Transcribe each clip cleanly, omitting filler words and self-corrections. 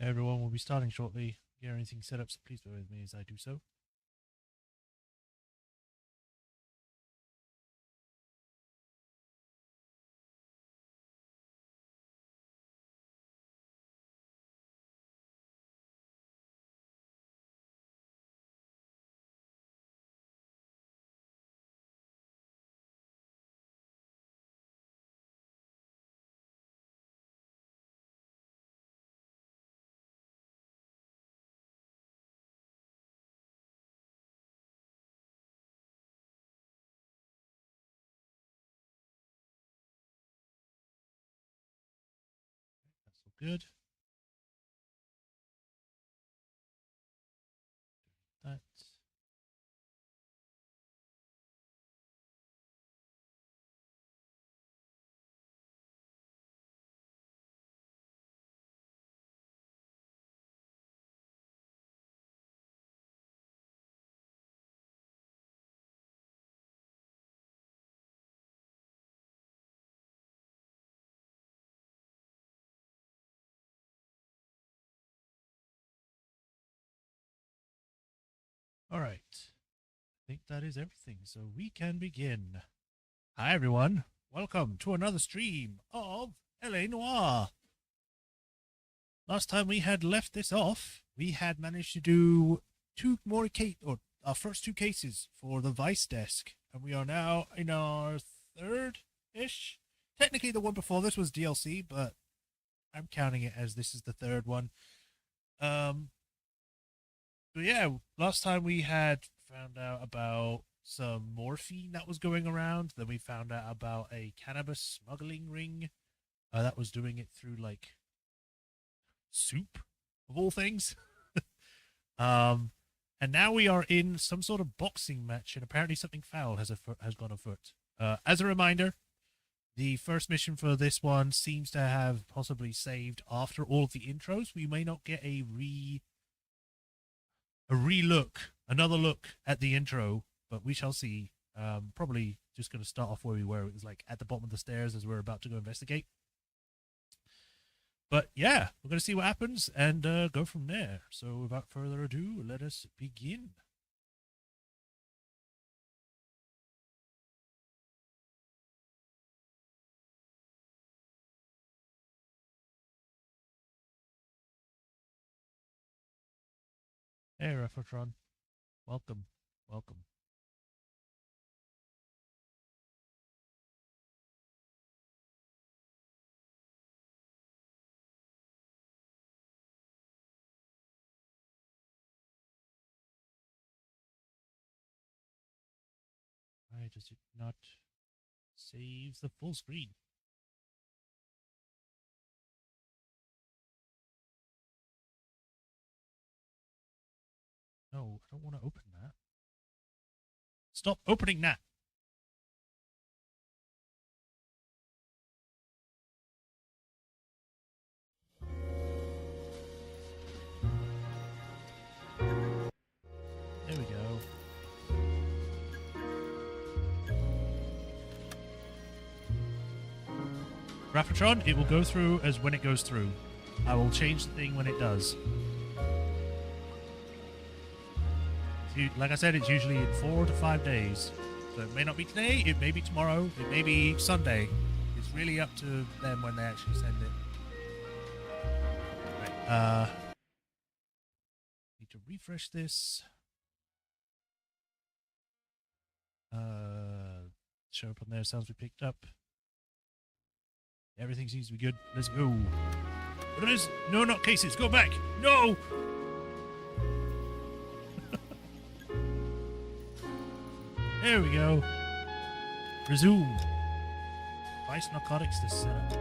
Everyone will be starting shortly. Get anything set up, so please bear with me as I do so. That's all good. That. All right. I think that is everything, so we can begin. Hi, everyone. Welcome to another stream of LA Noire. Last time we had left this off, we had managed to do our first two cases for the Vice desk, and we are now in our third-ish. Technically, the one before this was DLC, but I'm counting it as this is the third one. But yeah, last time we had found out about some morphine that was going around. Then we found out about a cannabis smuggling ring that was doing it through like soup of all things. And now we are in some sort of boxing match, and apparently something foul has gone afoot. As a reminder, the first mission for this one seems to have possibly saved after all of the intros. We may not get another look at the intro, but we shall see. Probably just going to start off where we were. It was like at the bottom of the stairs as we're about to go investigate. But yeah, we're going to see what happens and go from there. So without further ado, let us begin. Hey, Refotron. Welcome. Welcome. Why does it not save the full screen? No, I don't want to open that. Stop opening that. There we go. Raphatron, it will go through as when it goes through. I will change the thing when it does. Like I said, it's usually in 4 to 5 days. So it may not be today, it may be tomorrow, it may be Sunday. It's really up to them when they actually send it. Right, need to refresh this. Show up on there, sounds we picked up. Everything seems to be good. Let's go. But it is no, not cases. Go back. No. There we go. Resume. Vice narcotics to set up.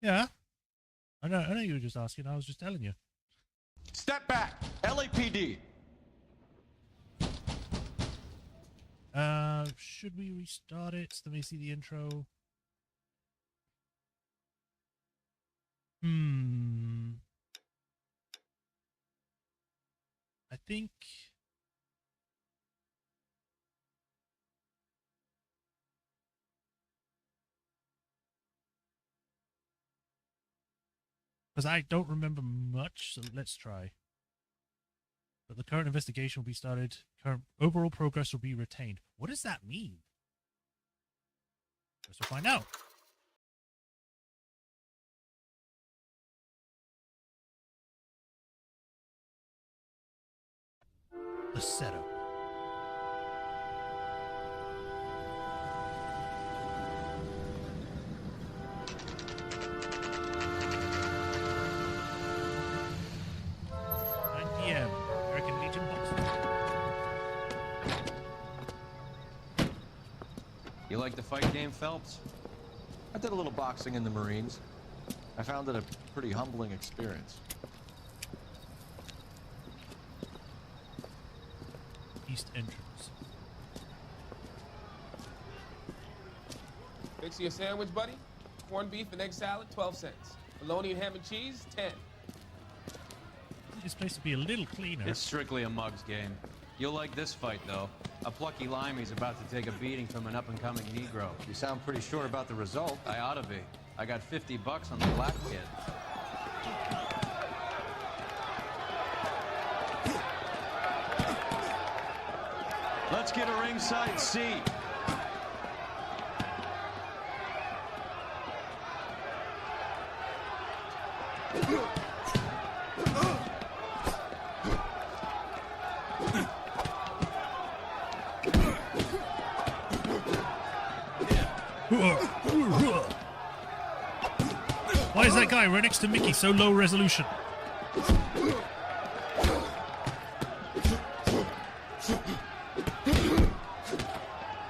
Yeah. I know you were just asking. I was just telling you. Step back. LAPD. Should we restart it? Let me see the intro. I think Because I don't remember much, so let's try. But the current investigation will be started. Current overall progress will be retained. What does that mean? Guess we'll find out. The setup. PM, American Legion boxing. You like the fight game, Phelps? I did a little boxing in the Marines. I found it a pretty humbling experience. East entrance. Fix you a sandwich, buddy. Corned beef and egg salad, 12 cents. Bologna and ham and cheese, 10. This place to be a little cleaner. It's strictly a mug's game. You'll like this fight, though. A plucky limey's about to take a beating from an up-and-coming Negro. You sound pretty sure about the result. I ought to be. I got $50 on the black kid. Let's get a ringside seat. Why is that guy right next to Mickey so low resolution?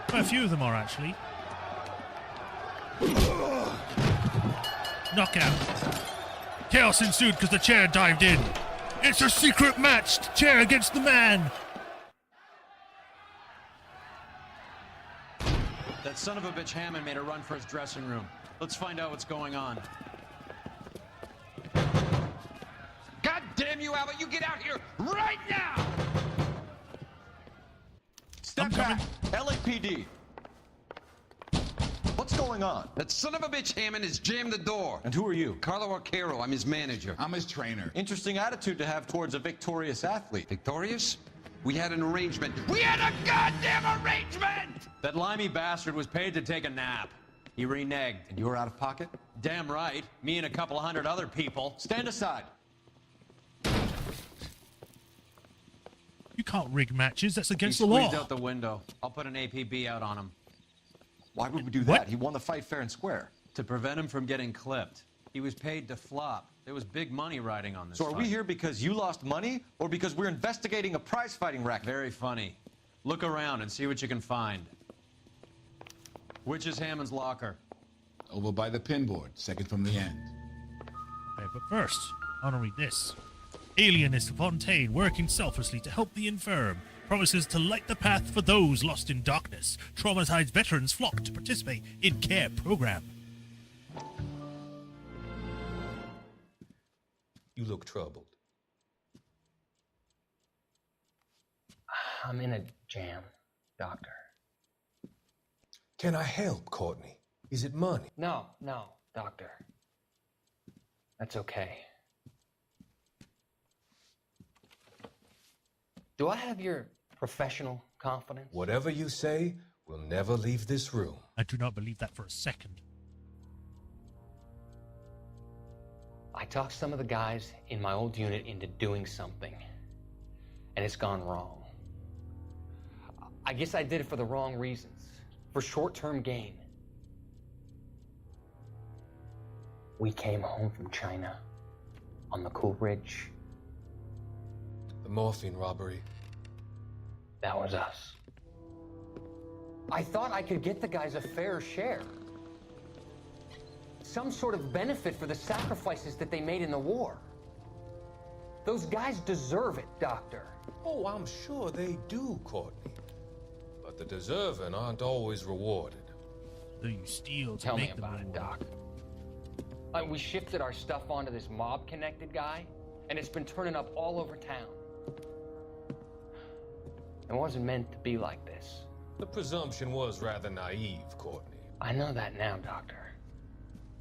Quite a few of them are, actually. Knockout. Chaos ensued because the chair dived in. It's a secret match. The chair against the man. That son of a bitch Hammond made a run for his dressing room. Let's find out what's going on. God damn you, Albert! You get out here right now! Step back! LAPD! What's going on? That son of a bitch Hammond has jammed the door. And who are you? Carlo Arcaro, I'm his manager. I'm his trainer. Interesting attitude to have towards a victorious athlete. Victorious? We had an arrangement. We had a goddamn arrangement! That limey bastard was paid to take a nap. He reneged. And you were out of pocket? Damn right. Me and a couple hundred other people. Stand aside. You can't rig matches. That's against He the law. squeezed out the window. I'll put an APB out on him. Why would we do What? that? He won the fight fair and square. To prevent him from getting clipped. He was paid to flop. There was big money riding on this So are we fight. here because you lost money or because we're investigating a prize-fighting racket? Very funny. Look around and see what you can find. Which is Hammond's locker? Over by the pinboard, second from the end. Okay, but first, I want to read this. Alienist Fontaine, working selflessly to help the infirm, promises to light the path for those lost in darkness. Traumatized veterans flock to participate in care program. You look troubled. I'm in a jam, Doctor. Can I help, Courtney? Is it money? No, Doctor. That's okay. Do I have your professional confidence? Whatever you say, we'll never leave this room. I do not believe that for a second. I talked some of the guys in my old unit into doing something, and it's gone wrong. I guess I did it for the wrong reasons, for short-term gain. We came home from China on the Cool Ridge. The morphine robbery. That was us. I thought I could get the guys a fair share. Some sort of benefit for the sacrifices that they made in the war. Those guys deserve it, Doctor. Oh, I'm sure they do, Courtney. But the deserving aren't always rewarded. So you steal to Tell me make them about it, reward. Doc. We shifted our stuff onto this mob-connected guy, and it's been turning up all over town. It wasn't meant to be like this. The presumption was rather naive, Courtney. I know that now, Doctor.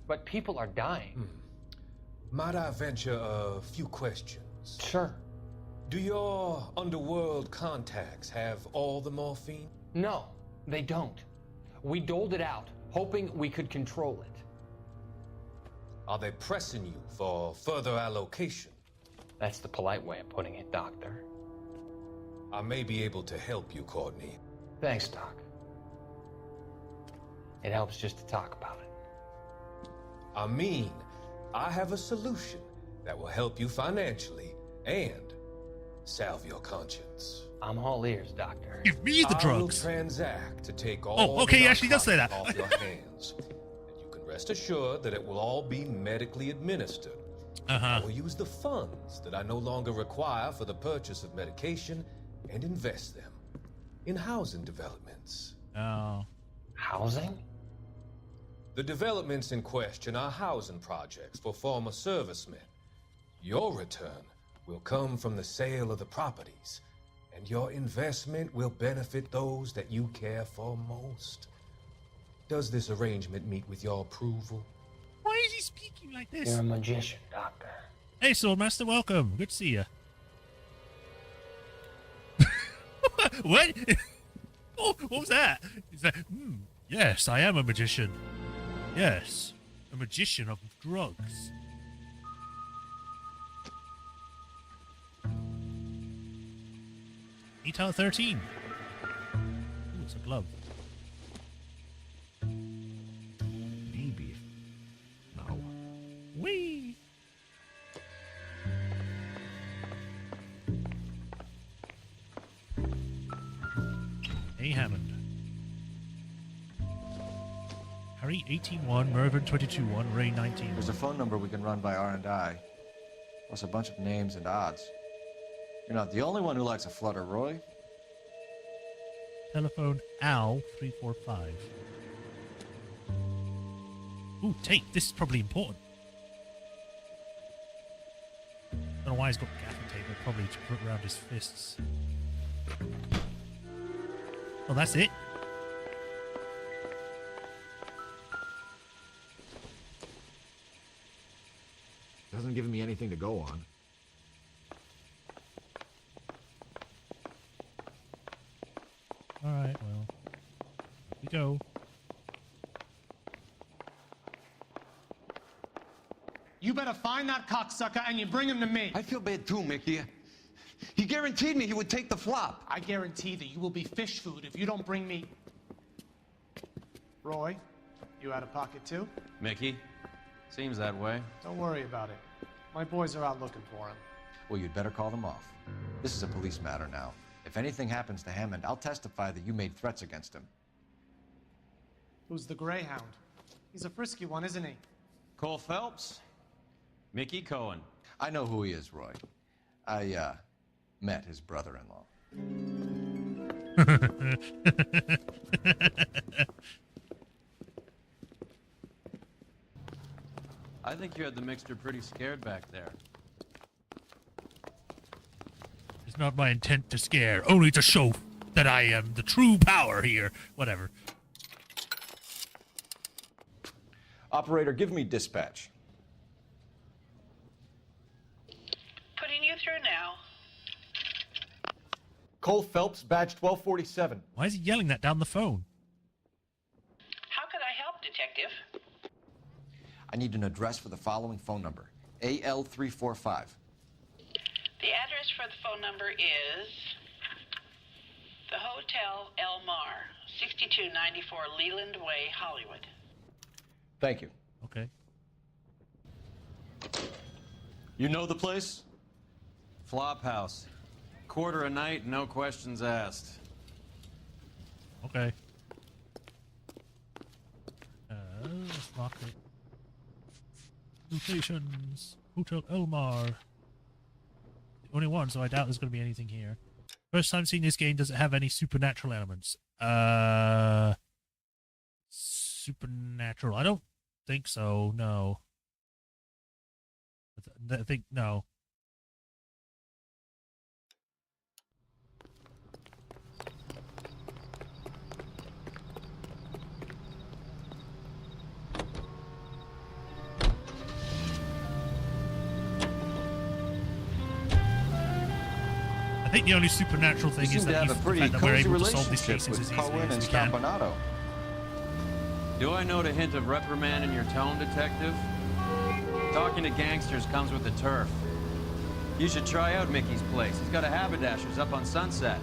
But people are dying. Might I venture a few questions? Sure. Do your underworld contacts have all the morphine? No, they don't. We doled it out, hoping we could control it. Are they pressing you for further allocation? That's the polite way of putting it, Doctor. I may be able to help you, Courtney. Thanks, Doc. It helps just to talk about it. I mean, I have a solution that will help you financially and salve your conscience. I'm all ears, Doctor. Give me the I will drugs. transact to take all Oh, okay, the he actually does say that. narcotics off your hands. And you can rest assured that it will all be medically administered. I will use the funds that I no longer require for the purchase of medication and invest them in housing developments. Oh. Housing? The developments in question are housing projects for former servicemen. Your return will come from the sale of the properties, and your investment will benefit those that you care for most. Does this arrangement meet with your approval? Why is he speaking like this? You're a magician, Doctor. Hey, Swordmaster, welcome. Good to see you. What? Oh, what was that? Is that? Yes, I am a magician. Yes, a magician of drugs. Eight out of 13. Ooh, it's a glove. Maybe. No. Whee! A. Hammond. Harry 18-1, Mervyn 22-1, Ray 19. There's a phone number we can run by R&I. Plus a bunch of names and odds. You're not the only one who likes a flutter, Roy. Telephone Al 345. Ooh, tape. This is probably important. Don't know why he's got gaffer tape, but probably to put around his fists. Oh, that's it. Doesn't give me anything to go on. Alright, well. Here we go. You better find that cocksucker and you bring him to me. I feel bad too, Mickey. He guaranteed me he would take the flop. I guarantee that you will be fish food if you don't bring me... Roy, you out of pocket too? Mickey? Seems that way. Don't worry about it. My boys are out looking for him. Well, you'd better call them off. This is a police matter now. If anything happens to Hammond, I'll testify that you made threats against him. Who's the Greyhound? He's a frisky one, isn't he? Cole Phelps? Mickey Cohen. I know who he is, Roy. I, met his brother-in-law. I think you had the mixture pretty scared back there. It's not my intent to scare, only to show that I am the true power here. Whatever. Operator, give me dispatch. Putting you through now. Cole Phelps, badge 1247. Why is he yelling that down the phone? How could I help, Detective? I need an address for the following phone number. AL345. The address for the phone number is the Hotel El Mar, 6294 Leland Way, Hollywood. Thank you. Okay. You know the place? Flophouse. Quarter a night, no questions asked. Okay. Let's lock it. Locations. Hotel Elmar. The only one, so I doubt there's going to be anything here. First time seeing this game, does it have any supernatural elements? Supernatural. I don't think so, no. I think, no. think the only supernatural thing You is seem to that, have a the pretty fact that we're cozy able to solve these relationship cases with as easily Cohen as and we can. Stampanato. Do I note a hint of reprimand in your tone, detective? Talking to gangsters comes with the turf. You should try out Mickey's place. He's got a haberdasher's up on Sunset.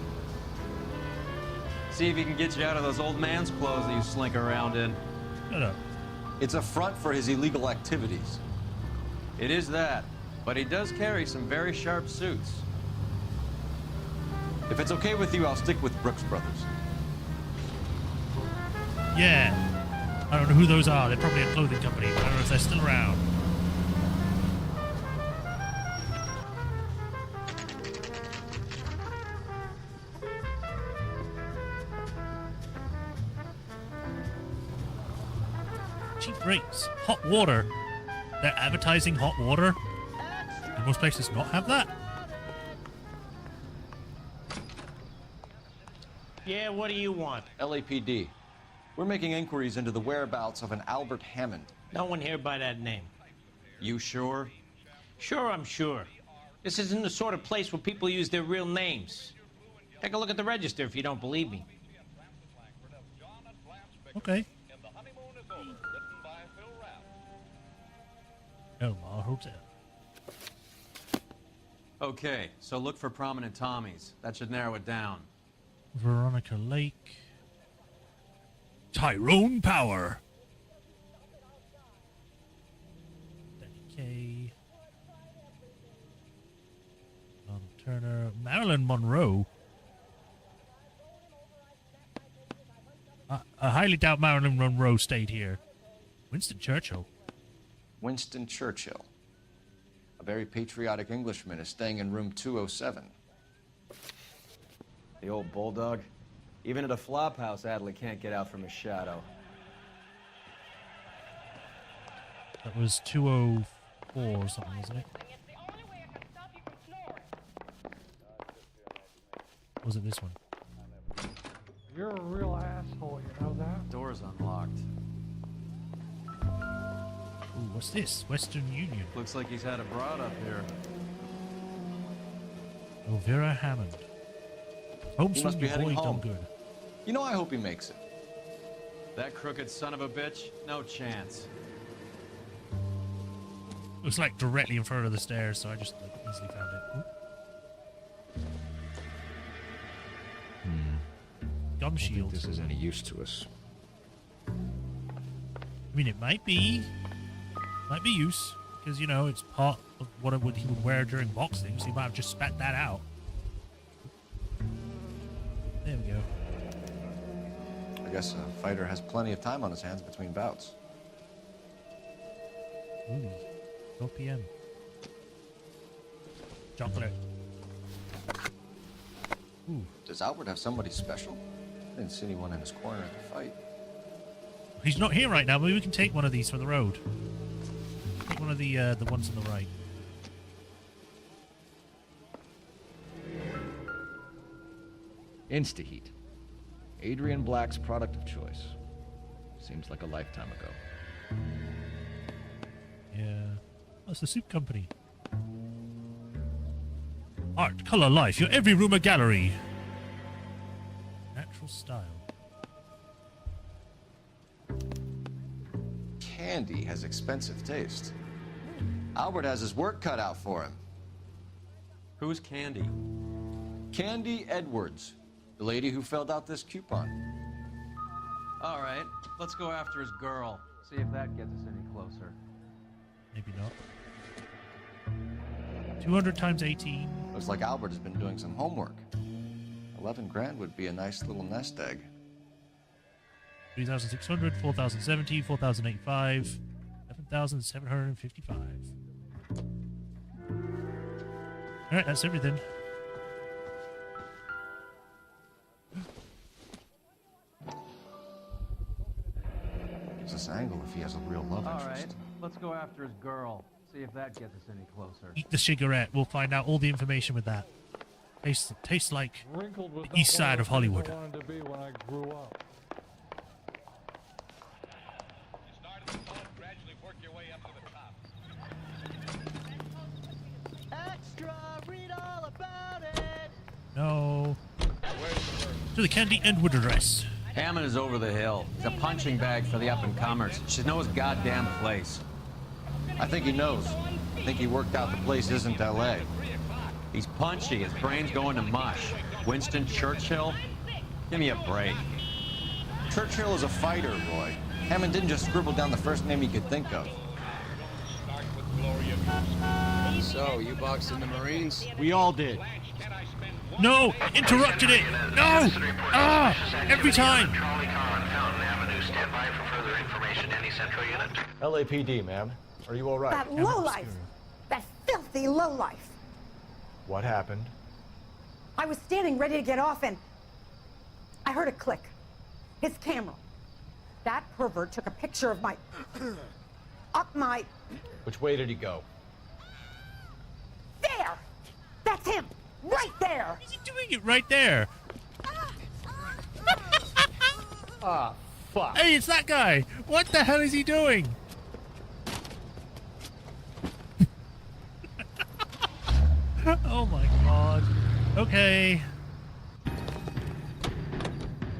See if he can get you out of those old man's clothes that you slink around in. Shut up. It's a front for his illegal activities. It is that, but he does carry some very sharp suits. If it's okay with you, I'll stick with Brooks Brothers. Yeah. I don't know who those are. They're probably a clothing company, but I don't know if they're still around. Cheap rates. Hot water. They're advertising hot water. And most places not have that. Yeah, what do you want? LAPD. We're making inquiries into the whereabouts of an Albert Hammond. No one here by that name. You sure? Sure, I'm sure. This isn't the sort of place where people use their real names. Take a look at the register if you don't believe me. Okay. Elmar Hotel. Okay, so look for prominent Tommies. That should narrow it down. Veronica Lake. Tyrone Power. Danny Kaye. Donald Turner. Marilyn Monroe. I highly doubt Marilyn Monroe stayed here. Winston Churchill. Winston Churchill. A very patriotic Englishman is staying in room 207. The old bulldog. Even at a flop house, Adley can't get out from his shadow. That was 204 or something, wasn't it? Or was it this one? You're a real asshole, you know that? Door's unlocked. Ooh, what's this? Western Union. Looks like he's had a broad up here. Elvira Hammond. Home He must be your boy heading done home. good. You know, I hope he makes it. That crooked son of a bitch? No chance. It was like directly in front of the stairs, so I just like, easily found it. Ooh. Gum I don't think shield. this is any use to us. I mean, it might be use because you know it's part of what he would wear during boxing, so he might have just spat that out. There we go. I guess a fighter has plenty of time on his hands between bouts. Ooh, 12 p.m. Chocolate. Ooh. Does Albert have somebody special? I didn't see anyone in his corner at the fight. He's not here right now. Maybe we can take one of these for the road. Take one of the ones on the right. Instaheat. Adrian Black's product of choice. Seems like a lifetime ago. Yeah. Oh, it's the soup company. Art, color, life. Your every room a gallery. Natural style. Candy has expensive taste. Albert has his work cut out for him. Who's Candy? Candy Edwards, the lady who filled out this coupon. All right, let's go after his girl. See if that gets us any closer. Maybe not. 200 times 18. Looks like Albert has been doing some homework. 11 grand would be a nice little nest egg. 3,600, 4,070, 4,085, 11,755. Alright, that's everything. Gives us angle if he has a real love All interest. right, let's go after his girl. See if that gets us any closer. Eat the cigarette. We'll find out all the information with that. Tastes like the east side of Hollywood. I wanted to be when I grew up. Extra, read all about it. No. To the Candy and Wood address. Hammond is over the hill. He's a punching bag for the up-and-comers. Should know his goddamn place. I think he knows. I think he worked out the place isn't L.A. He's punchy. His brain's going to mush. Winston Churchill? Give me a break. Churchill is a fighter, Roy. Hammond didn't just scribble down the first name he could think of. So, you boxed in the Marines? We all did. No! Interrupted it! No! Ah! Every time! LAPD, ma'am. Are you all right? That lowlife! That filthy lowlife! What happened? I was standing ready to get off and I heard a click. His camera. That pervert took a picture of my... up my... Which way did he go? There! That's him! Right there! Is he doing it right there? Ah, fuck. Hey, it's that guy! What the hell is he doing? Oh my god. Okay.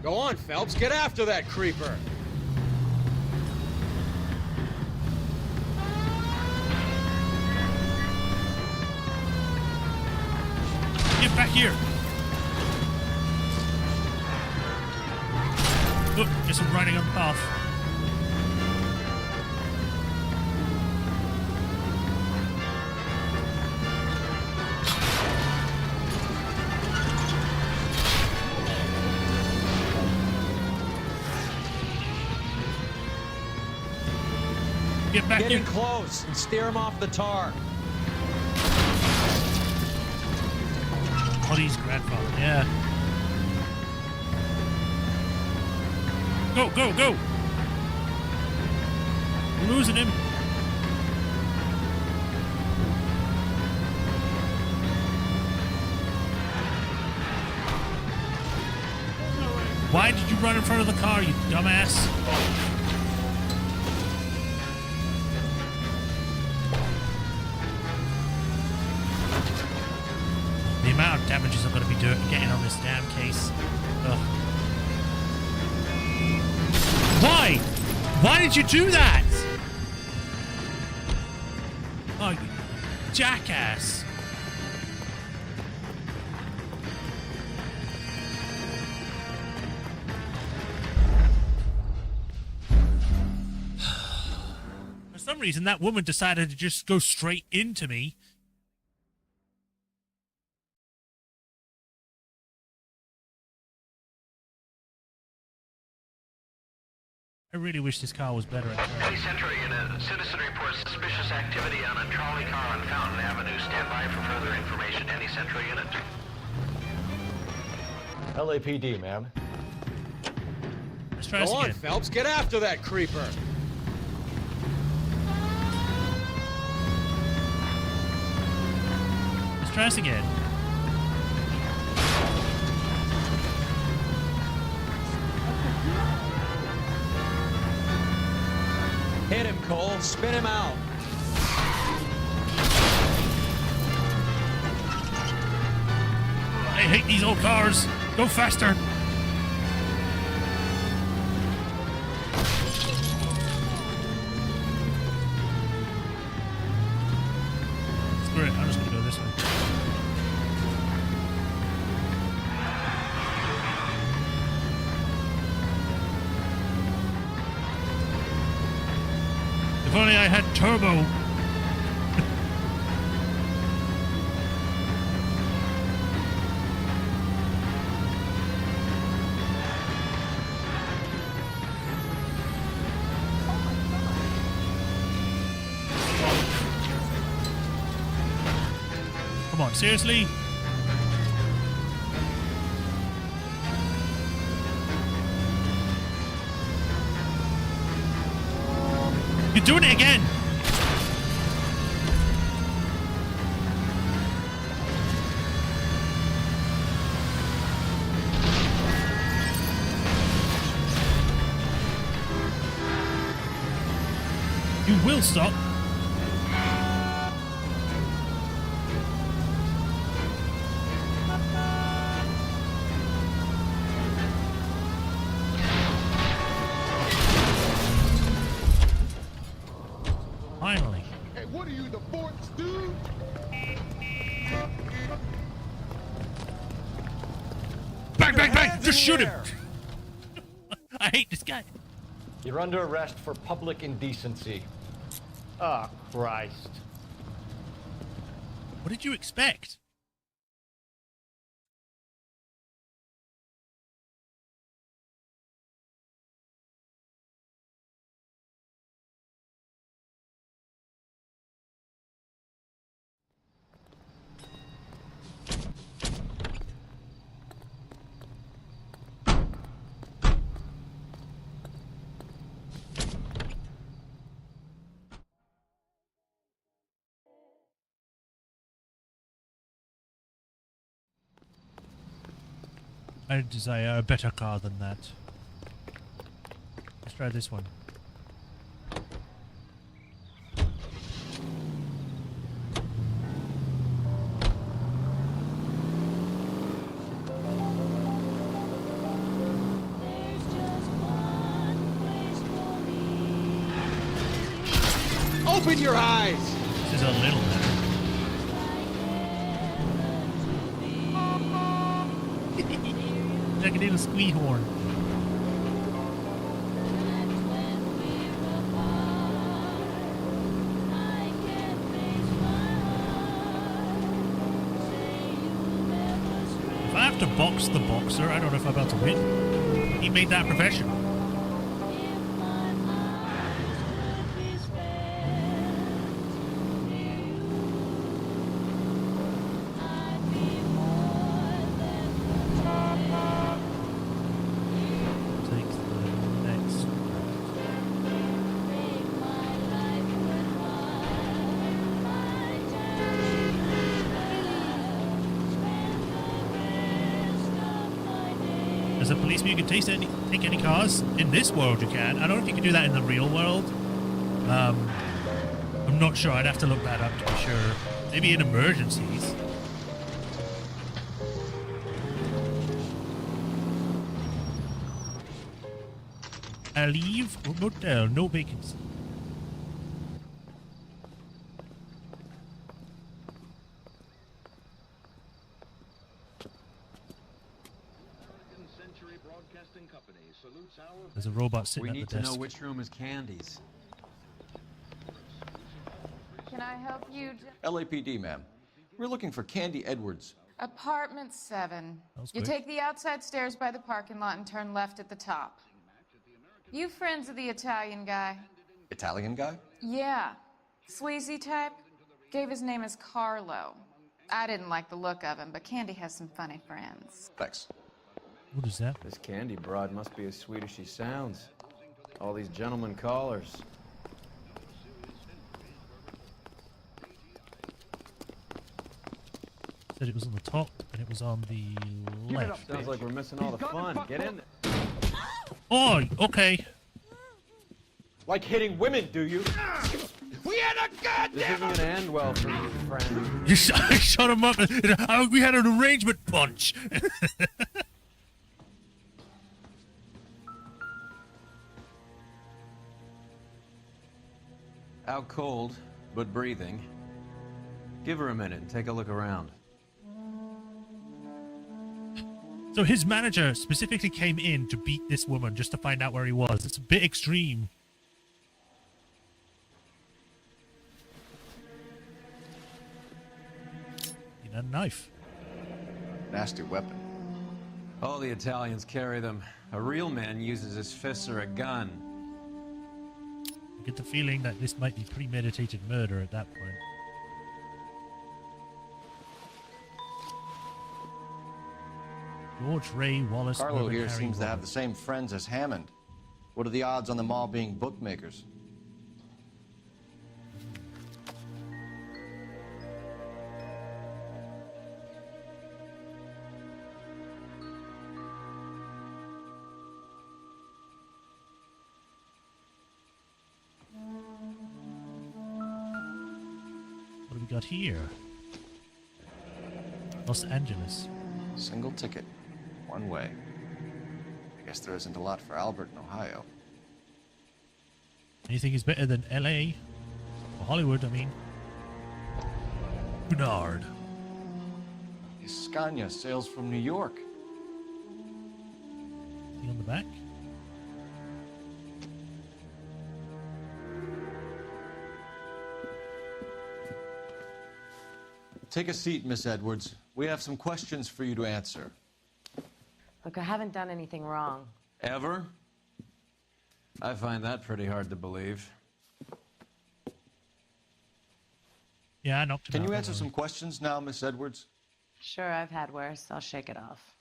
Go on, Phelps. Get after that creeper. Get back here! Oh, guess I'm riding on the path. Get back Get in here. close and steer him off the tar. Buddy's grandfather, yeah. Go, go, go! We're losing him. Why did you run in front of the car, you dumbass? The amount of damages I'm going to be getting on this damn case. Ugh. Why? Why did you do that? Oh, you jackass. For some reason, that woman decided to just go straight into me. I really wish this car was better. City Central Unit, citizen reports suspicious activity on a trolley car on Fountain Avenue. Stand by for further information. Any Central Unit. LAPD, ma'am. Let's try Go this on, again. Phelps. Get after that creeper. Let's try this again. Hit him, Cole. Spin him out. I hate these old cars. Go faster. Screw it. I'm just going to go this way. If only I had turbo. Come on, seriously? You're doing it again! You will stop. Bang, bang, bang! Just shoot him! I hate this guy. You're under arrest for public indecency. Oh, Christ. What did you expect? I desire a better car than that. Let's try this one. Open your eyes! This is a little better. Like a little squee horn. If I have to box the boxer, I don't know if I'm about to win. He made that professional. As a policeman, you can take any cars. In this world, you can. I don't know if you can do that in the real world. I'm not sure. I'd have to look that up to be sure. Maybe in emergencies. I leave motel, no vacancy. There's a robot sitting at the desk. We need to know which room is Candy's. Can I help you? LAPD, ma'am. We're looking for Candy Edwards. Apartment 7. You quick. take the outside stairs by the parking lot and turn left at the top. You friends of the Italian guy? Italian guy? Yeah. Sleazy type? Gave his name as Carlo. I didn't like the look of him, but Candy has some funny friends. Thanks. What is that? This Candy broad must be as sweet as she sounds. All these gentlemen callers. Said it was on the top and it was on the left. Sounds like we're missing all the fun. Get in there. Oh, okay. Like hitting women, do you? We had a goddamn... This isn't gonna end well for you, friend. You shut him up. We had an arrangement punch. Out cold, but breathing. Give her a minute and take a look around. So his manager specifically came in to beat this woman just to find out where he was. It's a bit extreme. He had a knife. Nasty weapon. All the Italians carry them. A real man uses his fists or a gun. I get the feeling that this might be premeditated murder at that point. George Ray Wallace. Carlo Urban here Harry seems to have Robert. the same friends as Hammond. What are the odds on them all being bookmakers? What do we got here? Los Angeles. Single ticket. One way. I guess there isn't a lot for Albert in Ohio. Anything is better than LA? Or Hollywood, I mean. Bernard. Scania sails from New York. the back. Take a seat, Miss Edwards. We have some questions for you to answer. Look, I haven't done anything wrong. Ever? I find that pretty hard to believe. Yeah, I knocked him out. Can you answer some questions now, Miss Edwards? Sure, I've had worse. I'll shake it off.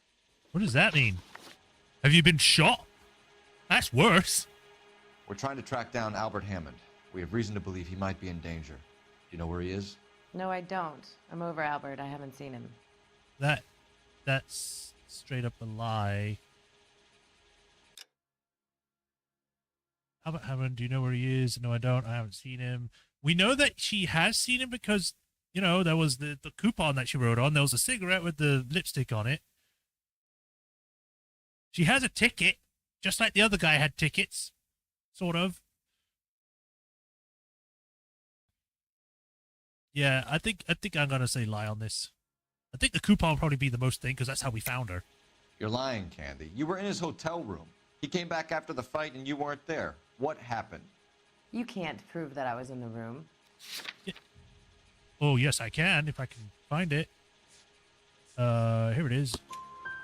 What does that mean? Have you been shot? That's worse. We're trying to track down Albert Hammond. We have reason to believe he might be in danger. Do you know where he is? No, I don't. I'm over Albert. I haven't seen him. That's straight up a lie. Albert Hammond, do you know where he is? No, I don't. I haven't seen him. We know that she has seen him because, you know, there was the coupon that she wrote on. There was a cigarette with the lipstick on it. She has a ticket, just like the other guy had tickets. Sort of. Yeah, I think I'm gonna say lie on this. I think the coupon will probably be the most thing because that's how we found her. You're lying, Candy. You were in his hotel room. He came back after the fight and you weren't there. What happened? You can't prove that I was in the room. Yeah. Oh, yes, I can if I can find it. Here it is.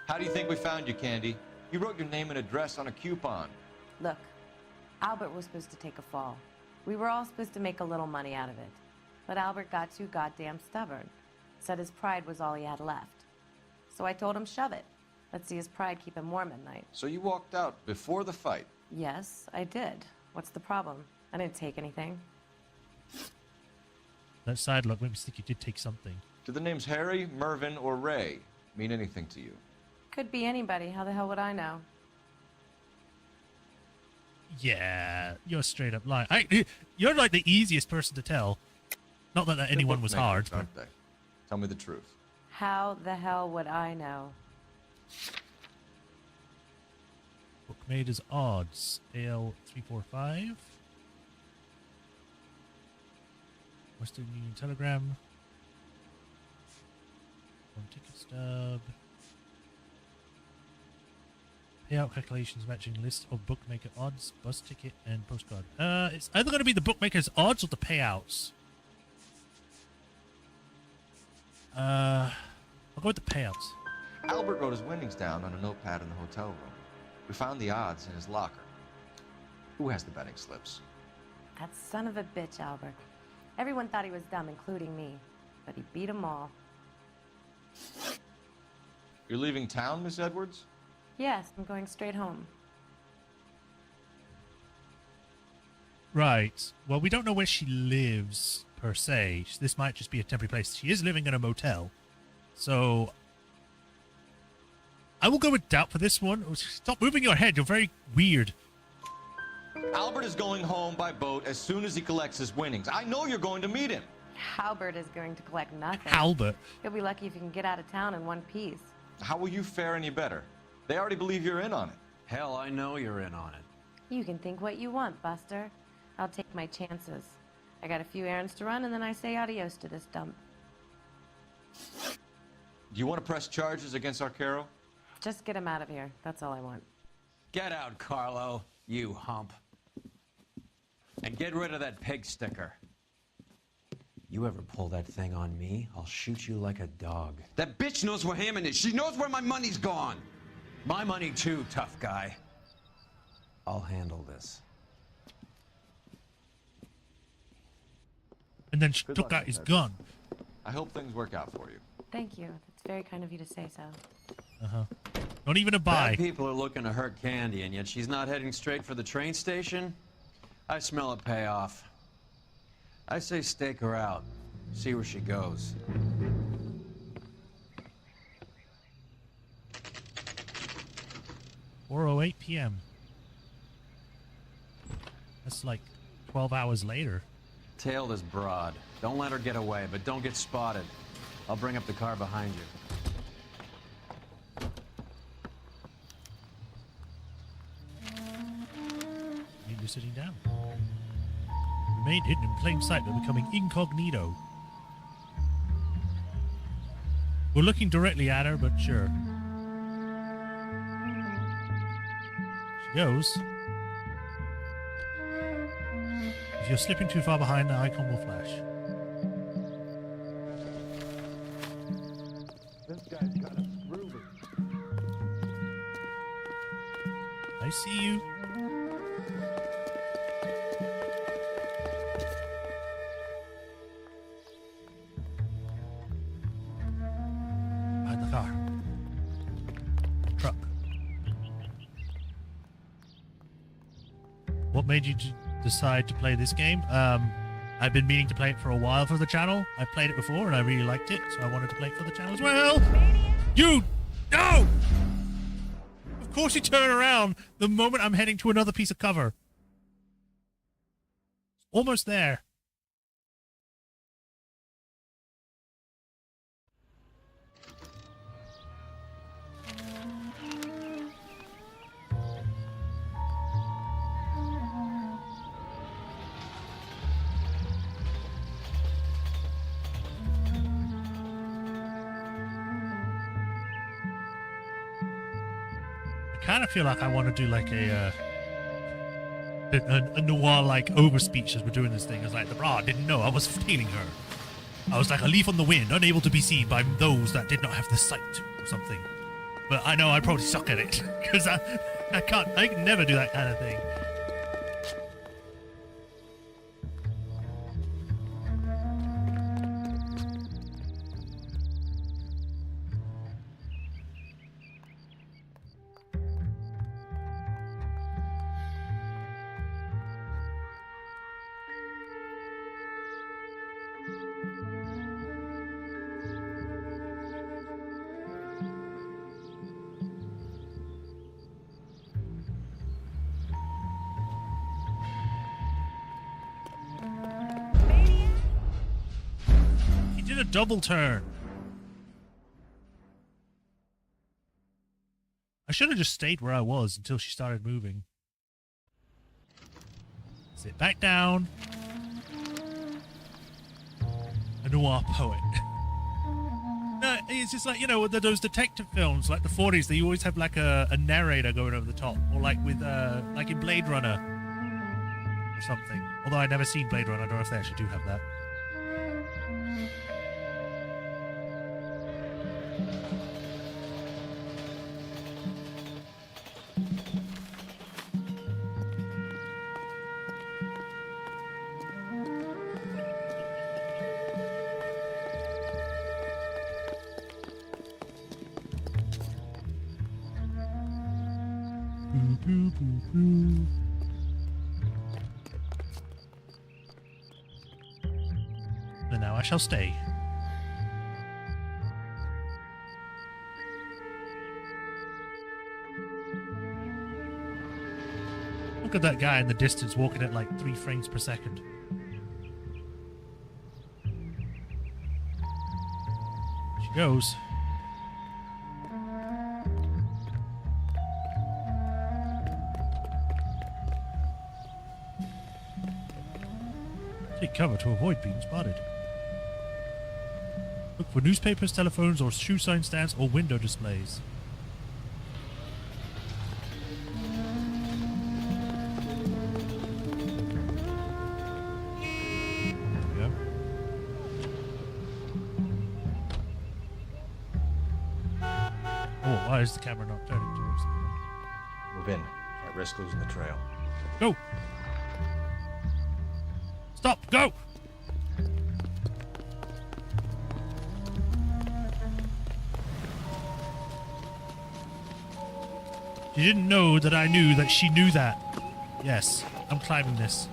How do you think we found you, Candy? You wrote your name and address on a coupon. Look, Albert was supposed to take a fall. We were all supposed to make a little money out of it. But Albert got too goddamn stubborn. Said his pride was all he had left. So I told him, shove it. Let's see his pride keep him warm at night. So you walked out before the fight? Yes, I did. What's the problem? I didn't take anything. That side look made me think you did take something. Do the names Harry, Mervyn, or Ray mean anything to you? Could be anybody. How the hell would I know? Yeah, you're straight up lying. You're like the easiest person to tell. Not that anyone was hard. Aren't they? Tell me the truth. How the hell would I know? Bookmaker's odds. AL345. Western Union Telegram. One ticket stub. Payout calculations matching list of bookmaker odds, bus ticket, and postcard. It's either going to be the bookmaker's odds or the payouts. I'll go with the payouts. Albert wrote his winnings down on a notepad in the hotel room. We found the odds in his locker. Who has the betting slips? That son of a bitch, Albert. Everyone thought he was dumb, including me. But he beat them all. You're leaving town, Miss Edwards? Yes, I'm going straight home. Right. Well, we don't know where she lives, per se. This might just be a temporary place. She is living in a motel. So I will go with doubt for this one. Stop moving your head. You're very weird. Albert is going home by boat as soon as he collects his winnings. I know you're going to meet him. Albert is going to collect nothing. Albert. He'll be lucky if he can get out of town in one piece. How will you fare any better? They already believe you're in on it. Hell, I know you're in on it. You can think what you want, Buster. I'll take my chances. I got a few errands to run, and then I say adios to this dump. Do you want to press charges against Arcaro? Just get him out of here. That's all I want. Get out, Carlo, you hump. And get rid of that pig sticker. You ever pull that thing on me, I'll shoot you like a dog. That bitch knows where Hammond is. She knows where my money's gone. My money too, tough guy. I'll handle this. And then she took out his gun. I hope things work out for you. Thank you. That's very kind of you to say so. Uh-huh. Not even a buy. Bad people are looking to hurt Candy, and yet she's not heading straight for the train station? I smell a payoff. I say stake her out. See where she goes. $4:08 p.m. That's like 12 hours later. Tail this broad. Don't let her get away, but don't get spotted. I'll bring up the car behind you. You're sitting down. Remain hidden in plain sight by becoming incognito. We're looking directly at her, but sure. She goes. If you're slipping too far behind, the icon will flash. This guy's got us groovy. I see you. Behind the car. Truck. What made you decide to play this game? I've been meaning to play it for a while for the channel. I've played it before and I really liked it, so I wanted to play it for the channel as well. You! No! Of course you turn around the moment I'm heading to another piece of cover. Almost there. I kind of feel like I want to do like a noir-like overspeech as we're doing this thing. It's like, the bra didn't know I was stealing her. I was like a leaf on the wind, unable to be seen by those that did not have the sight, or something. But I know I probably suck at it, because I can never do that kind of thing. A double turn. I should have just stayed where I was until she started moving. Sit back down. A noir poet. No, it's just like, you know, those detective films, like the 40s, they always have like a narrator going over the top, or like with like in Blade Runner or something. Although I've never seen Blade Runner, I don't know if they actually do have that. And now I shall stay. Look at that guy in the distance walking at like 3 frames per second. She goes. Take cover to avoid being spotted. Look for newspapers, telephones, or shoe sign stands or window displays. There we go. Oh, why is the camera not turning towards me? Move in. Can't risk losing the trail. Go! Stop! Go! She didn't know that I knew that she knew that. Yes, I'm climbing this.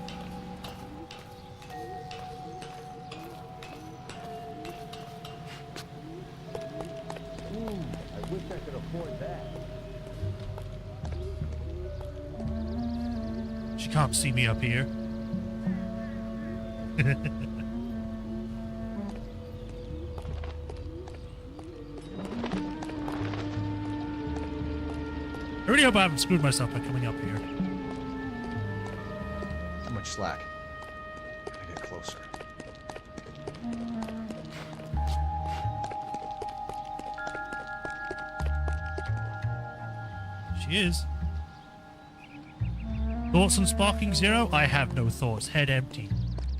Ooh, I wish I could afford that. She can't see me up here. I really hope I haven't screwed myself by coming up here. Too much slack. Gotta get closer. She is. Thoughts on Sparking Zero? I have no thoughts. Head empty.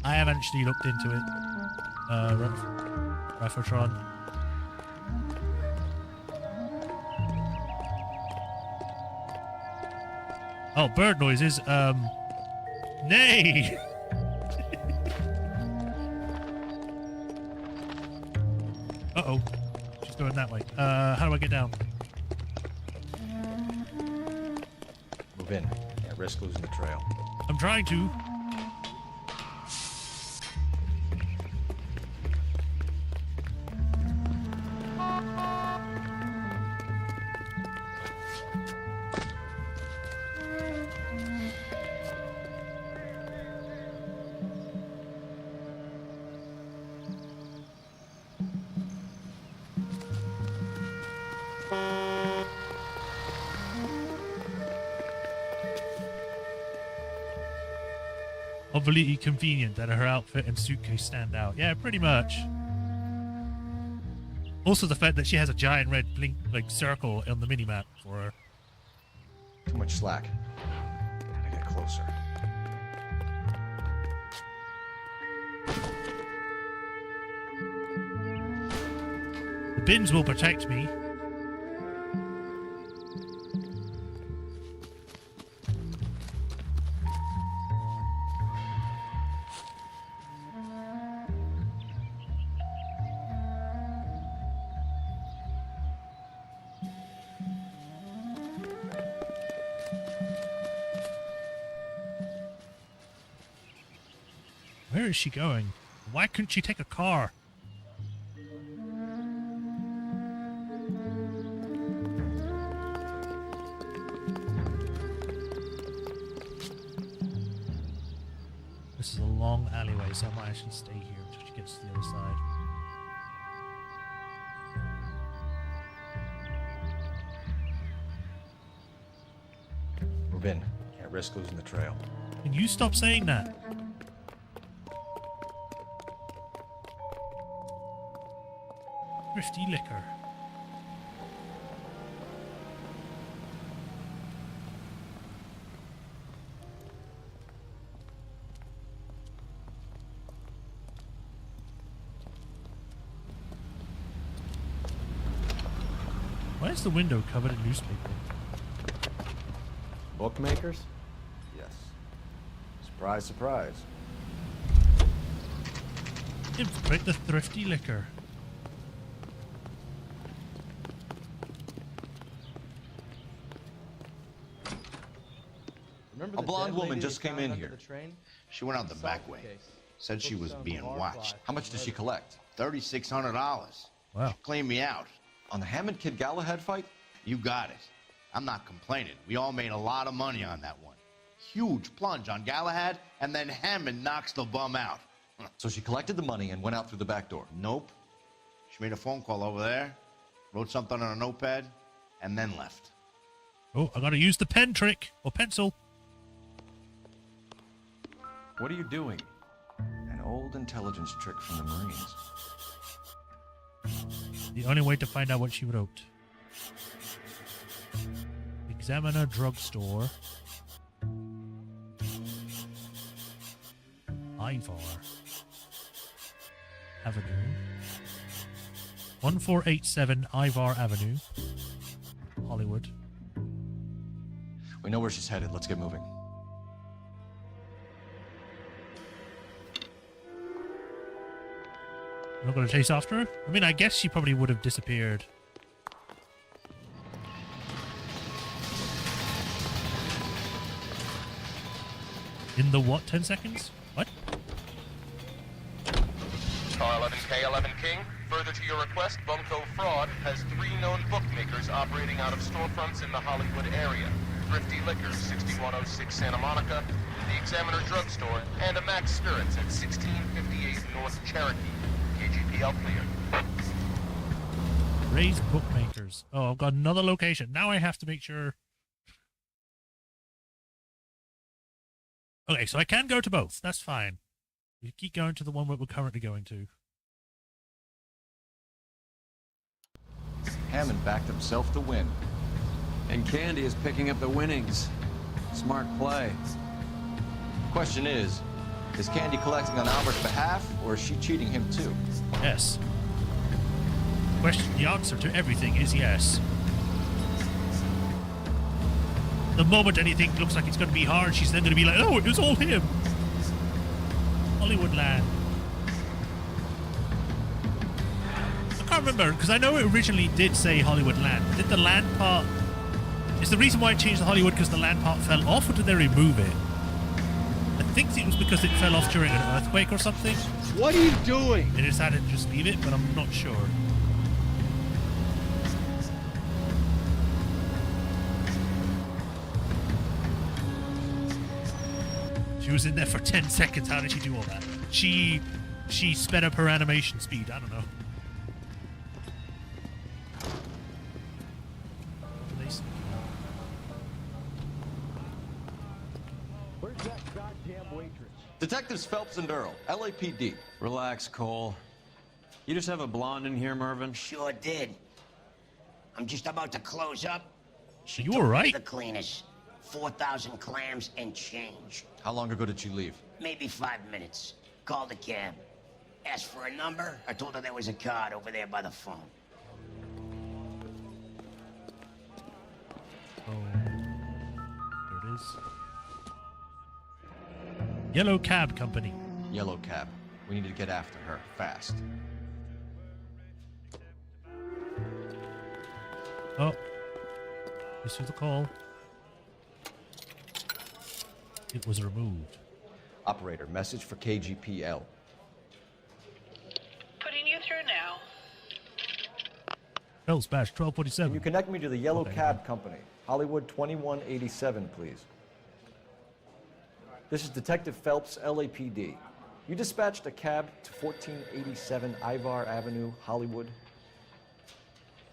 I haven't actually looked into it. Refotron. Oh, bird noises. Nay! Uh-oh. She's going that way. How do I get down? Move in. Can't risk losing the trail. I'm trying to. Obviously convenient that her outfit and suitcase stand out. Yeah, pretty much. Also the fact that she has a giant red blink like circle on the minimap for her. Too much slack. Gotta get closer. The bins will protect me. Where is she going? Why couldn't she take a car? This is a long alleyway, so I might actually stay here until she gets to the other side. Move in. Can't risk losing the trail. Can you stop saying that? Thrifty liquor. Why is the window covered in newspaper? Bookmakers? Yes. Surprise, surprise. Infiltrate the thrifty liquor. A blonde woman just came in here. She went out the back way. Said she was being watched. How much did she collect? $3,600. Wow. She cleaned me out. On the Hammond Kid Galahad fight? You got it. I'm not complaining. We all made a lot of money on that one. Huge plunge on Galahad, and then Hammond knocks the bum out. So she collected the money and went out through the back door? Nope. She made a phone call over there, wrote something on a notepad, and then left. Oh, I gotta use the pen trick, or pencil. What are you doing? An old intelligence trick from the Marines. The only way to find out what she wrote. Examiner drugstore. Ivar Avenue. 1487 Ivar Avenue. Hollywood. We know where she's headed. Let's get moving. You're not going to chase after her? I mean, I guess she probably would have disappeared. In the what, 10 seconds? What? Car 11K, 11 King. Further to your request, Bunko Fraud has 3 known bookmakers operating out of storefronts in the Hollywood area. Thrifty Liquor, 6106 Santa Monica, the Examiner Drugstore, and a Max Spirits at 1658 North Cherokee. KGPL clear. Ray's Bookmakers. Oh, I've got another location. Now I have to make sure. Okay, so I can go to both. That's fine. We keep going to the one that we're currently going to. Hammond backed himself to win. And Candy is picking up the winnings. Smart play. Question is Candy collecting on Albert's behalf, or is she cheating him too? Yes. The answer to everything is yes. The moment anything looks like it's going to be hard, she's then going to be like, oh, it was all him. Hollywood land. I can't remember, because I know it originally did say Hollywood land. Did the land part... Is the reason why it changed to Hollywood because the land part fell off, or did they remove it? I think it was because it fell off during an earthquake or something. What are you doing? They decided to just leave it, but I'm not sure. She was in there for 10 seconds. How did she do all that? She sped up her animation speed. I don't know. Where's that goddamn waitress? Detectives Phelps and Earl, LAPD. Relax, Cole. You just have a blonde in here, Mervyn? Sure did. I'm just about to close up. She you took all me right? to the cleaners. 4,000 clams and change. How long ago did you leave? Maybe 5 minutes. Called a cab. Asked for a number. I told her there was a card over there by the phone. Oh, there it is. Yellow Cab Company. Yellow Cab. We need to get after her, fast. Oh. This was the call. It was removed. Operator, message for KGPL. Putting you through now. Phelps Bash 1247. Can you connect me to the Yellow Cab Company? Hollywood 2187, please. This is Detective Phelps, LAPD. You dispatched a cab to 1487 Ivar Avenue, Hollywood.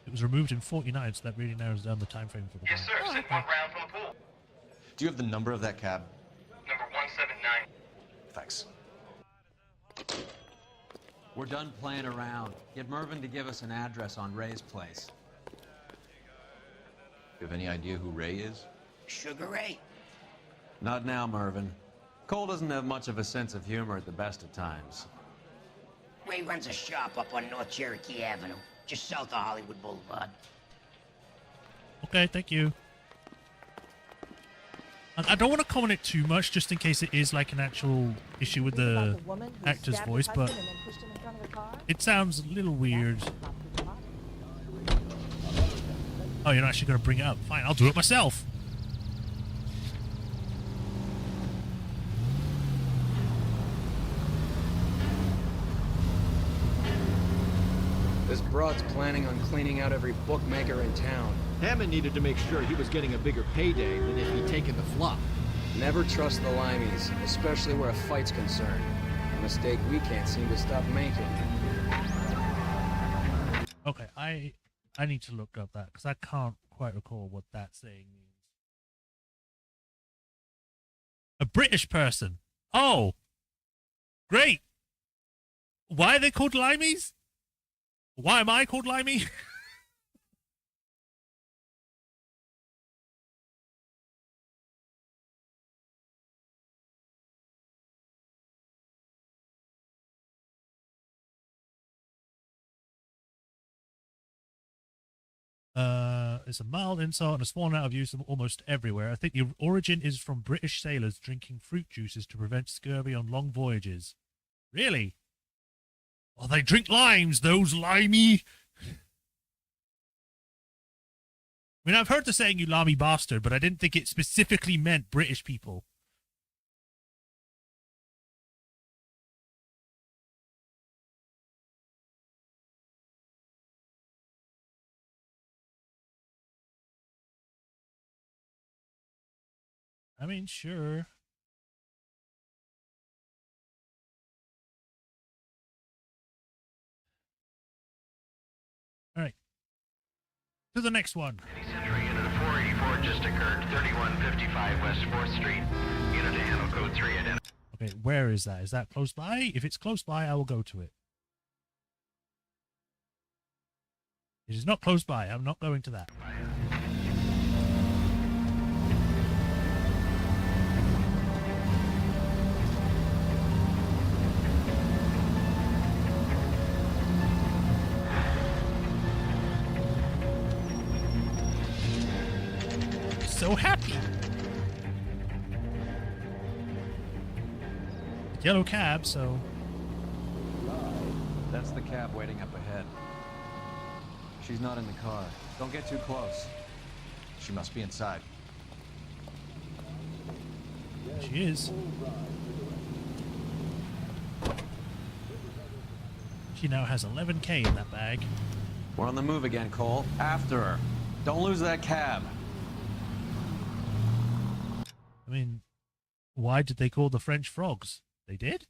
It was removed in 49, so that really narrows down the time frame for the Yes, sir. Send one round from the pool. Do you have the number of that cab? Number 179. Thanks. We're done playing around. Get Mervyn to give us an address on Ray's place. You have any idea who Ray is? Sugar Ray? Not now, Mervyn. Cole doesn't have much of a sense of humor at the best of times. Ray runs a shop up on North Cherokee Avenue, just south of Hollywood Boulevard. Okay, thank you. I don't want to comment it too much, just in case it is like an actual issue with the actor's voice, but it sounds a little weird. Oh, you're not actually going to bring it up. Fine, I'll do it myself. This broad's planning on cleaning out every bookmaker in town. Hammond needed to make sure he was getting a bigger payday than if he'd taken the flop. Never trust the limeys, especially where a fight's concerned. A mistake we can't seem to stop making. Okay, I need to look up that, because I can't quite recall what that saying means. A British person. Oh! Great! Why are they called limeys? Why am I called Limey? It's a mild insult and has fallen out of use almost everywhere. I think the origin is from British sailors drinking fruit juices to prevent scurvy on long voyages. Really? Oh, they drink limes, those limey. I mean, I've heard the saying, you limey bastard, but I didn't think it specifically meant British people. I mean, sure. All right. To the next one. Century unit of 484 just occurred. 3155 West 4th Street. Unit to handle code 3 identified. Okay, where is that? Is that close by? If it's close by, I will go to it. It is not close by. I'm not going to that. so happy. Yellow cab, so... That's the cab waiting up ahead. She's not in the car. Don't get too close. She must be inside. She is. She now has 11K in that bag. We're on the move again, Cole. After her. Don't lose that cab. I mean, why did they call the French frogs? They did?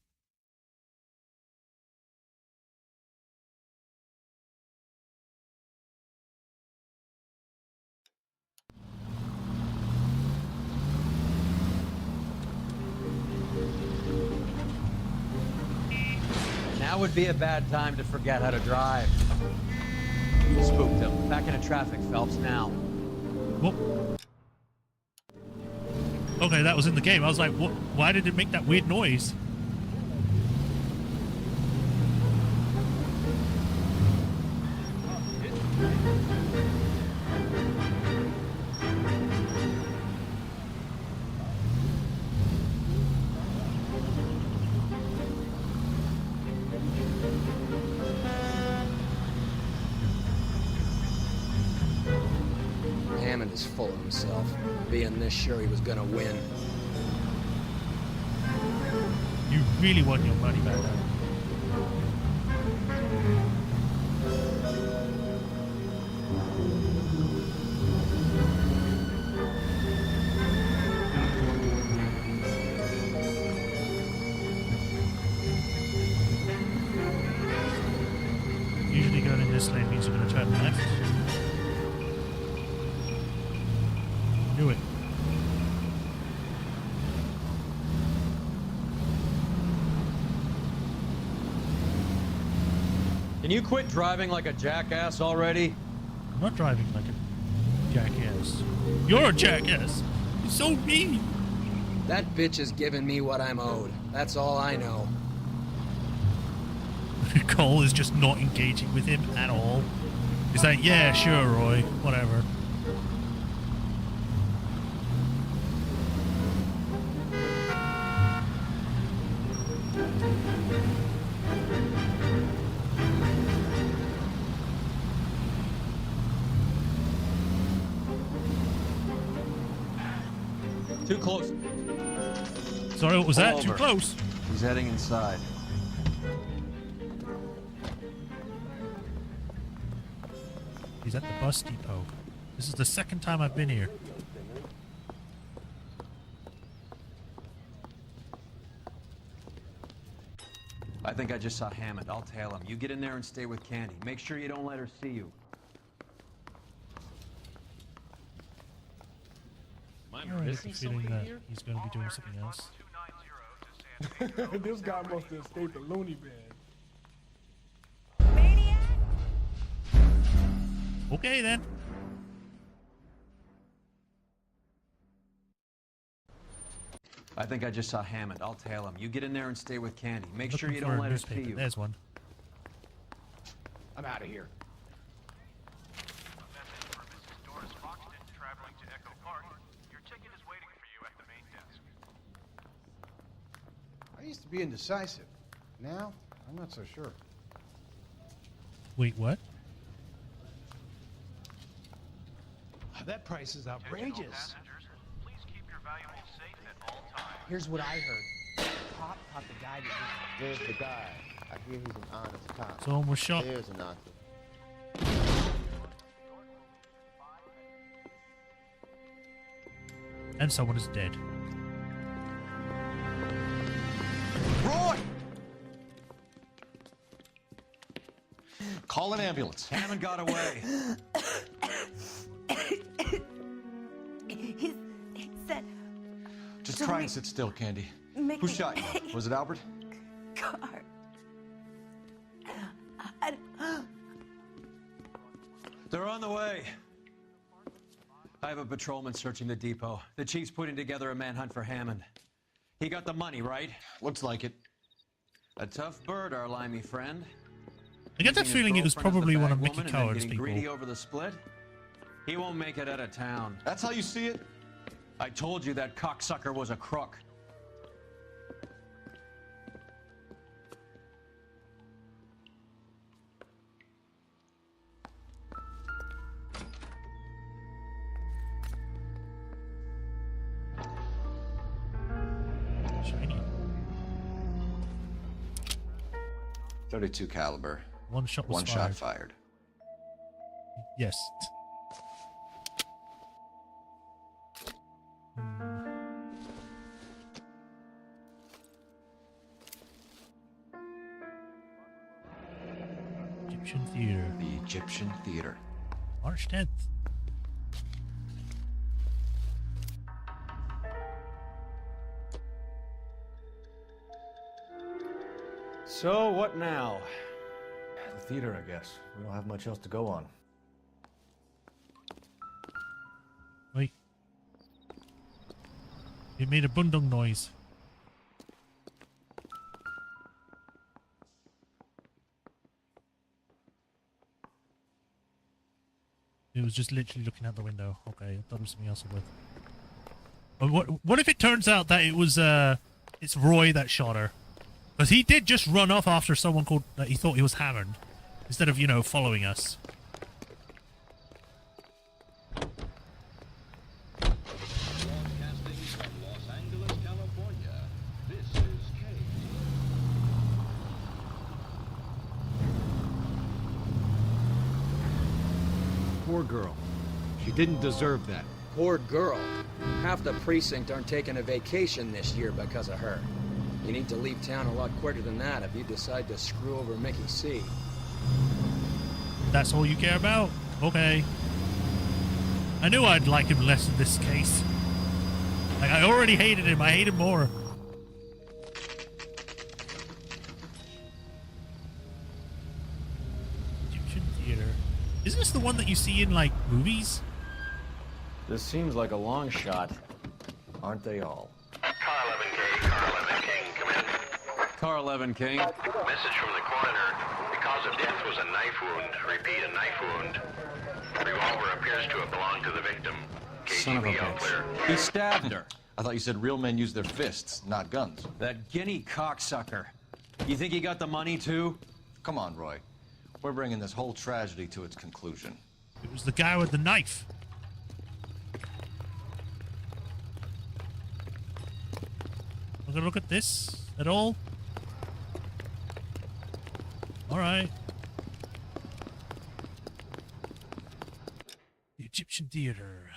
Now would be a bad time to forget how to drive. You spooked him. Back into traffic, Phelps, now. Whoop. Okay, that was in the game. I was like, what? Why did it make that weird noise? Hammond is full of himself, being this sure he was gonna win. You really want your money back now. Usually going in this lane means you're going to turn left. Do it. Can you quit driving like a jackass already? I'm not driving like a jackass. You're a jackass. You're so mean. That bitch is giving me what I'm owed. That's all I know. Cole is just not engaging with him at all. He's like, yeah, sure, Roy, whatever. Too close. Sorry, what was Pull that? over. Too close. He's heading inside. He's at the bus depot. This is the second time I've been here. I think I just saw Hammond. I'll tail him. You get in there and stay with Candy. Make sure you don't let her see you. I already have a feeling that he's going to be doing something else. This guy must have escaped the loony bin. Okay, then. I think I just saw Hammond. I'll tail him. You get in there and stay with Candy. Make sure Looking you for don't a let her see newspaper. you. There's one. I'm out of here. I used to be indecisive. Now, I'm not so sure. Wait, what? That price is outrageous. Here's what I heard. Cop caught the guy that There's the guy. I hear he's an honest cop. Someone was shot. There's an answer. And someone is dead. Roy! Call an ambulance. Hammond got away. He said... Just try and sit still, Candy. Mickey. Who shot you? Was it Albert? Car. They're on the way. I have a patrolman searching the depot. The chief's putting together a manhunt for Hammond. He got the money, right? Looks like it. A tough bird, our limey friend. I get that Using his feeling it was girlfriend as the probably one bag of Mickey woman and then Coward's getting people. greedy over the split. He won't make it out of town. That's how you see it? I told you that cocksucker was a crook. Shiny. .32 caliber. One shot was One shot fired. Yes. Egyptian Theater. The Egyptian Theater. March 10th. So, what now? The theater, I guess. We don't have much else to go on. Wait. It made a bundung noise. It was just literally looking out the window. Okay, I thought it was something else with. What if it turns out that it was it's Roy that shot her? Because he did just run off after someone called that he thought he was Hammond, instead of, you know, following us. Broadcasting from Los Angeles, California, this is K. Poor girl. She didn't deserve that. Poor girl. Half the precinct aren't taking a vacation this year because of her. You need to leave town a lot quicker than that if you decide to screw over Mickey C. That's all you care about? Okay. I knew I'd like him less in this case. Like, I already hated him. I hate him more. Egyptian Theater. Isn't this the one that you see in, like, movies? This seems like a long shot. Aren't they all? Car 11K, Car 11 King, come in. Car 11 King. Message from the coroner. The cause of death was a knife wound. Repeat, a knife wound. Revolver appears to have belonged to the victim. Son of a KGB all clear. He stabbed her. I thought you said real men use their fists, not guns. That guinea cocksucker. You think he got the money too? Come on, Roy. We're bringing this whole tragedy to its conclusion. It was the guy with the knife. I'm gonna look at this at all. Alright. The Egyptian Theater.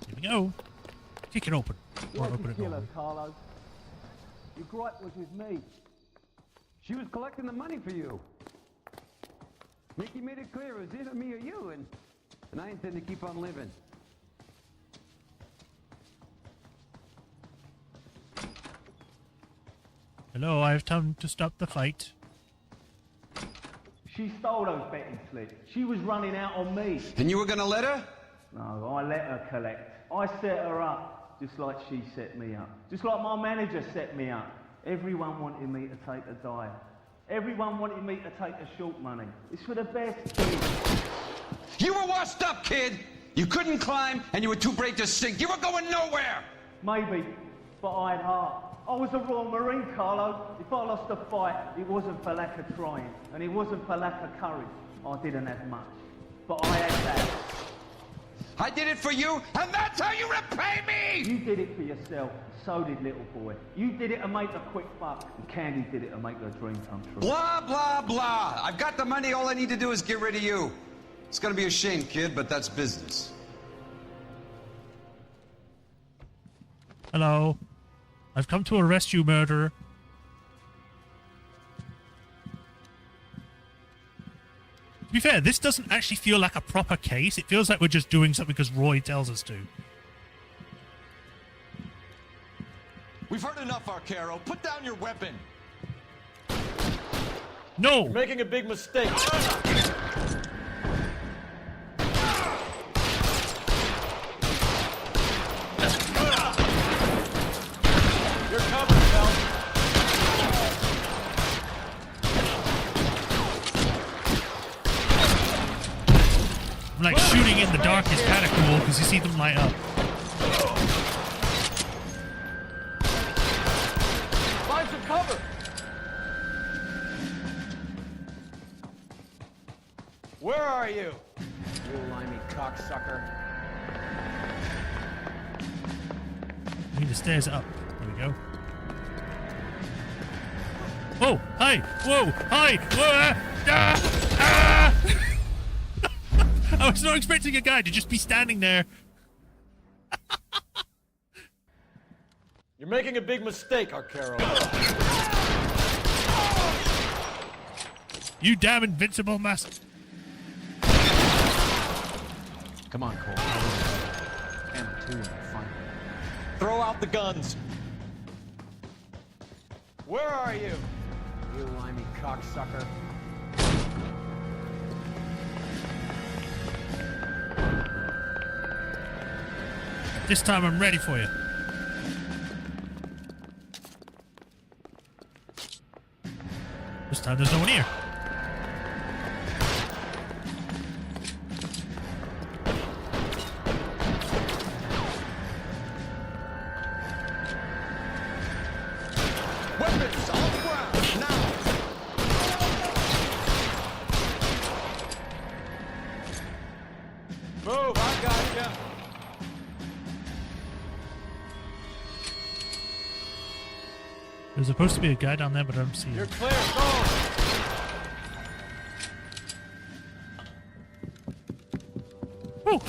Here we go. Kick it open. Or open it normally. Carlo. Your gripe was with me. She was collecting the money for you. Mickey made it clear it was either me or you, and I intend to keep on living. Hello, I have time to stop the fight. She stole those betting slips. She was running out on me. And you were gonna let her? No, I let her collect. I set her up, just like she set me up. Just like my manager set me up. Everyone wanted me to take a dive. Everyone wanted me to take the short money. It's for the best, kid. You were washed up, kid! You couldn't climb, and you were too brave to sink. You were going nowhere! Maybe, but I had heart. I was a Royal Marine, Carlo. If I lost a fight, it wasn't for lack of trying, and it wasn't for lack of courage. I didn't have much, but I had that. I did it for you, and that's how you repay me! You did it for yourself, so did little boy. You did it to make a quick buck, and Candy did it to make her dream come true. Blah, blah, blah. I've got the money, all I need to do is get rid of you. It's gonna be a shame, kid, but that's business. Hello. I've come to arrest you, murderer. To be fair, this doesn't actually feel like a proper case. It feels like we're just doing something because Roy tells us to. We've heard enough, Arcaro. Put down your weapon. No! You're making a big mistake. You're covered, pal. the dark is kind of cool because you see them light up. Find some cover! Where are you? You limey cocksucker. I need the stairs up. There we go. Whoa! Hi! Whoa! Hi! Whoa! I was not expecting a guy to just be standing there. You're making a big mistake, Arcaro. You damn invincible mask. Come on, Cole. Hammer 2 and fun. Throw out the guns. Where are you? You limey cocksucker. This time I'm ready for you. This time there's no one here. Weapons on the ground, now! Move, I got ya. There's supposed to be a guy down there, but I don't see You're him. clear, go! Woo!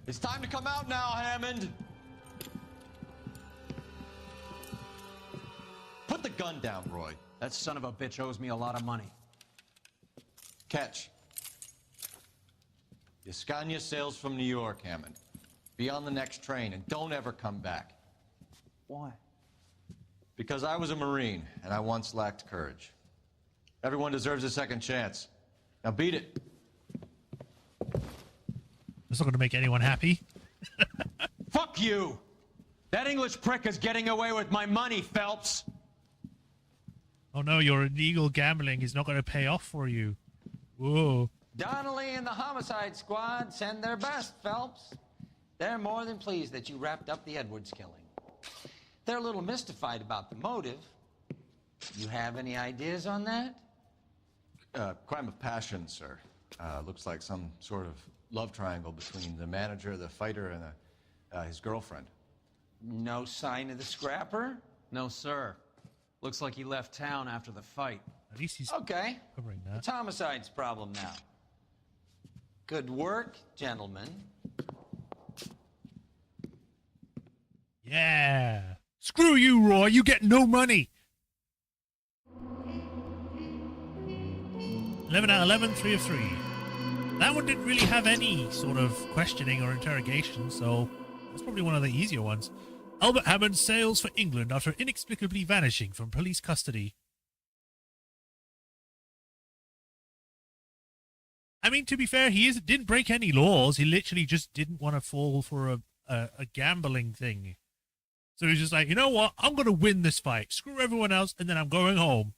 It's time to come out now, Hammond. Put the gun down, Roy. That son of a bitch owes me a lot of money. Catch. Yascania sails from New York, Hammond. Be on the next train and don't ever come back. Why? Because I was a Marine and I once lacked courage. Everyone deserves a second chance. Now beat it. That's not going to make anyone happy. Fuck you! That English prick is getting away with my money, Phelps! Oh no, your illegal gambling is not going to pay off for you. Whoa. Donnelly and the homicide squad send their best, Phelps. They're more than pleased that you wrapped up the Edwards killing. They're a little mystified about the motive. You have any ideas on that? Crime of passion, sir. Looks like some sort of love triangle between the manager, the fighter, and his girlfriend. No sign of the scrapper? No, sir. Looks like he left town after the fight. At least he's okay. covering that. It's homicide's problem now. Good work, gentlemen. Yeah. Screw you, Roy. You get no money. 11 out of 11, 3 of 3. That one didn't really have any sort of questioning or interrogation, so that's probably one of the easier ones. Albert Hammond sails for England after inexplicably vanishing from police custody. I mean, to be fair, didn't break any laws. He literally just didn't want to fall for a gambling thing. So he's just like, you know what? I'm going to win this fight. Screw everyone else, and then I'm going home.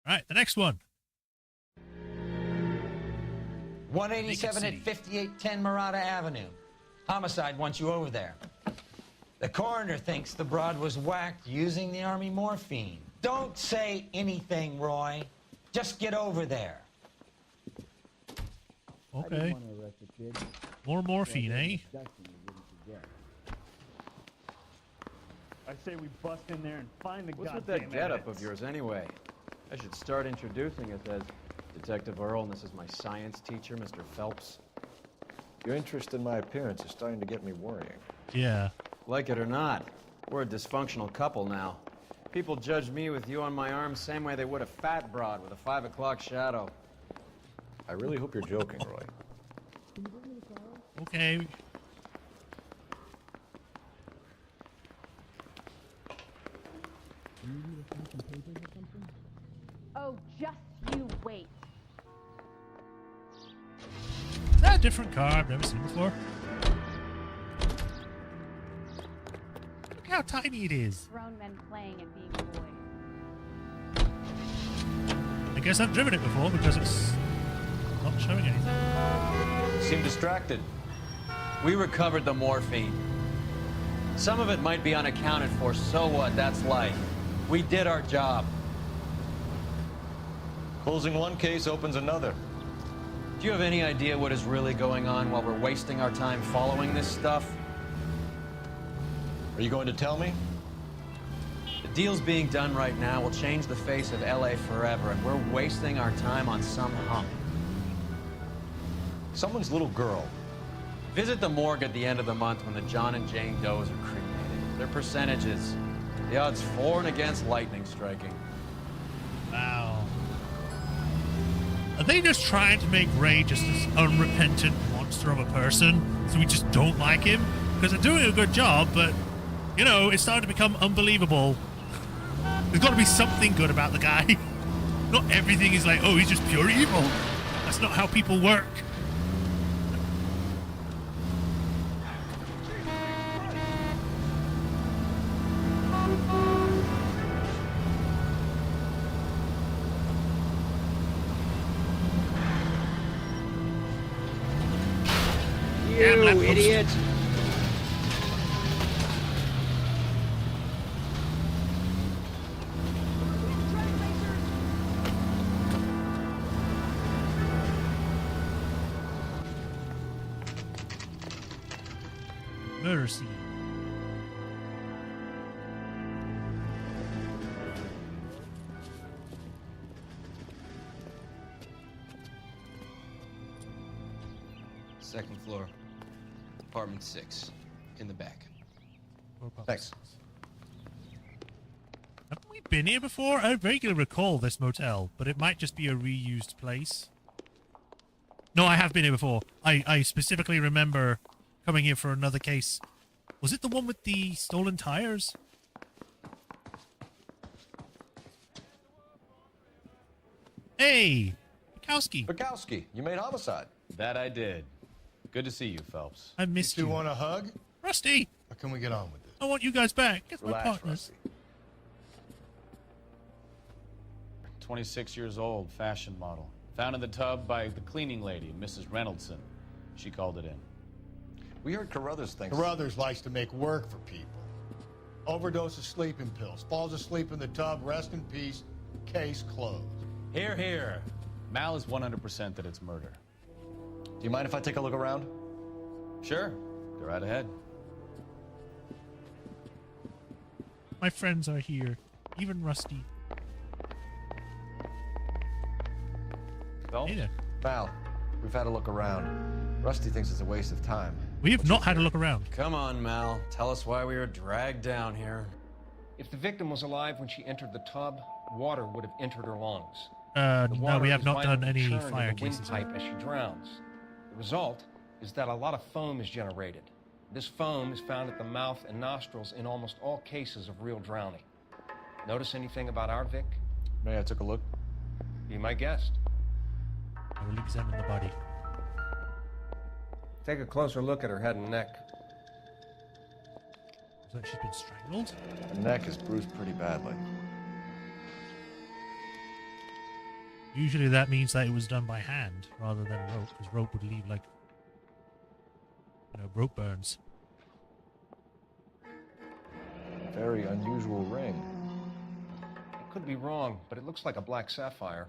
All right, the next one. 187 at 5810 Murata Avenue. Homicide wants you over there. The coroner thinks the broad was whacked using the army morphine. Don't say anything, Roy. Just get over there. Okay. More morphine, eh? I say we bust in there and find the What's with goddamn that getup evidence. of yours anyway? I should start introducing us as Detective Earl, and this is my science teacher, Mr. Phelps. Your interest in my appearance is starting to get me worrying. Yeah. Like it or not, we're a dysfunctional couple now. People judge me with you on my arm same way they would a fat broad with a 5 o'clock shadow. I really hope you're joking, Roy. Okay. Oh, just you wait. different car I've never seen before. Look how tiny it is. Grown men playing at being boys. I guess I've driven it before because it's not showing anything. Seem distracted. We recovered the morphine. Some of it might be unaccounted for, so what? That's life. We did our job. Closing one case opens another. Do you have any idea what is really going on while we're wasting our time following this stuff? Are you going to tell me? The deals being done right now will change the face of LA forever, and we're wasting our time on some hump. Someone's little girl. Visit the morgue at the end of the month when the John and Jane Does are cremated. Their percentages. The odds for and against lightning striking. Wow. Are they just trying to make Ray just this unrepentant monster of a person so we just don't like him? Because they're doing a good job, but, you know, it's starting to become unbelievable. There's got to be something good about the guy. Not everything is like, oh, he's just pure evil. That's not how people work. You idiot! Murder scene. Second floor. Apartment 6. In the back. Thanks. Haven't we been here before? I vaguely recall this motel, but it might just be a reused place. No, I have been here before. I specifically remember coming here for another case. Was it the one with the stolen tires? Hey! Bukowski. Bukowski, you made homicide. That I did. Good to see you, Phelps. I missed you. You want a hug? Rusty! Or can we get on with this? I want you guys back. Get my Relax, partners. Rusty. 26 years old, fashion model. Found in the tub by the cleaning lady, Mrs. Reynoldson. She called it in. We heard Carruthers thinks... Carruthers likes to make work for people. Overdose of sleeping pills. Falls asleep in the tub. Rest in peace. Case closed. Here, here. Mal is 100% that it's murder. Do you mind if I take a look around? Sure. Go right ahead. My friends are here. Even Rusty. Phelps? Hey there. Val, we've had a look around. Rusty thinks it's a waste of time. We have not had a look around. Come on, Mal. Tell us why we were dragged down here. If the victim was alive when she entered the tub, water would have entered her lungs. No, we have not done any churned fire in the cases. windpipe as she drowns. The result is that a lot of foam is generated. This foam is found at the mouth and nostrils in almost all cases of real drowning. Notice anything about our Vic? May I took a look? Be my guest. I will examine the body. Take a closer look at her head and neck. Looks like she's been strangled. The neck is bruised pretty badly. Usually that means that it was done by hand rather than rope, because rope would leave like, you know, rope burns. Very unusual ring. I could be wrong, but it looks like a black sapphire.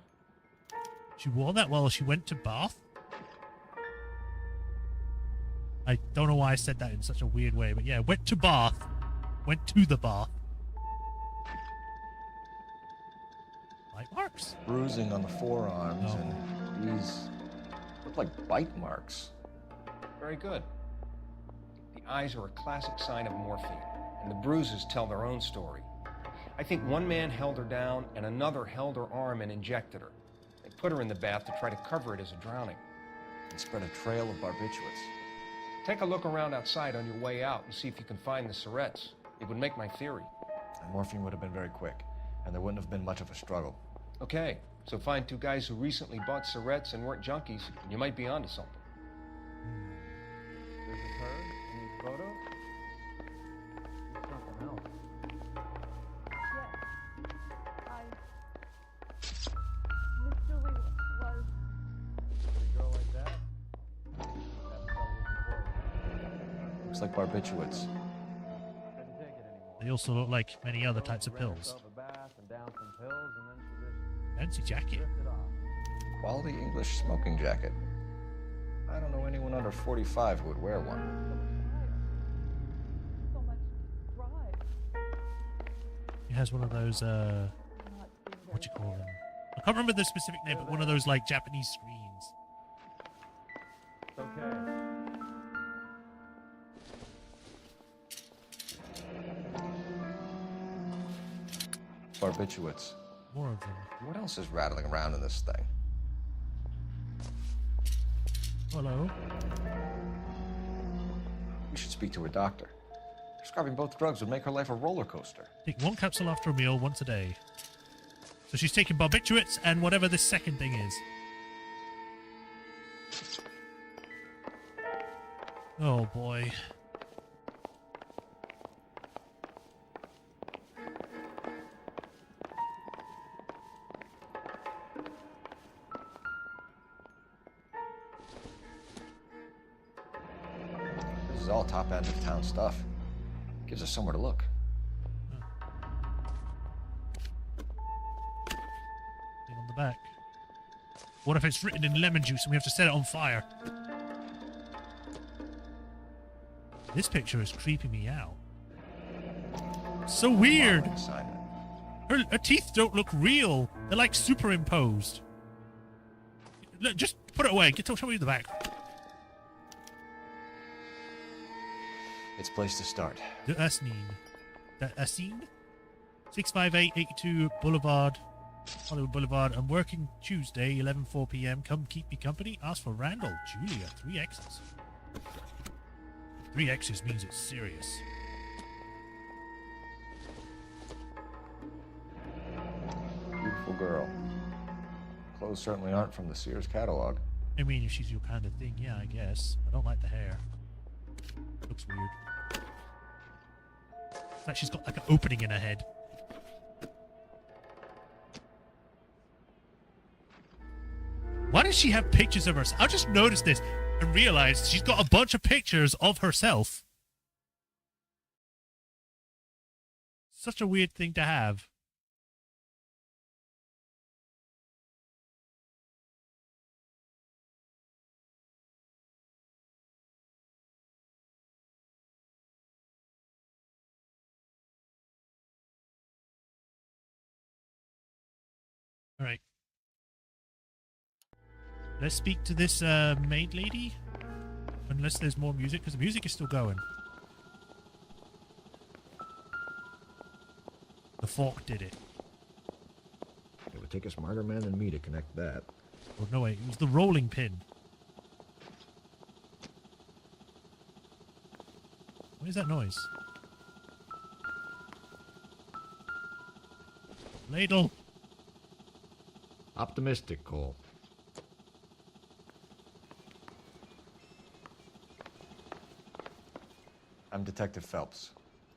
She wore that while she went to Bath? I don't know why I said that in such a weird way, but yeah, went to Bath. Went to the bath. Bite marks. Bruising on the forearms, and these look like bite marks. Very good. The eyes are a classic sign of morphine, and the bruises tell their own story. I think one man held her down, and another held her arm and injected her. They put her in the bath to try to cover it as a drowning. And spread a trail of barbiturates. Take a look around outside on your way out and see if you can find the syrettes. It would make my theory. And morphine would have been very quick, and there wouldn't have been much of a struggle. Okay, so find two guys who recently bought syrettes and weren't junkies, and you might be onto something. like barbiturates. They also look like many other types of pills. Fancy jacket. Quality English smoking jacket. I don't know anyone under 45 who would wear one. He has one of those, what do you call them? I can't remember the specific name, but one of those, like, Japanese screens. Okay. Barbiturates. More of them. What else is rattling around in this thing? Hello? We should speak to a doctor. Prescribing both drugs would make her life a roller coaster. Take one capsule after a meal once a day. So she's taking barbiturates and whatever this second thing is. Oh boy. This is all top end of town stuff. Gives us somewhere to look. Thing on the back. What if it's written in lemon juice and we have to set it on fire? This picture is creeping me out. So weird. Her teeth don't look real. They're like superimposed. Look, just put it away. Show me the back. It's a place to start. The Asneen. The Asneen? 65882 Boulevard. Hollywood Boulevard. I'm working Tuesday, 11:04 p.m. Come keep me company. Ask for Randall. Julia. 3 X's. 3 X's means it's serious. Beautiful girl. Clothes certainly aren't from the Sears catalog. I mean, if she's your kind of thing, yeah, I guess. I don't like the hair. Looks weird. It's like she's got like an opening in her head. Why does she have pictures of herself? I just noticed this and realized she's got a bunch of pictures of herself. Such a weird thing to have. All right. Let's speak to this maid lady. Unless there's more music, because the music is still going. The fork did it. It would take a smarter man than me to connect that. Oh, no, wait. It was the rolling pin. What is that noise? Ladle. Optimistic, Cole. I'm Detective Phelps.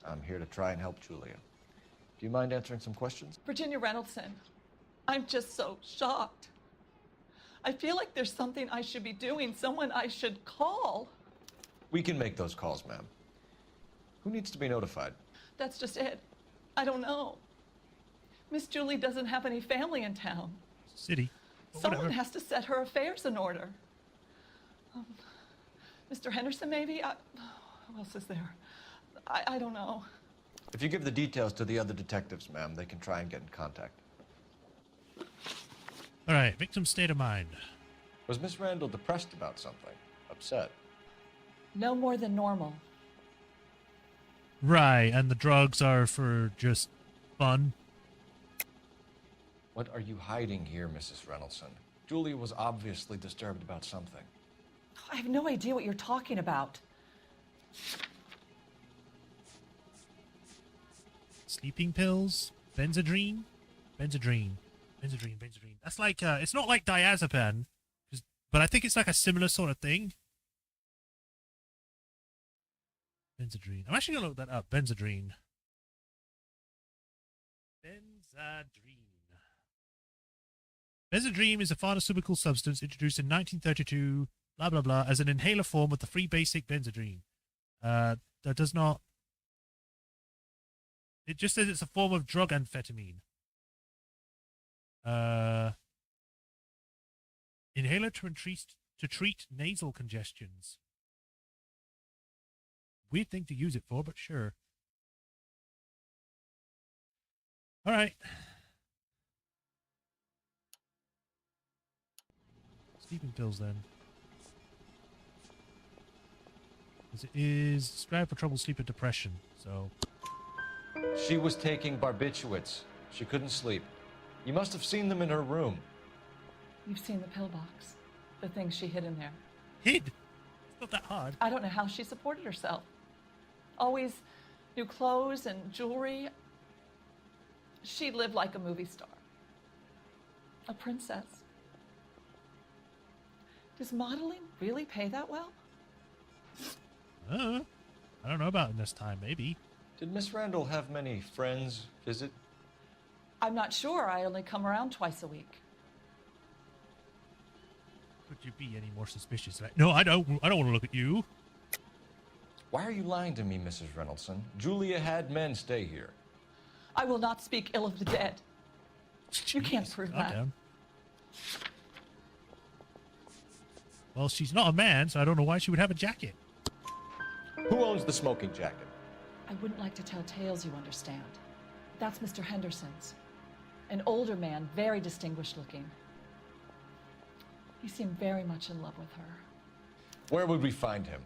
I'm here to try and help Julia. Do you mind answering some questions? Virginia Reynoldson, I'm just so shocked. I feel like there's something I should be doing, someone I should call. We can make those calls, ma'am. Who needs to be notified? That's just it. I don't know. Miss Julie doesn't have any family in town. City. Someone has to set her affairs in order. Mr. Henderson, maybe? Who else is there? I don't know. If you give the details to the other detectives, ma'am, they can try and get in contact. All right, victim's state of mind. Was Miss Randall depressed about something? Upset? No more than normal. Right, and the drugs are for just fun. What are you hiding here, Mrs. Reynoldson? Julia was obviously disturbed about something. I have no idea what you're talking about. Sleeping pills? Benzedrine? Benzedrine. That's like, it's not like diazepam, but I think it's like a similar sort of thing. Benzedrine. I'm actually going to look that up. Benzedrine. Benzedrine is a pharmaceutical substance introduced in 1932, blah, blah, blah, as an inhaler form of the free basic benzedrine. That does not... It just says it's a form of drug amphetamine. Inhaler to treat nasal congestions. Weird thing to use it for, but sure. All right. Sleeping pills, then. It is described for trouble sleep and depression, so... She was taking barbiturates. She couldn't sleep. You must have seen them in her room. You've seen the pill box. The things she hid in there. Hid? It's not that hard. I don't know how she supported herself. Always new clothes and jewelry. She lived like a movie star. A princess. Does modeling really pay that well? I don't know about in this time, maybe. Did Miss Randall have many friends visit? I'm not sure. I only come around twice a week. Could you be any more suspicious? No, I don't want to look at you. Why are you lying to me, Mrs. Reynoldson? Julia had men stay here. I will not speak ill of the dead. You can't prove that. Down. Well, she's not a man, so I don't know why she would have a jacket. Who owns the smoking jacket? I wouldn't like to tell tales, you understand. That's Mr. Henderson's. An older man, very distinguished looking. He seemed very much in love with her. Where would we find him?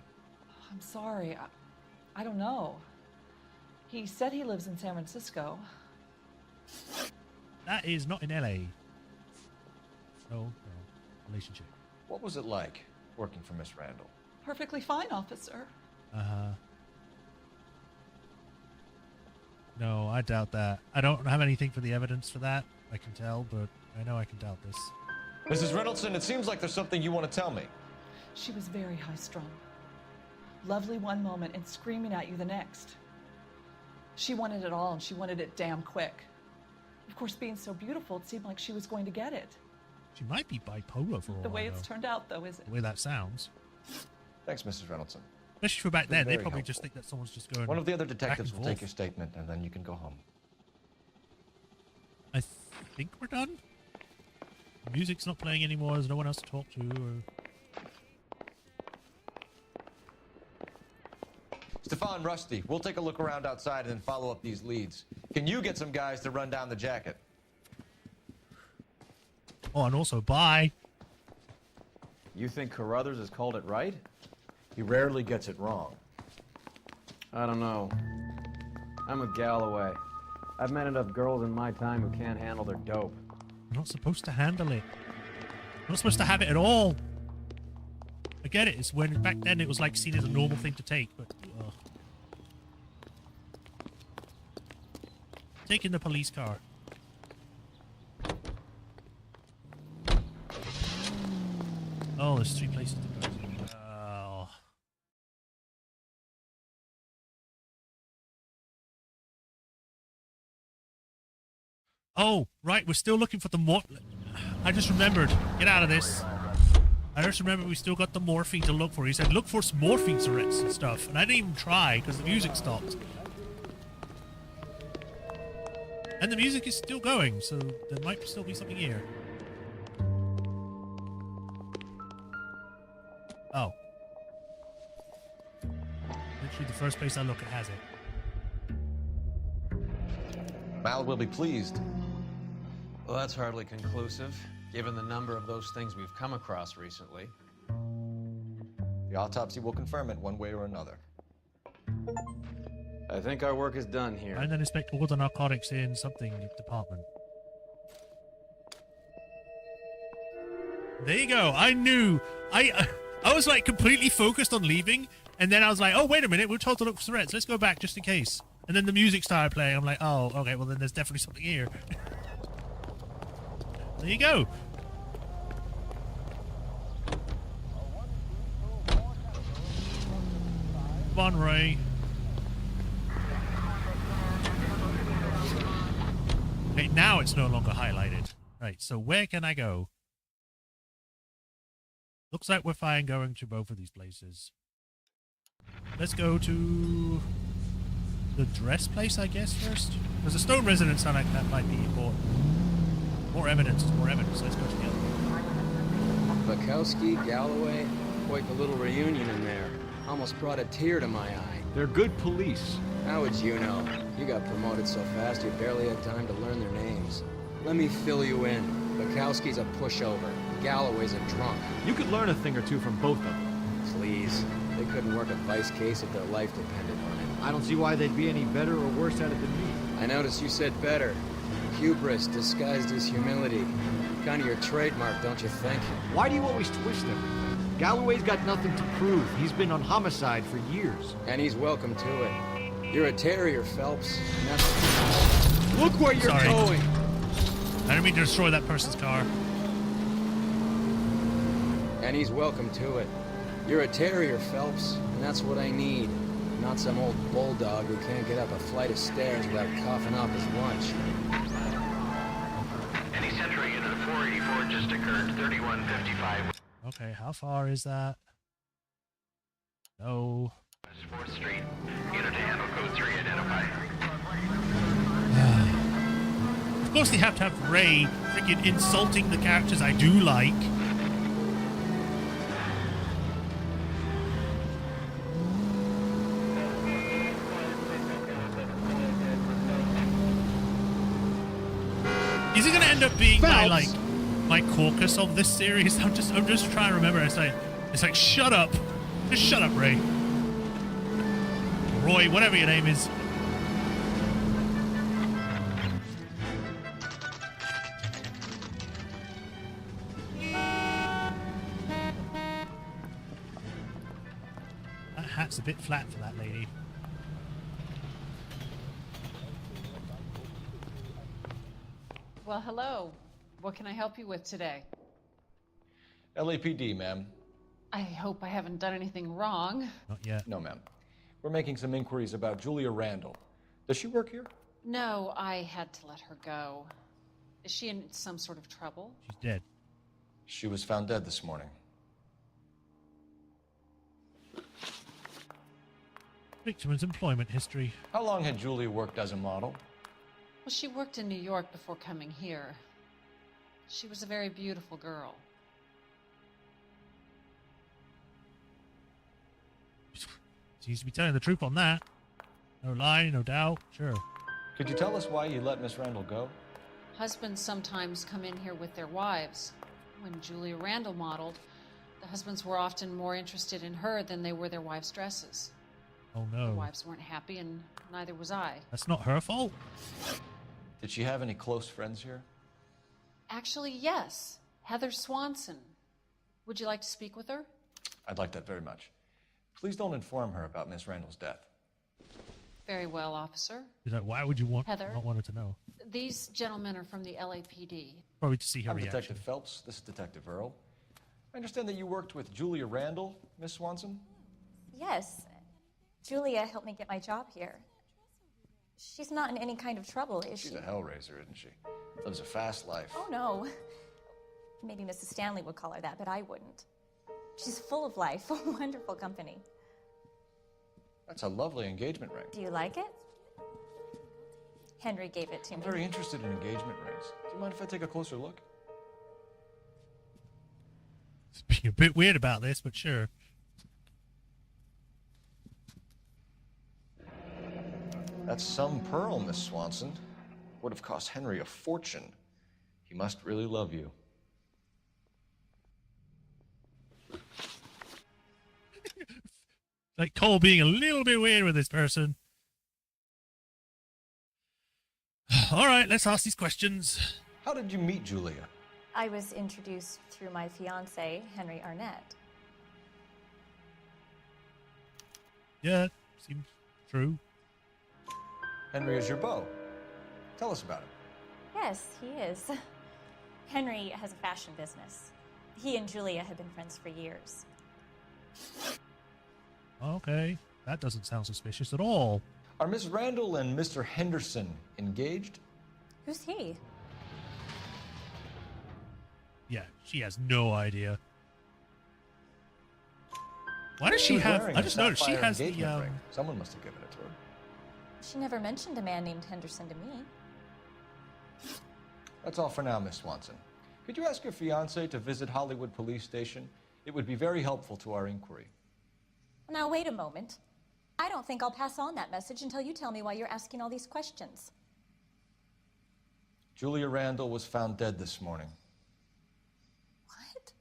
I'm sorry. I don't know. He said he lives in San Francisco. That is not in LA. No, relationship. What was it like working for Miss Randall? Perfectly fine, officer. No, I doubt that. I don't have anything for the evidence for that, I can tell, but I know I can doubt this. Mrs. Reynoldson, it seems like there's something you want to tell me. She was very high-strung. Lovely one moment and screaming at you the next. She wanted it all, and she wanted it damn quick. Of course, being so beautiful, it seemed like she was going to get it. She might be bipolar for all The way I it's know. turned out, though, is it? The way that sounds. Thanks, Mrs. Reynoldson. Especially for back then, they Very probably helpful. just think that someone's just going. One of the other back detectives and will forth. take your statement, and then you can go home. I think we're done. The music's not playing anymore. There's no one else to talk to. Or... Stefan, Rusty, we'll take a look around outside and then follow up these leads. Can you get some guys to run down the jacket? Oh, and also, bye. You think Carruthers has called it right? He rarely gets it wrong. I don't know. I'm with Galloway. I've met enough girls in my time who can't handle their dope. You're not supposed to handle it. You're not supposed to have it at all. I get it. It's when back then it was like seen as a normal thing to take, but taking the police car. Oh, there's 3 places to go. Oh. Oh, right. We're still looking for the I just remembered. Get out of this. I just remembered we still got the morphine to look for. He said, look for some morphine syringes and stuff. And I didn't even try because the music stopped. And the music is still going, so there might still be something here. Oh. Literally the first place I look, it has it. Mal will be pleased. Well, that's hardly conclusive, given the number of those things we've come across recently. The autopsy will confirm it one way or another. I think our work is done here. And then inspect all the narcotics in something department. There you go. I knew. I was like completely focused on leaving, and then I was like, oh, wait a minute, we're told to look for threats. Let's go back just in case. And then the music started playing. I'm like, oh, okay, well then there's definitely something here. There you go. Come on, Ray. Okay, now it's no longer highlighted. Right, so where can I go? Looks like we're fine going to both of these places. Let's go to the dress place, I guess, first. Because the stone residence sound like that might be important. More evidence is more evidence. Let's go to the other one. Bukowski, Galloway, quite the little reunion in there. Almost brought a tear to my eye. They're good police. How would you know? You got promoted so fast you barely had time to learn their names. Let me fill you in. Bukowski's a pushover. Galloway's a drunk. You could learn a thing or two from both of them. Please. They couldn't work a vice case if their life depended on it. I don't see why they'd be any better or worse at it than me. I noticed you said better. Hubris disguised as humility. Kind of your trademark, don't you think? Why do you always twist everything? Galloway's got nothing to prove. He's been on homicide for years. And he's welcome to it. You're a terrier, Phelps. And that's... Look where you're going! I didn't mean to destroy that person's car. And he's welcome to it. You're a terrier, Phelps, and that's what I need. Not some old bulldog who can't get up a flight of stairs without coughing up his lunch. Any Central Unit 484 just occurred, 3155. Okay, how far is that? No. 4th Street. Unit to handle code 3 identified. Of course they have to have Ray freaking insulting the characters I do like. Is it going to end up being my caucus of this series? I'm just trying to remember. It's like shut up, just shut up, Ray. Roy, whatever your name is. That hat's a bit flat for that lady. Well, hello. What can I help you with today? LAPD, ma'am. I hope I haven't done anything wrong. Not yet. No, ma'am. We're making some inquiries about Julia Randall. Does she work here? No, I had to let her go. Is she in some sort of trouble? She's dead. She was found dead this morning. Victim's employment history. How long had Julia worked as a model? Well, she worked in New York before coming here. She was a very beautiful girl. Seems to be telling the truth on that. No lie, no doubt. Sure. Could you tell us why you let Miss Randall go? Husbands sometimes come in here with their wives. When Julia Randall modeled, the husbands were often more interested in her than they were their wives' dresses. Oh no. The wives weren't happy, and neither was I. That's not her fault. Did she have any close friends here? Actually, yes. Heather Swanson. Would you like to speak with her? I'd like that very much. Please don't inform her about Miss Randall's death. Very well, officer. Why would you want Heather? not want her to know? These gentlemen are from the LAPD. Probably to see her I'm reaction. Detective Phelps. This is Detective Earl. I understand that you worked with Julia Randall, Miss Swanson? Yes. Julia helped me get my job here. She's not in any kind of trouble, is she? She's a hellraiser, isn't she? Lives a fast life. Oh, no. Maybe Mrs. Stanley would call her that, but I wouldn't. She's full of life, a wonderful company. That's a lovely engagement ring. Do you like it? Henry gave it to I'm me. very interested in engagement rings. Do you mind if I take a closer look? It's being a bit weird about this, but sure. That's some pearl, Miss Swanson. Would have cost Henry a fortune. He must really love you. Like Cole being a little bit weird with this person. All right, let's ask these questions. How did you meet Julia? I was introduced through my fiancé, Henry Arnett. Yeah, seems true. Henry is your beau. Tell us about him. Yes, he is. Henry has a fashion business. He and Julia have been friends for years. Okay, that doesn't sound suspicious at all. Are Miss Randall and Mr. Henderson engaged? Who's he? Yeah, she has no idea. Why does she was have? wearing I a just noticed she sapphire has the engagement ring. Someone must have given it to her. She never mentioned a man named Henderson to me. That's all for now, Miss Swanson. Could you ask your fiancé to visit Hollywood Police Station? It would be very helpful to our inquiry. Now, wait a moment. I don't think I'll pass on that message until you tell me why you're asking all these questions. Julia Randall was found dead this morning. What?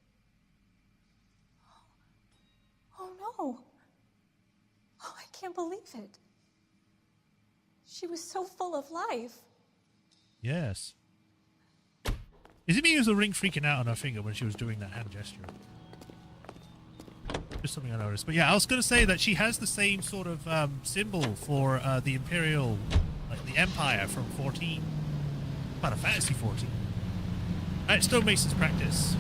Oh, no. Oh, I can't believe it. She was so full of life. Yes. Is it me who's the ring freaking out on her finger when she was doing that hand gesture? Just something I noticed. But yeah, I was going to say that she has the same sort of symbol for the Imperial, like the Empire from 14. Final Fantasy 14. Alright, stonemason's practice.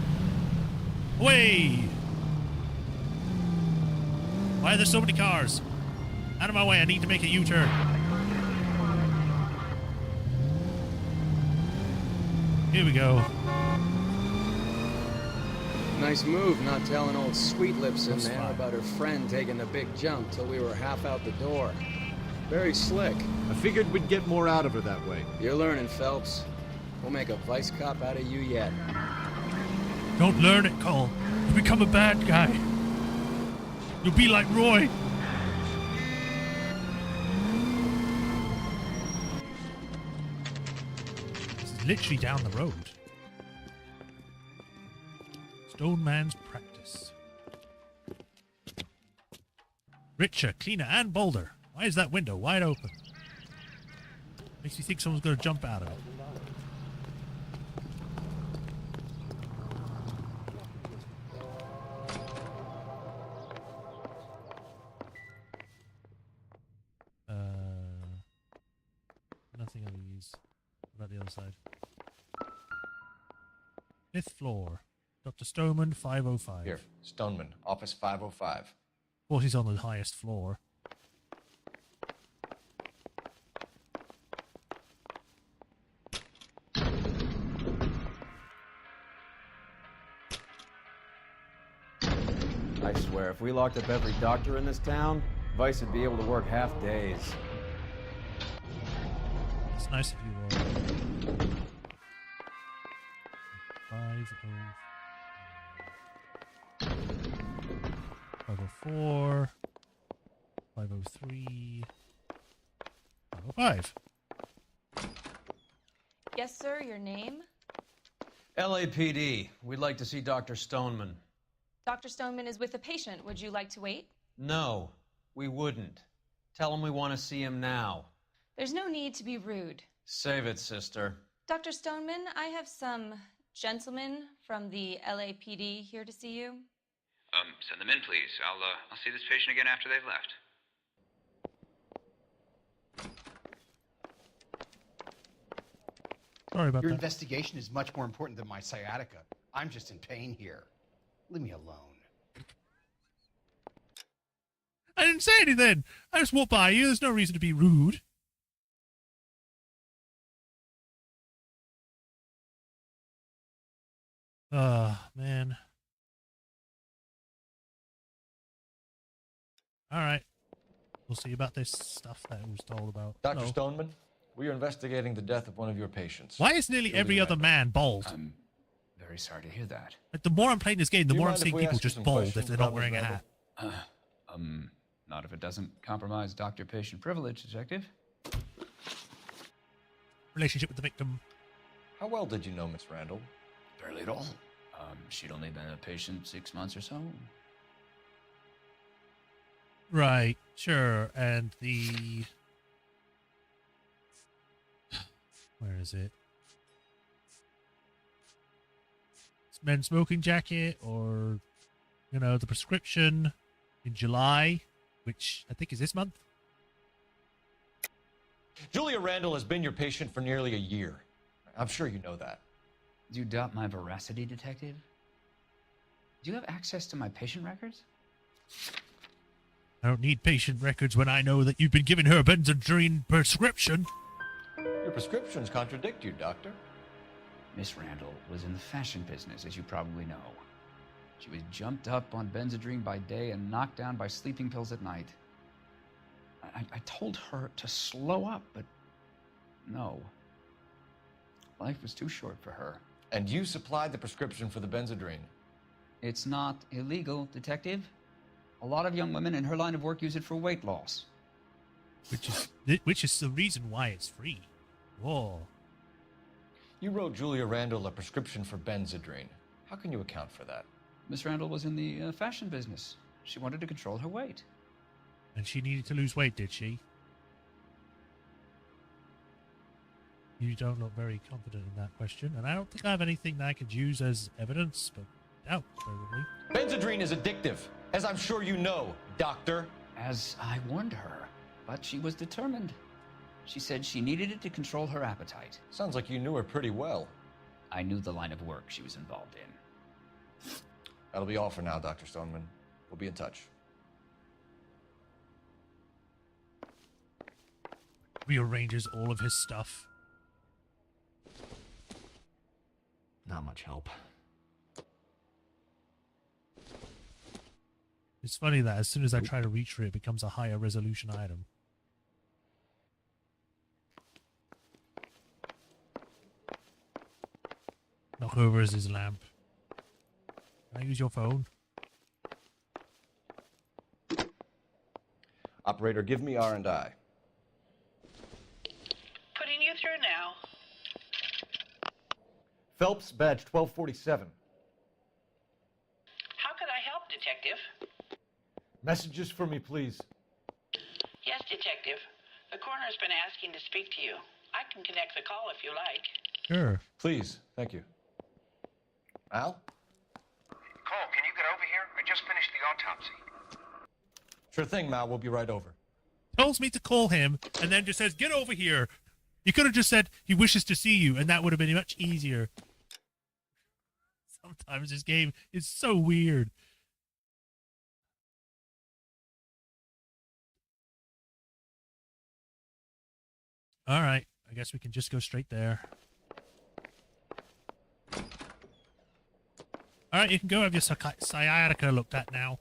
Away! Why are there so many cars? Out of my way, I need to make a U-turn. Here we go. Nice move not telling old Sweet Lips in there about her friend taking the big jump till we were half out the door. Very slick. I figured we'd get more out of her that way. You're learning, Phelps. We'll make a vice cop out of you yet. Don't learn it, Cole. You'll become a bad guy. You'll be like Roy. This is literally down the road. Stone Man's practice. Richer, cleaner, and bolder. Why is that window wide open? Makes me think someone's going to jump out of it. Nothing of these. What about the other side? 5th floor. Dr. Stoneman, 505. Here, Stoneman, office 505. Of course, he's on the highest floor. I swear, if we locked up every doctor in this town, Vice would be able to work half days. It's nice of you, 504, 503, 505. Yes, sir, your name? LAPD. We'd like to see Dr. Stoneman. Dr. Stoneman is with a patient. Would you like to wait? No, we wouldn't. Tell him we want to see him now. There's no need to be rude. Save it, sister. Dr. Stoneman, I have some gentlemen from the LAPD here to see you. Send them in, please. I'll see this patient again after they've left. Sorry about Your that. investigation is much more important than my sciatica. I'm just in pain here. Leave me alone. I didn't say anything. I just walked by you. There's no reason to be rude. Man. All right. We'll see about this stuff that was told about. Dr. Hello. Stoneman, we are investigating the death of one of your patients. Why is nearly every other man bald? I'm very sorry to hear that. Like, the more I'm playing this game, the Do you more I'm mind if seeing we people ask you just some bald questions if they're not about wearing a Ms. hat. Not if it doesn't compromise doctor-patient privilege, Detective. Relationship with the victim. How well did you know Miss Randall? Barely at all. She'd only been a patient 6 months or so. Right, sure. And the... Where is it? It's men's smoking jacket, or, you know, the prescription in July, which I think is this month. Julia Randall has been your patient for nearly a year. I'm sure you know that. Do you doubt my veracity, Detective? Do you have access to my patient records? I don't need patient records when I know that you've been giving her a Benzedrine prescription. Your prescriptions contradict you, Doctor. Miss Randall was in the fashion business, as you probably know. She was jumped up on Benzedrine by day and knocked down by sleeping pills at night. I told her to slow up, but no. Life was too short for her. And you supplied the prescription for the Benzedrine? It's not illegal, Detective. A lot of young women in her line of work use it for weight loss. Which is the reason why it's free. Whoa. You wrote Julia Randall a prescription for Benzedrine. How can you account for that? Miss Randall was in the fashion business. She wanted to control her weight. And she needed to lose weight, did she? You don't look very confident in that question, and I don't think I have anything that I could use as evidence, but doubt, probably. Benzedrine is addictive, as I'm sure you know, Doctor. As I warned her, but she was determined. She said she needed it to control her appetite. Sounds like you knew her pretty well. I knew the line of work she was involved in. That'll be all for now, Dr. Stoneman. We'll be in touch. Rearranges all of his stuff. Not much help. It's funny that as soon as I try to reach for it, it becomes a higher resolution item. Knock over his lamp. Can I use your phone? Operator, give me R&I. Putting you through now. Phelps, badge 1247. How can I help, Detective? Messages for me, please. Yes, Detective. The coroner's been asking to speak to you. I can connect the call if you like. Sure. Please, thank you. Al? Cole, can you get over here? I just finished the autopsy. Sure thing, Mal. We'll be right over. Tells me to call him, and then just says, get over here. He could have just said he wishes to see you, and that would have been much easier. Sometimes this game is so weird. All right. I guess we can just go straight there. All right, you can go have your sciatica looked at now.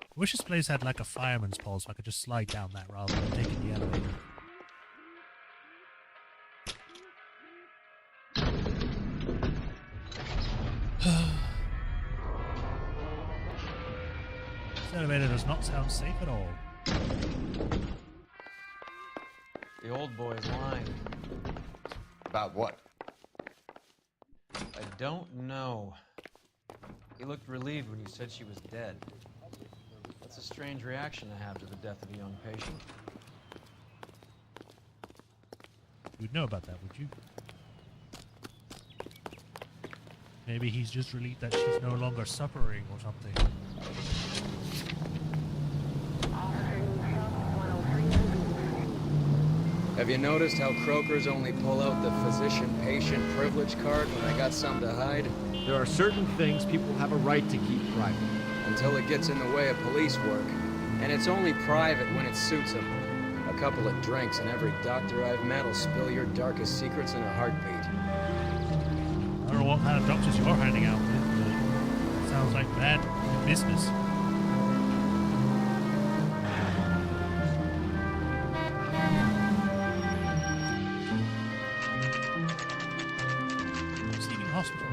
I wish this place had like a fireman's pole so I could just slide down that rather than taking the elevator. This elevator does not sound safe at all. The old boy is lying. About what? I don't know. He looked relieved when you said she was dead. That's a strange reaction to have to the death of a young patient. You'd know about that, would you? Maybe he's just relieved that she's no longer suffering or something. Have you noticed how Croakers only pull out the physician-patient privilege card when they got something to hide? There are certain things people have a right to keep private. Until it gets in the way of police work. And it's only private when it suits them. A couple of drinks and every doctor I've met will spill your darkest secrets in a heartbeat. I don't know what kind of doctors you're handing out with, but it sounds like bad business. Receiving hospital.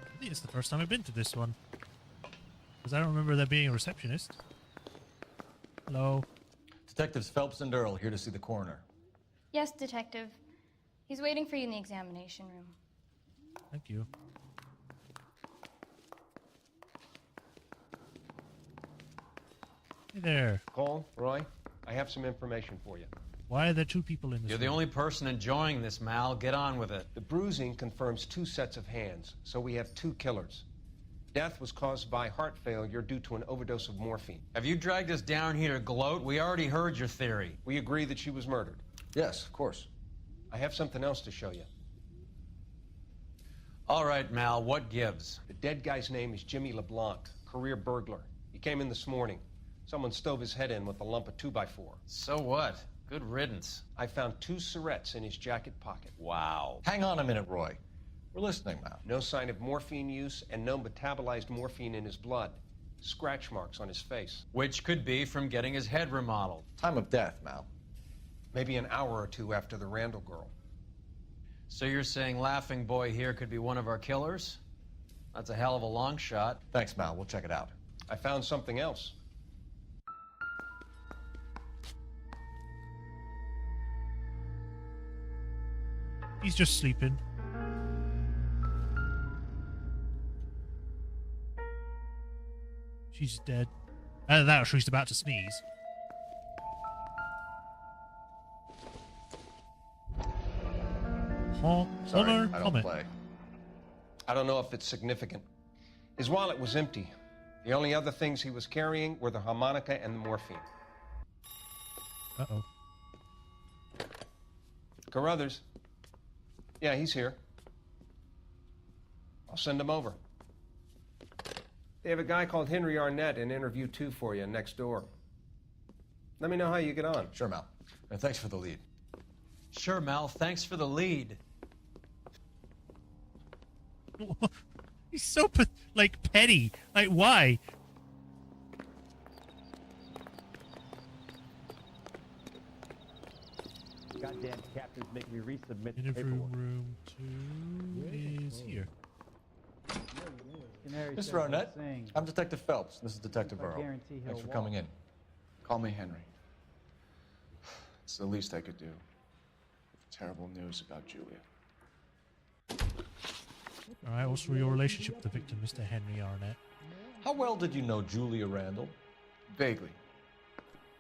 I think it's the first time I've been to this one. Because I don't remember there being a receptionist. Hello. Detectives Phelps and Earl here to see the coroner. Yes, Detective. He's waiting for you in the examination room. Thank you. Hey there. Cole, Roy, I have some information for you. Why are there two people in this You're the room? only person enjoying this, Mal. Get on with it. The bruising confirms 2 sets of hands, so we have 2 killers. Death was caused by heart failure due to an overdose of morphine. Have you dragged us down here to gloat? We already heard your theory. We agree that she was murdered. Yes, of course. I have something else to show you. All right, Mal, what gives? The dead guy's name is Jimmy LeBlanc, career burglar. He came in this morning. Someone stove his head in with a lump of 2x4. So what? Good riddance. I found 2 Syrettes in his jacket pocket. Wow. Hang on a minute, Roy. We're listening, Mal. No sign of morphine use and no metabolized morphine in his blood. Scratch marks on his face. Which could be from getting his head remodeled. Time of death, Mal. Maybe an hour or 2 after the Randall girl. So you're saying Laughing Boy here could be one of our killers? That's a hell of a long shot. Thanks, Mal. We'll check it out. I found something else. He's just sleeping. She's dead. Either that or she's about to sneeze. Sorry, Honor I don't comment. play. I don't know if it's significant. His wallet was empty. The only other things he was carrying were the harmonica and the morphine. Uh-oh. Carruthers. Yeah, he's here. I'll send him over. They have a guy called Henry Arnett in interview 2 for you next door. Let me know how you get on. Sure, Mal. And thanks for the lead. Sure, Mal. Thanks for the lead. He's so, petty. Like, why? Goddamn captains make me resubmit the Interview paperwork. room 2 is here. Mr. Arnett, I'm Detective Phelps. This is Detective Burrow. guarantee he'll Thanks for walk. coming in. Call me Henry. It's the least I could do. Terrible news about Julia. Alright, what's your relationship with the victim, Mr. Henry Arnett? How well did you know Julia Randall? Vaguely.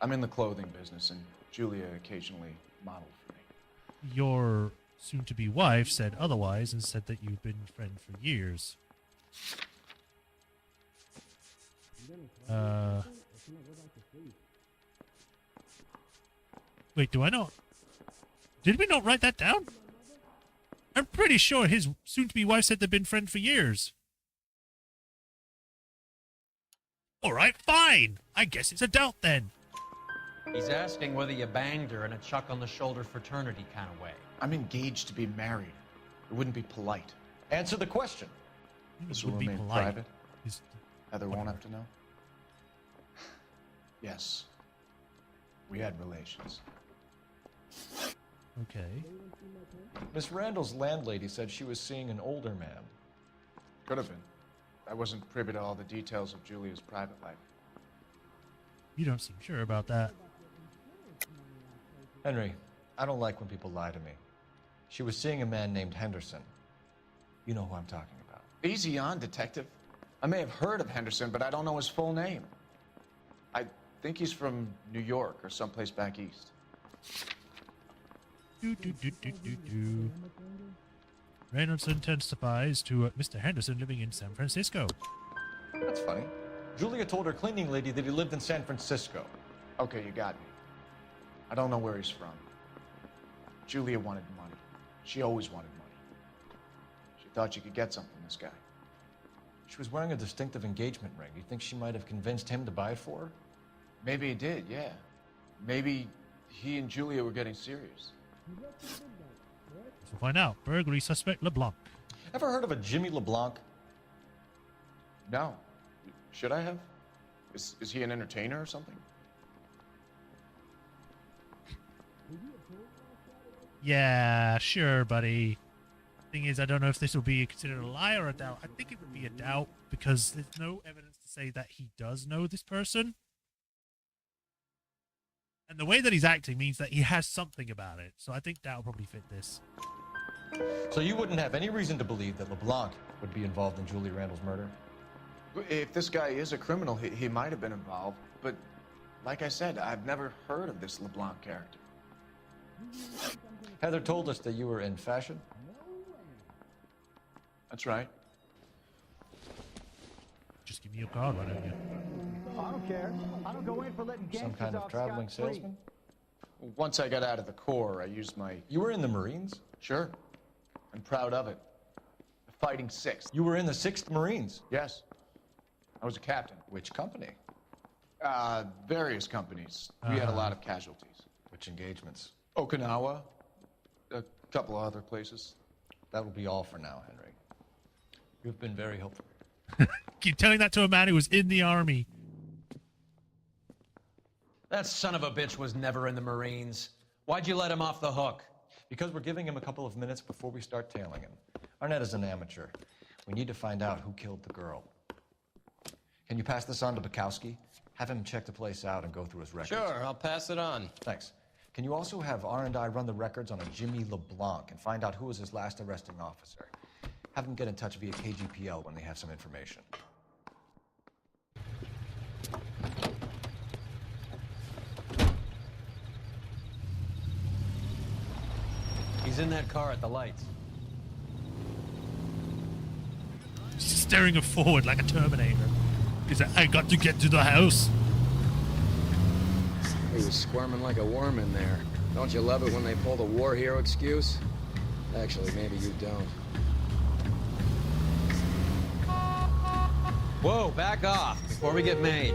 I'm in the clothing business, and Julia occasionally modeled for me. Your soon-to-be wife said otherwise and said that you've been friends for years. Wait, do I not? Did we not write that down? I'm pretty sure his soon-to-be wife said they've been friends for years. Alright, fine. I guess it's a doubt then. He's asking whether you banged her in a chuck-on-the-shoulder fraternity kind of way. I'm engaged to be married. It wouldn't be polite. Answer the question. This would will be remain polite. private. Heather won't have to know. Yes. We had relations. Okay. Miss Randall's landlady said she was seeing an older man. Could have been. I wasn't privy to all the details of Julia's private life. You don't seem sure about that. Henry, I don't like when people lie to me. She was seeing a man named Henderson. You know who I'm talking about. Easy on, Detective. I may have heard of Henderson, but I don't know his full name. I think he's from New York or someplace back east. Reynoldson testifies to Mr. Henderson living in San Francisco. That's funny. Julia told her cleaning lady that he lived in San Francisco. Okay, you got me. I don't know where he's from. Julia wanted money. She always wanted money. She thought she could get something from this guy. She was wearing a distinctive engagement ring. Do you think she might have convinced him to buy it for her? Maybe he did, yeah. Maybe he and Julia were getting serious. We'll find out. Burglary suspect LeBlanc. Ever heard of a Jimmy LeBlanc? No. Should I have? Is he an entertainer or something? Yeah, sure, buddy. Thing is, I don't know if this will be considered a lie or a doubt. I think it would be a doubt because there's no evidence to say that he does know this person. And the way that he's acting means that he has something about it. So I think doubt will probably fit this. So you wouldn't have any reason to believe that LeBlanc would be involved in Julia Randall's murder? If this guy is a criminal, he might have been involved. But like I said, I've never heard of this LeBlanc character. Heather told us that you were in fashion. That's right. Just give me your card, why don't you? I don't care. I don't go in for letting gangsters Some kind of off traveling scot-free. salesman? Once I got out of the Corps, I used my... You were in the Marines? Sure. I'm proud of it. Fighting 6th. You were in the 6th Marines? Yes. I was a captain. Which company? Various companies. We had a lot of casualties. Which engagements? Okinawa. A couple of other places. That will be all for now, Henry. You've been very helpful. Keep telling that to a man who was in the army. That son of a bitch was never in the Marines. Why'd you let him off the hook? Because we're giving him a couple of minutes before we start tailing him. Arnett is an amateur. We need to find out who killed the girl. Can you pass this on to Bukowski? Have him check the place out and go through his records. Sure, I'll pass it on. Thanks. Can you also have R&I run the records on a Jimmy LeBlanc and find out who was his last arresting officer? Have them get in touch via KGPL when they have some information. He's in that car at the lights. He's staring forward like a Terminator. He's like, I got to get to the house. He was squirming like a worm in there. Don't you love it when they pull the war hero excuse? Actually, maybe you don't. Whoa, back off before we get made.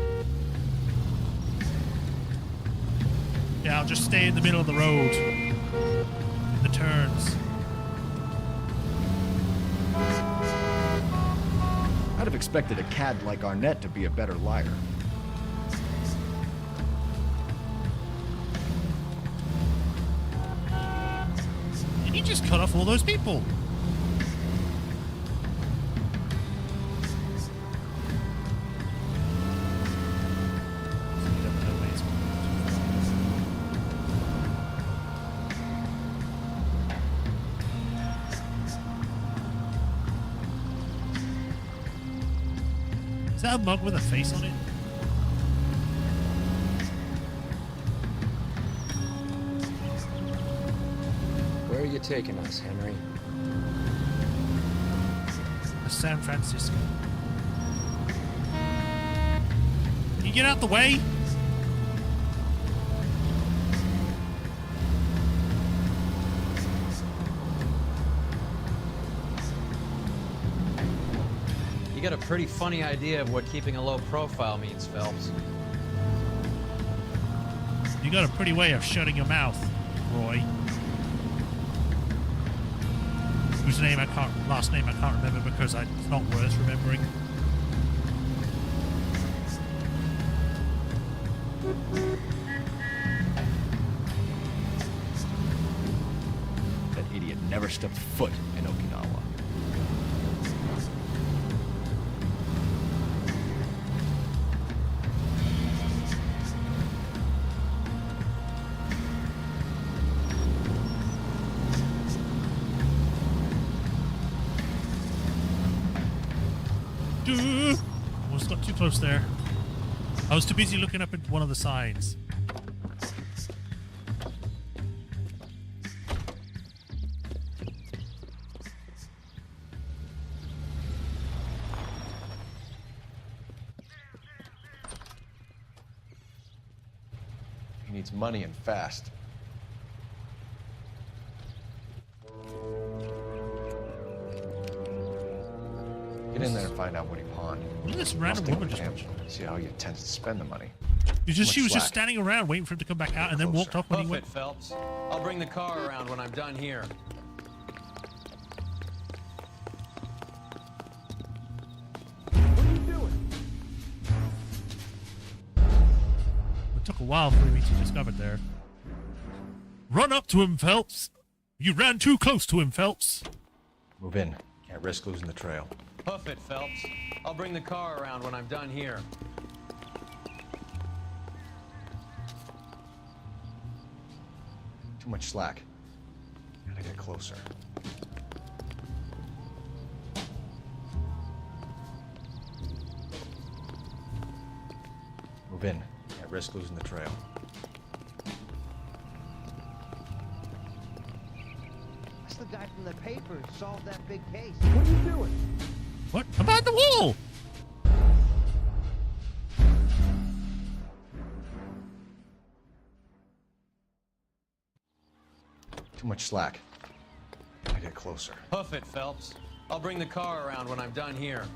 Yeah, I'll just stay in the middle of the road. In the turns. I'd have expected a cad like Arnett to be a better liar. He just cut off all those people. Is that a mug with a face on it? Where are you taking us, Henry? San Francisco. Can you get out the way? You got a pretty funny idea of what keeping a low profile means, Phelps. You got a pretty way of shutting your mouth, Roy. Whose name last name I can't remember because it's not worth remembering. That idiot never stepped foot in Okinawa. Almost got too close there. I was too busy looking up at one of the signs. He needs money and fast. Get in there and find out what he pawned. Look at this random woman just... See how he intends to spend the money. She was just standing around waiting for him to come back out and then walked off when he went. Hoof it, Phelps. I'll bring the car around when I'm done here. What are you doing? It took a while for me to discover there. Run up to him, Phelps. You ran too close to him, Phelps. Move in. Can't risk losing the trail. Hoof it, Phelps. I'll bring the car around when I'm done here. Too much slack. Gotta get closer. Move in. Can't risk losing the trail. That's the guy from the paper who solved that big case. What are you doing? What? About the wall! Too much slack. Gotta get closer. Hoof it, Phelps. I'll bring the car around when I'm done here.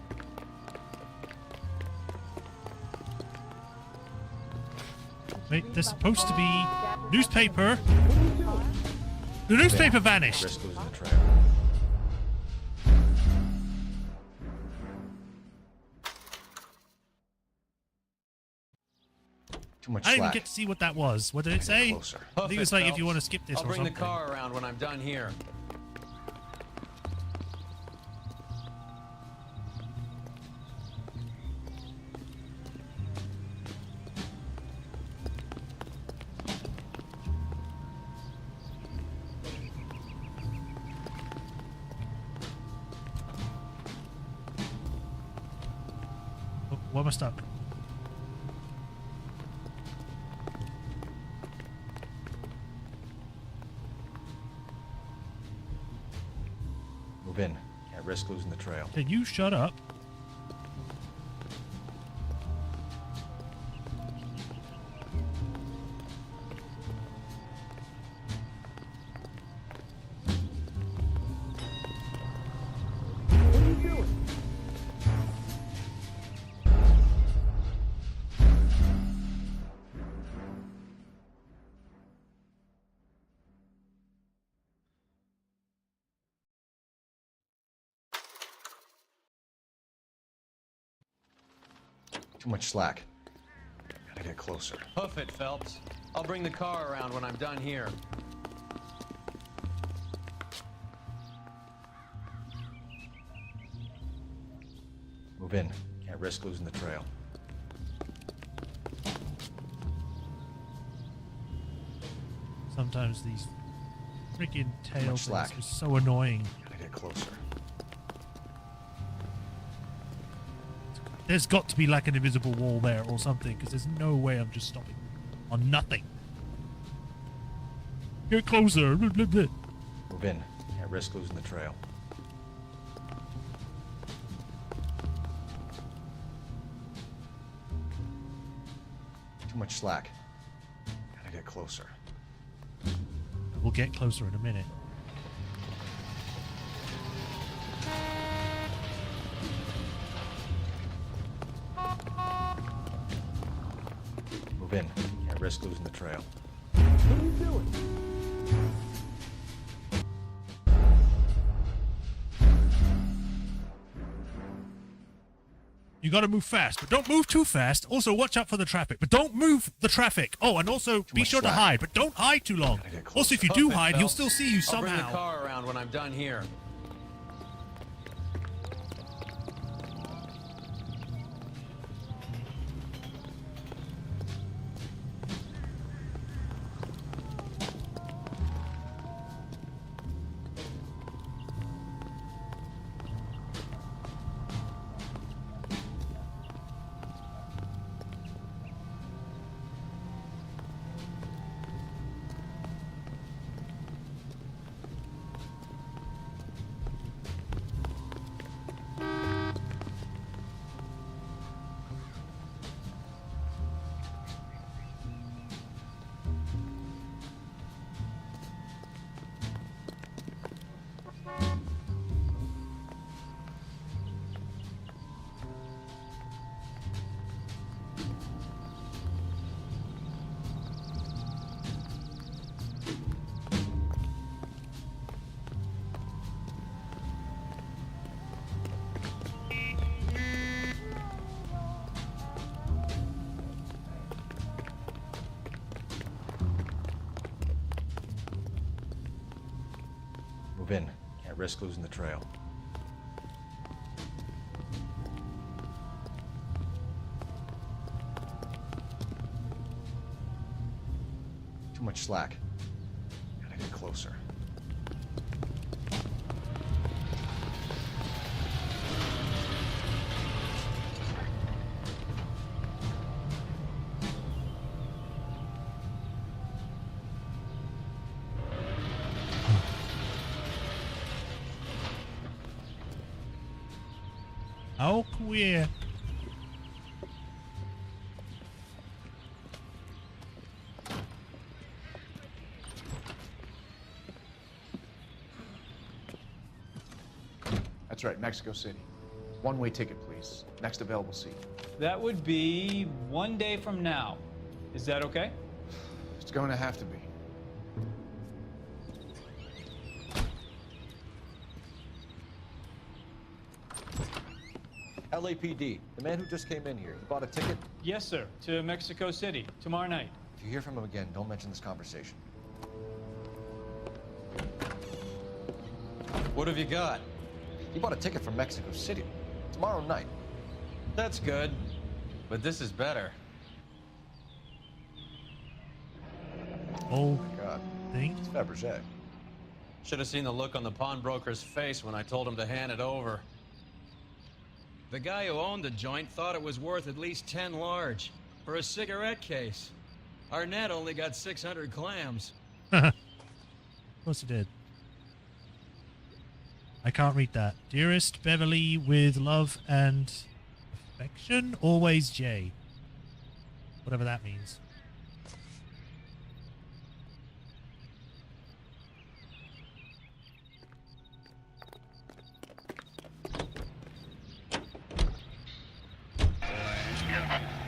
Wait, there's supposed to be newspaper. The newspaper vanished. Risk losing the trail. Too much I didn't slack. get to see what that was. What did it say? Closer. I think it's like if you want to skip this I'll or bring something. the car around when I'm done here. Oh, why am I stuck? Move in. Can't risk losing the trail. Can you shut up? What are you doing? Too much slack. Gotta get closer. Hoof it, Phelps. I'll bring the car around when I'm done here. Move in. Can't risk losing the trail. Sometimes these freaking tail much things slack. are so annoying. Gotta get closer. There's got to be like an invisible wall there or something, because there's no way I'm just stopping on nothing. Get closer. Move in. Can't risk losing the trail. Too much slack. Gotta get closer. We'll get closer in a minute. Move in. Can't risk losing the trail. What are you doing? You gotta move fast, but don't move too fast. Also, watch out for the traffic, but don't move the traffic. Oh, and also be much sure to slack. hide, but don't hide too long. Also, if you do Hoof it, hide, he'll Phelps. still see you I'll bring the somehow. car around when I'm done here. Move in. Can't risk losing the trail. Too much slack. Gotta get closer. How queer. That's right, Mexico City. One-way ticket, please. Next available seat. That would be 1 day from now. Is that okay? It's going to have to be. LAPD, the man who just came in here, he bought a ticket? Yes, sir. To Mexico City, tomorrow night. If you hear from him again, don't mention this conversation. What have you got? He bought a ticket from Mexico City. Tomorrow night. That's good. But this is better. Oh, God. Thing? It's Fabergé. Should have seen the look on the pawnbroker's face when I told him to hand it over. The guy who owned the joint thought it was worth at least 10 large for a cigarette case. Arnett only got 600 clams. Of course he did. I can't read that. Dearest Beverly, with love and affection, always Jay. Whatever that means.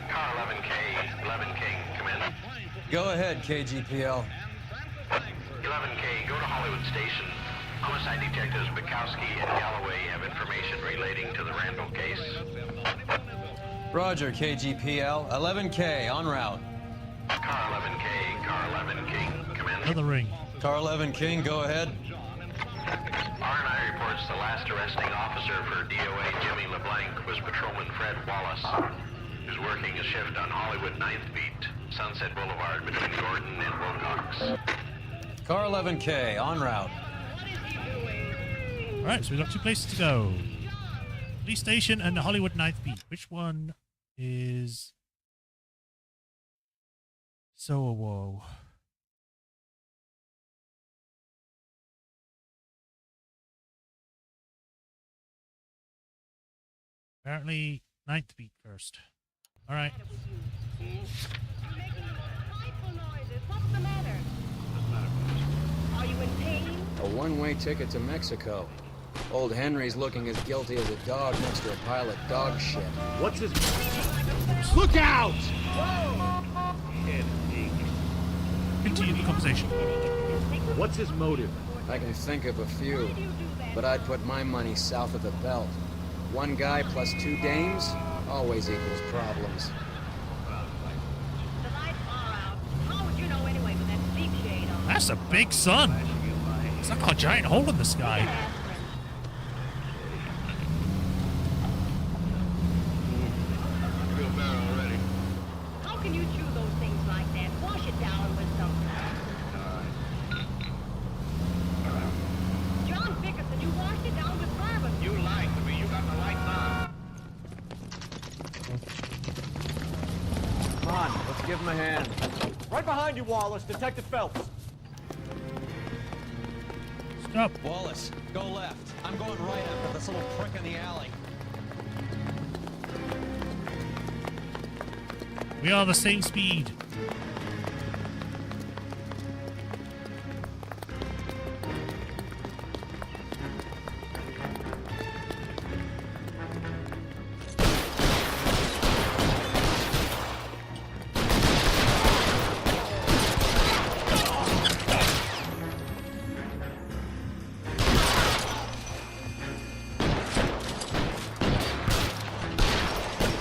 Car 11K, 11K, come in. Go ahead, KGPL. 11K, go to Hollywood Station. Homicide detectives Bukowski and Galloway have information relating to the Randall case. Roger, KGPL. 11K, en route. Car 11K, Car 11 King, come in. Another ring. Car 11 King, go ahead. R&I reports the last arresting officer for DOA Jimmy LeBlanc was Patrolman Fred Wallace, who's working a shift on Hollywood 9th Beat, Sunset Boulevard between Gordon and Wilcox. Car 11K, en route. Alright, so we've got two places to go. Police station and the Hollywood 9th Beat. Which one is... Soho? Apparently, 9th Beat first. Alright. What's the matter? Are you in pain? A one-way ticket to Mexico. Old Henry's looking as guilty as a dog next to a pile of dog shit. What's his... Look out! Continue the conversation. What's his motive? I can think of a few, but I'd put my money south of the belt. One guy plus 2 dames always equals problems. The lights are out. How would you know anyway with that sleep shade on? That's a big sun. It's like a giant hole in the sky. Feel better already. How can you chew those things like that? Wash it down with something. John Dickerson, you washed it down with bourbon. You lied to me. You got the lights on. Come on, let's give him a hand. Right behind you, Wallace. Detective Phelps. Stop. Wallace, go left. I'm going right after this little prick in the alley. We are the same speed.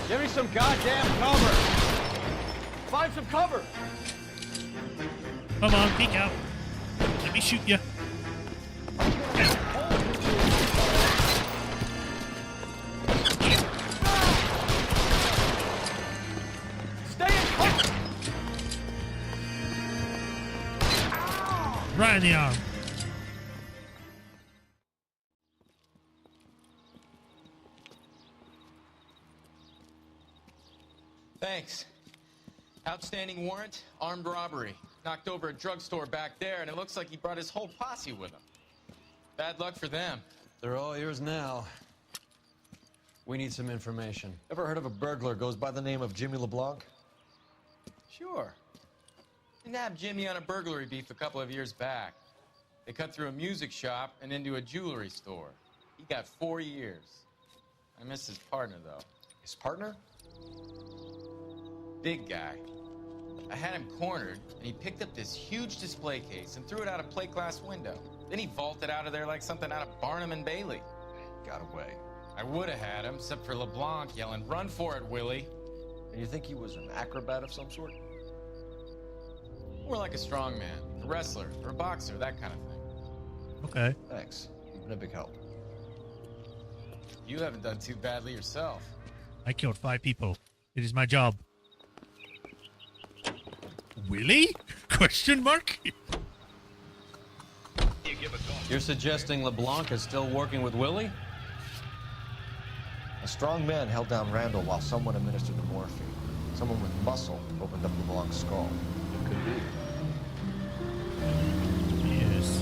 Give me some goddamn cover. Find some cover. Come on, peek out. Let me shoot you. Stay in cover. Right in the arm. Thanks. Outstanding warrant, armed robbery. Knocked over a drugstore back there, and it looks like he brought his whole posse with him. Bad luck for them. They're all yours now. We need some information. Ever heard of a burglar goes by the name of Jimmy LeBlanc? Sure. They nabbed Jimmy on a burglary beef a couple of years back. They cut through a music shop and into a jewelry store. He got 4 years. I miss his partner, though. His partner? Big guy. I had him cornered, and he picked up this huge display case and threw it out a plate glass window. Then he vaulted out of there like something out of Barnum and Bailey. Got away. I would have had him, except for LeBlanc yelling, "Run for it, Willie!" And you think he was an acrobat of some sort? More like a strongman, a wrestler, or a boxer, that kind of thing. Okay. Thanks. You've been a big help. You haven't done too badly yourself. I killed 5 people. It is my job. Willie? Question mark? You're suggesting LeBlanc is still working with Willie? A strong man held down Randall while someone administered the morphine. Someone with muscle opened up LeBlanc's skull. It could be. Yes.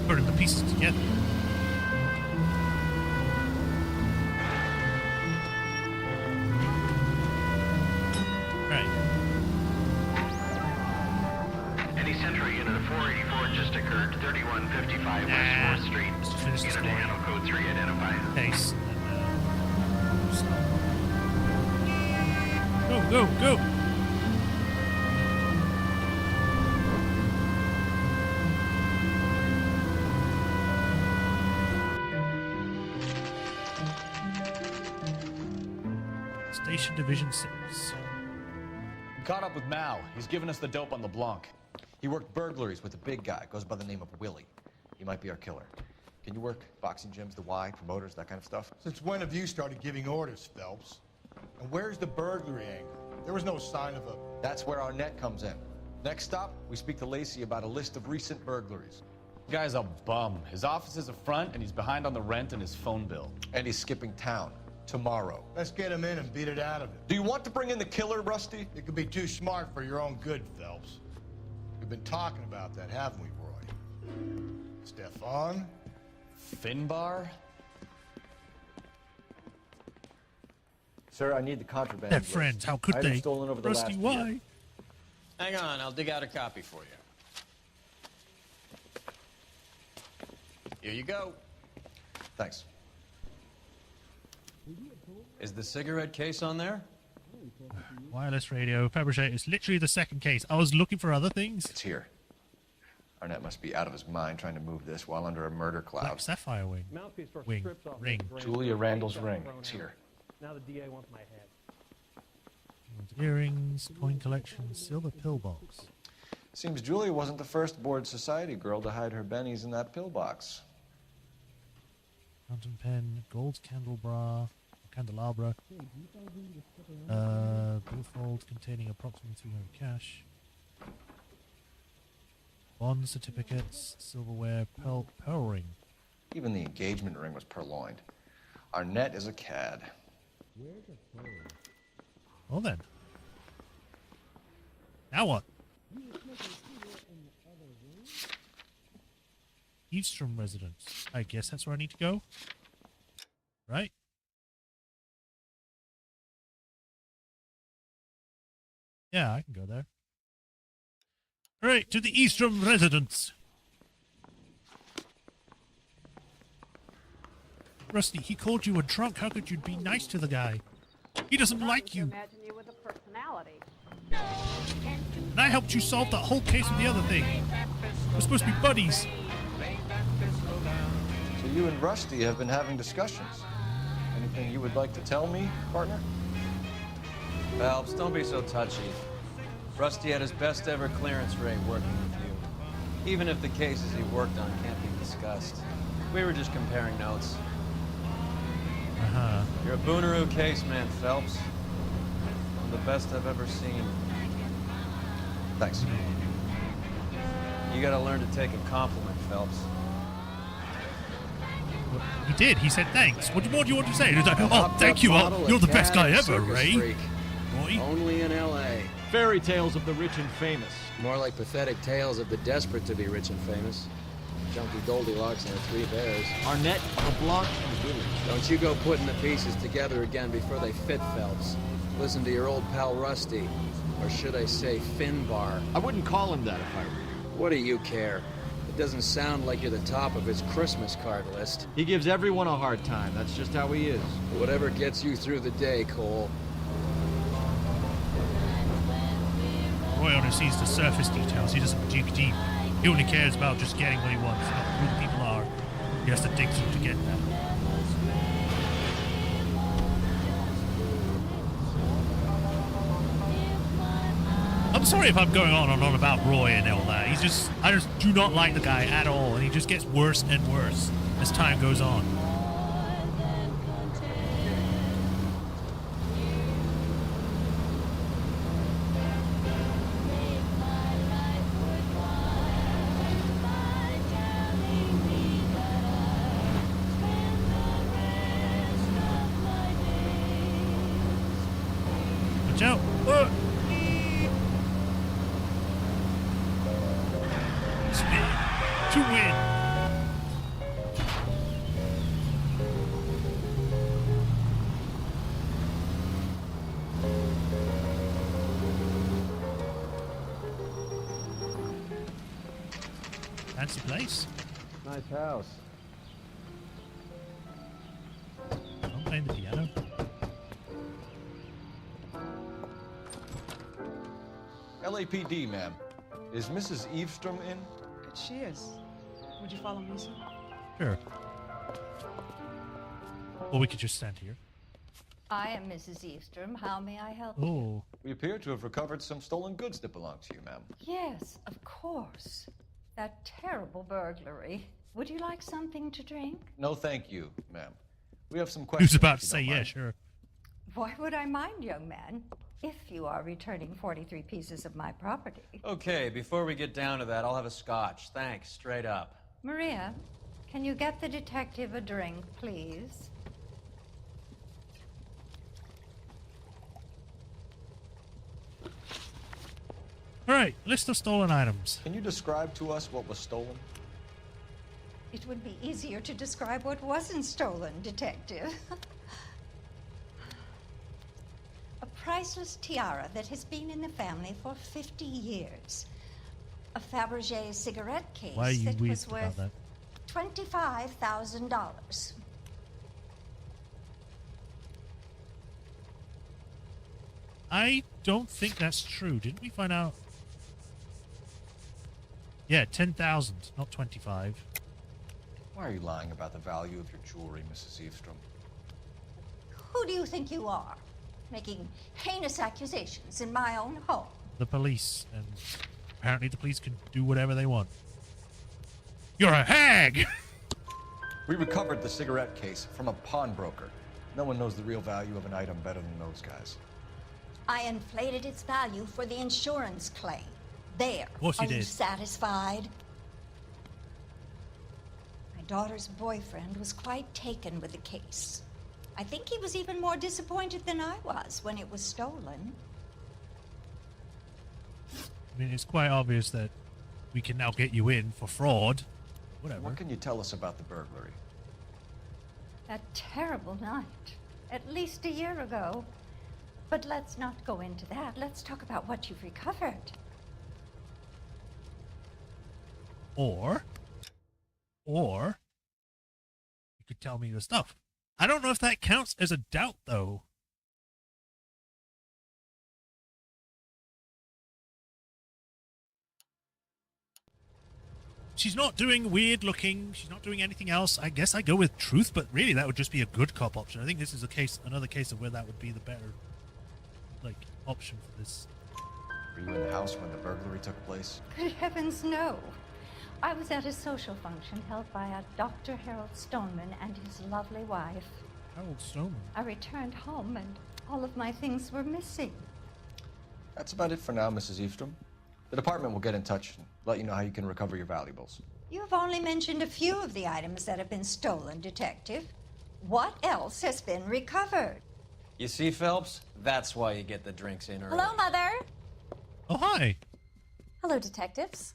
Putting the pieces together. Right. Any Central unit of 484 just occurred, 3155 West 4th Street. Let's finish this Unit to handle code 3 identified. Case. Go, go, go! Station Division 6. We caught up with Mao. He's given us the dope on LeBlanc. He worked burglaries with a big guy. Goes by the name of Willie. He might be our killer. Can you work boxing gyms, the Y, promoters, that kind of stuff? Since when have you started giving orders, Phelps? And where's the burglary angle? There was no sign of a... That's where our net comes in. Next stop, we speak to Lacey about a list of recent burglaries. The guy's a bum. His office is a front, and he's behind on the rent and his phone bill. And he's skipping town. Tomorrow. Let's get him in and beat it out of him. Do you want to bring in the killer, Rusty? You could be too smart for your own good, Phelps. We've been talking about that, haven't we, Roy? Stefan? Finbar? Sir, I need the contraband. They're friends. How could Items they? stolen over the Rusty, last why? year. Hang on, I'll dig out a copy for you. Here you go. Thanks. Is the cigarette case on there? Wireless radio, fabricator. It's literally the second case. I was looking for other things. It's here. Arnett must be out of his mind trying to move this while under a murder cloud. Black sapphire wing. Wing. Ring. Julia Randall's ring. It's here. Now the DA wants my head. Earrings, coin collection, silver pillbox. Seems Julia wasn't the first bored society girl to hide her bennies in that pillbox. Fountain pen, gold candelabra, billfold containing approximately 300 cash, bond certificates, silverware, pearl ring. Even the engagement ring was purloined. Arnett is a cad. Well then. Now what? Eastern residence. I guess that's where I need to go. Right? Yeah, I can go there. Alright, to the Eastern residence. Rusty, he called you a drunk. How could you be nice to the guy? He doesn't like you. Imagine you with a personality. And I helped you solve that whole case with the other thing. We're supposed to be buddies. So you and Rusty have been having discussions. Anything you would like to tell me, partner? Phelps, don't be so touchy. Rusty had his best ever clearance rate working with you. Even if the cases he worked on can't be discussed. We were just comparing notes. Uh-huh. You're a Booneroo case man, Phelps. One of the best I've ever seen. Thanks. You gotta learn to take a compliment, Phelps. He did. He said thanks. What more do you want to say? He was like, oh, thank you. You're the best guy ever, Ray. Roy? Only in L.A. Fairy tales of the rich and famous. More like pathetic tales of the desperate to be rich and famous. Junkie Goldilocks and her 3 bears. Arnett, LeBlanc, and Willie. Don't you go putting the pieces together again before they fit, Phelps. Listen to your old pal Rusty. Or should I say Finbar. I wouldn't call him that if I were you. What do you care? The doesn't sound like you're the top of his Christmas card list. He gives everyone a hard time. That's just how he is. Whatever gets you through the day, Cole. Roy only sees the surface details. He doesn't dig deep. He only cares about just getting what he wants, not who the people are. He has to dig through to get that. I'm sorry if I'm going on and on about Roy and all that. I just do not like the guy at all, and he just gets worse and worse as time goes on. Watch out! Spin to win. Fancy place. Nice house. I'm playing the piano. LAPD, ma'am. Is Mrs. Eavestrom in? She is. Would you follow me, sir? Sure. Or we could just stand here. I am Mrs. Eavestrom. How may I help Oh. you? We appear to have recovered some stolen goods that belong to you, ma'am. Yes, of course. That terrible burglary. Would you like something to drink? No, thank you, ma'am. We have some questions. Who's about to if you say don't yeah, mind. sure. Why would I mind, young man, if you are returning 43 pieces of my property? Okay, before we get down to that, I'll have a scotch. Thanks, straight up. Maria, can you get the detective a drink, please? All right, list of stolen items. Can you describe to us what was stolen? It would be easier to describe what wasn't stolen, detective. A priceless tiara that has been in the family for 50 years. A Fabergé cigarette case Why are you that weird was about worth that? $25,000. I don't think that's true. Didn't we find out? Yeah, 10,000, not 25. Why are you lying about the value of your jewelry, Mrs. Eavestrom? Who do you think you are? Making heinous accusations in my own home. The police, and apparently the police can do whatever they want. You're a hag! We recovered the cigarette case from a pawnbroker. No one knows the real value of an item better than those guys. I inflated its value for the insurance claim. There. Of course you Are you did. satisfied? My daughter's boyfriend was quite taken with the case. I think he was even more disappointed than I was when it was stolen. I mean, it's quite obvious that we can now get you in for fraud. Whatever. What can you tell us about the burglary? That terrible night. At least a year ago. But let's not go into that. Let's talk about what you've recovered. Or you could tell me the stuff. I don't know if that counts as a doubt, though. She's not doing weird looking. She's not doing anything else. I guess I go with truth, but really that would just be a good cop option. I think this is a case, another case of where that would be the better, like, option for this. Were you in the house when the burglary took place? Good heavens, no. I was at a social function held by a Dr. Harold Stoneman and his lovely wife. Harold Stoneman? I returned home and all of my things were missing. That's about it for now, Mrs. Eavestrom. The department will get in touch and let you know how you can recover your valuables. You've only mentioned a few of the items that have been stolen, Detective. What else has been recovered? You see, Phelps? That's why you get the drinks in early. Hello, Mother. Oh, hi. Hello, detectives.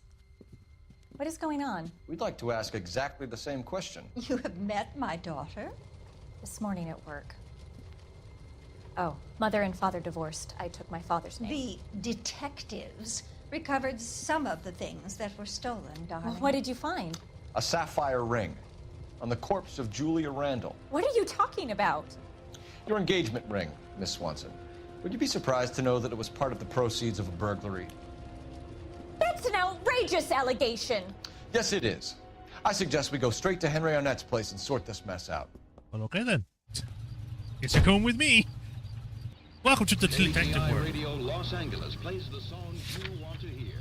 What is going on? We'd like to ask exactly the same question. You have met my daughter? This morning at work. Oh, mother and father divorced. I took my father's name. The detectives recovered some of the things that were stolen, darling. Well, what did you find? A sapphire ring on the corpse of Julia Randall. What are you talking about? Your engagement ring, Miss Swanson. Would you be surprised to know that it was part of the proceeds of a burglary? That's an outrageous allegation. Yes, it is. I suggest we go straight to Henry Arnett's place and sort this mess out. Well, okay then. Guess you're going with me. Welcome to the detective world. Radio Los Angeles plays the songs you want to hear.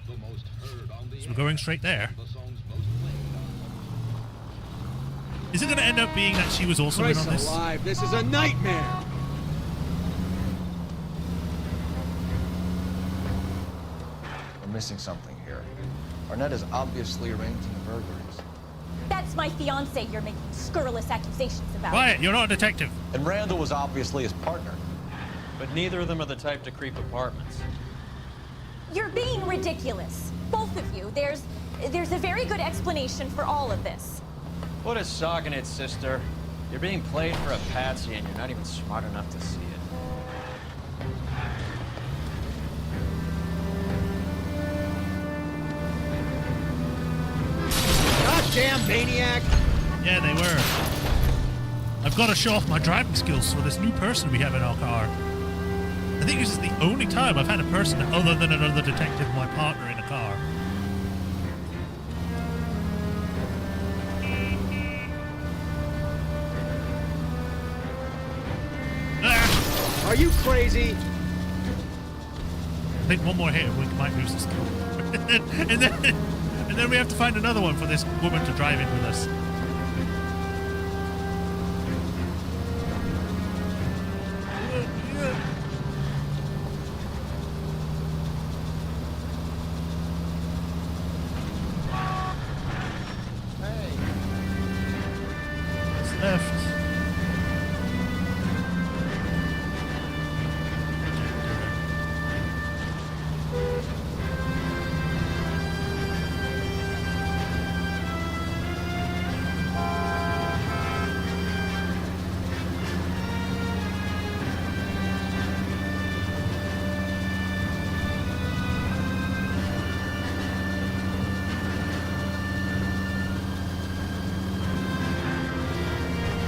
The most heard on the So we're going straight there. the songs most played on. Is it going to end up being that she was also Christ in on this? alive, this is a nightmare! We're missing something here. Arnett is obviously arranging the burglaries. That's my fiance you're making scurrilous accusations about. Quiet, you're not a detective. And Randall was obviously his partner. But neither of them are the type to creep apartments. You're being ridiculous. Both of you. There's a very good explanation for all of this. What a sock in it, sister. You're being played for a patsy and you're not even smart enough to see it. Goddamn maniac! Yeah, they were. I've got to show off my driving skills for this new person we have in our car. I think this is the only time I've had a person other than another detective, my partner, in a car. Are you crazy? I think one more hit, we might lose this car. and then we have to find another one for this woman to drive in with us. Left.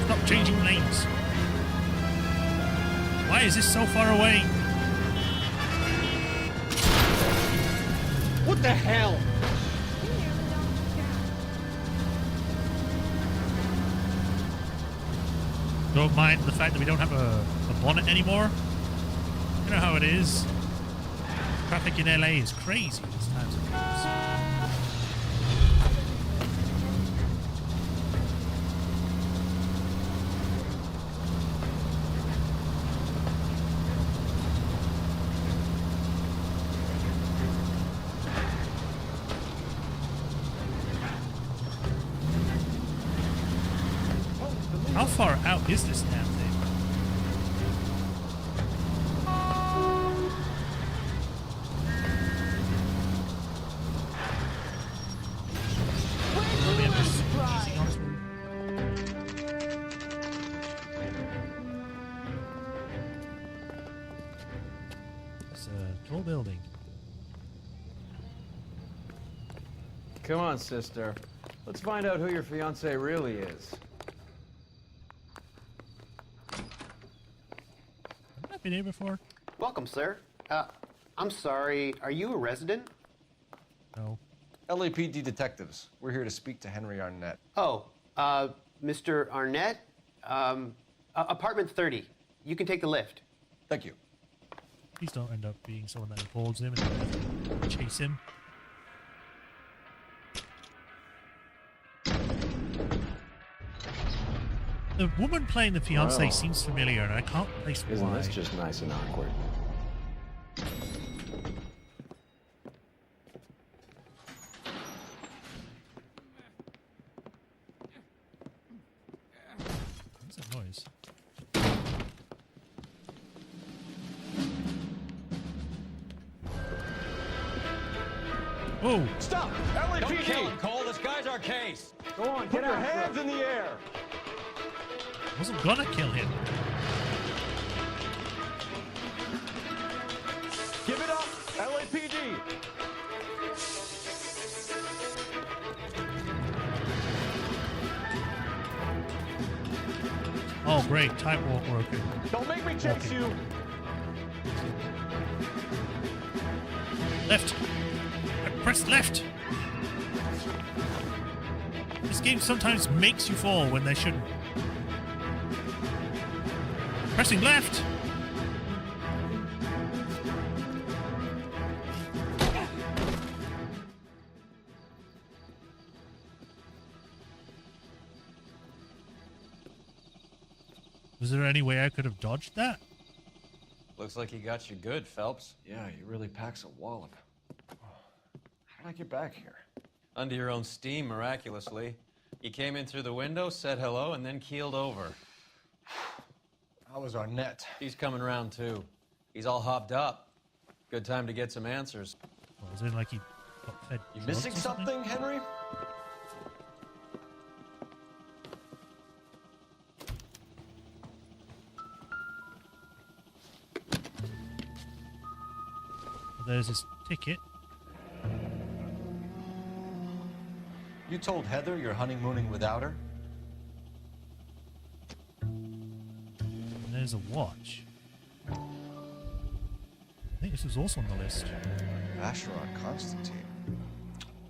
Stop changing lanes. Why is this so far away? What the hell? Don't mind the fact that we don't have a bonnet anymore. You know how it is. Traffic in LA is crazy these times of years. How far out is this damn thing? Oh, we have this easy on this one. It's a tall building. Come on, sister. Let's find out who your fiance really is. Have I been here before? Welcome, sir. I'm sorry, are you a resident? No. LAPD detectives. We're here to speak to Henry Arnett. Oh, Mr. Arnett? Apartment 30. You can take the lift. Thank you. Please don't end up being someone that upholds him and chase him. The woman playing the fiance Well, seems familiar, and I can't place Isn't why. this just nice and awkward? What's that noise? Whoa! Stop! Don't LAPD! kill him, Cole. This guy's our case. Go on, put your hands in the air! I wasn't gonna kill him. Give it up! LAPD! Oh, great. Time walk working. Don't make me chase you! Left. I pressed left. This game sometimes makes you fall when they shouldn't. Pressing left. Was there any way I could have dodged that? Looks like he got you good, Phelps. Yeah, he really packs a wallop. How did I get back here? Under your own steam, miraculously. You came in through the window, said hello, and then keeled over. How was Arnett? He's coming around, too. He's all hopped up. Good time to get some answers. Well, was it like he got fed You drugs missing or something, Henry? Well, there's his ticket. You told Heather you're honeymooning without her? And there's a watch. I think this was also on the list. Vacheron Constantine.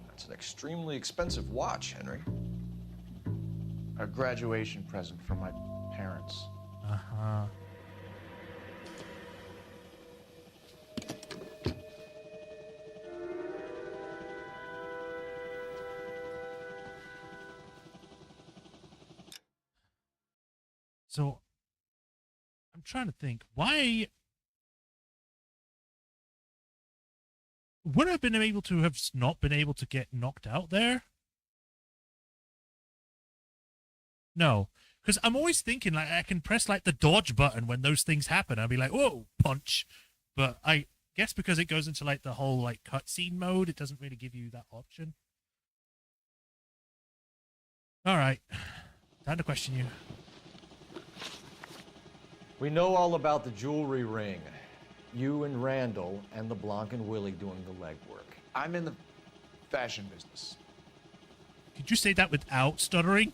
That's an extremely expensive watch, Henry. A graduation present from my parents. Uh-huh. So, I'm trying to think, why would I have been able to have not been able to get knocked out there? No, because I'm always thinking like I can press like the dodge button when those things happen. I'll be like, whoa, punch. But I guess because it goes into like the whole like cutscene mode, it doesn't really give you that option. All right, time to question you. We know all about the jewelry ring. You and Randall and LeBlanc and Willie doing the legwork. I'm in the fashion business. Could you say that without stuttering?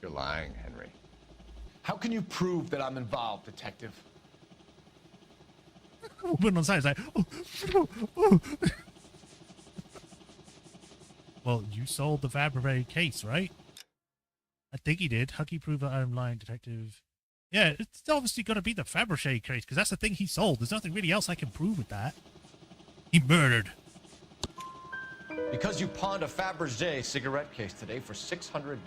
You're lying, Henry. How can you prove that I'm involved, detective? Woman on side is like, oh. Well, you sold the Fabergé case, right? I think he did. How can you prove that I'm lying, detective? Yeah, it's obviously got to be the Fabergé case, because that's the thing he sold. There's nothing really else I can prove with that. He murdered. Because you pawned a Fabergé cigarette case today for $600.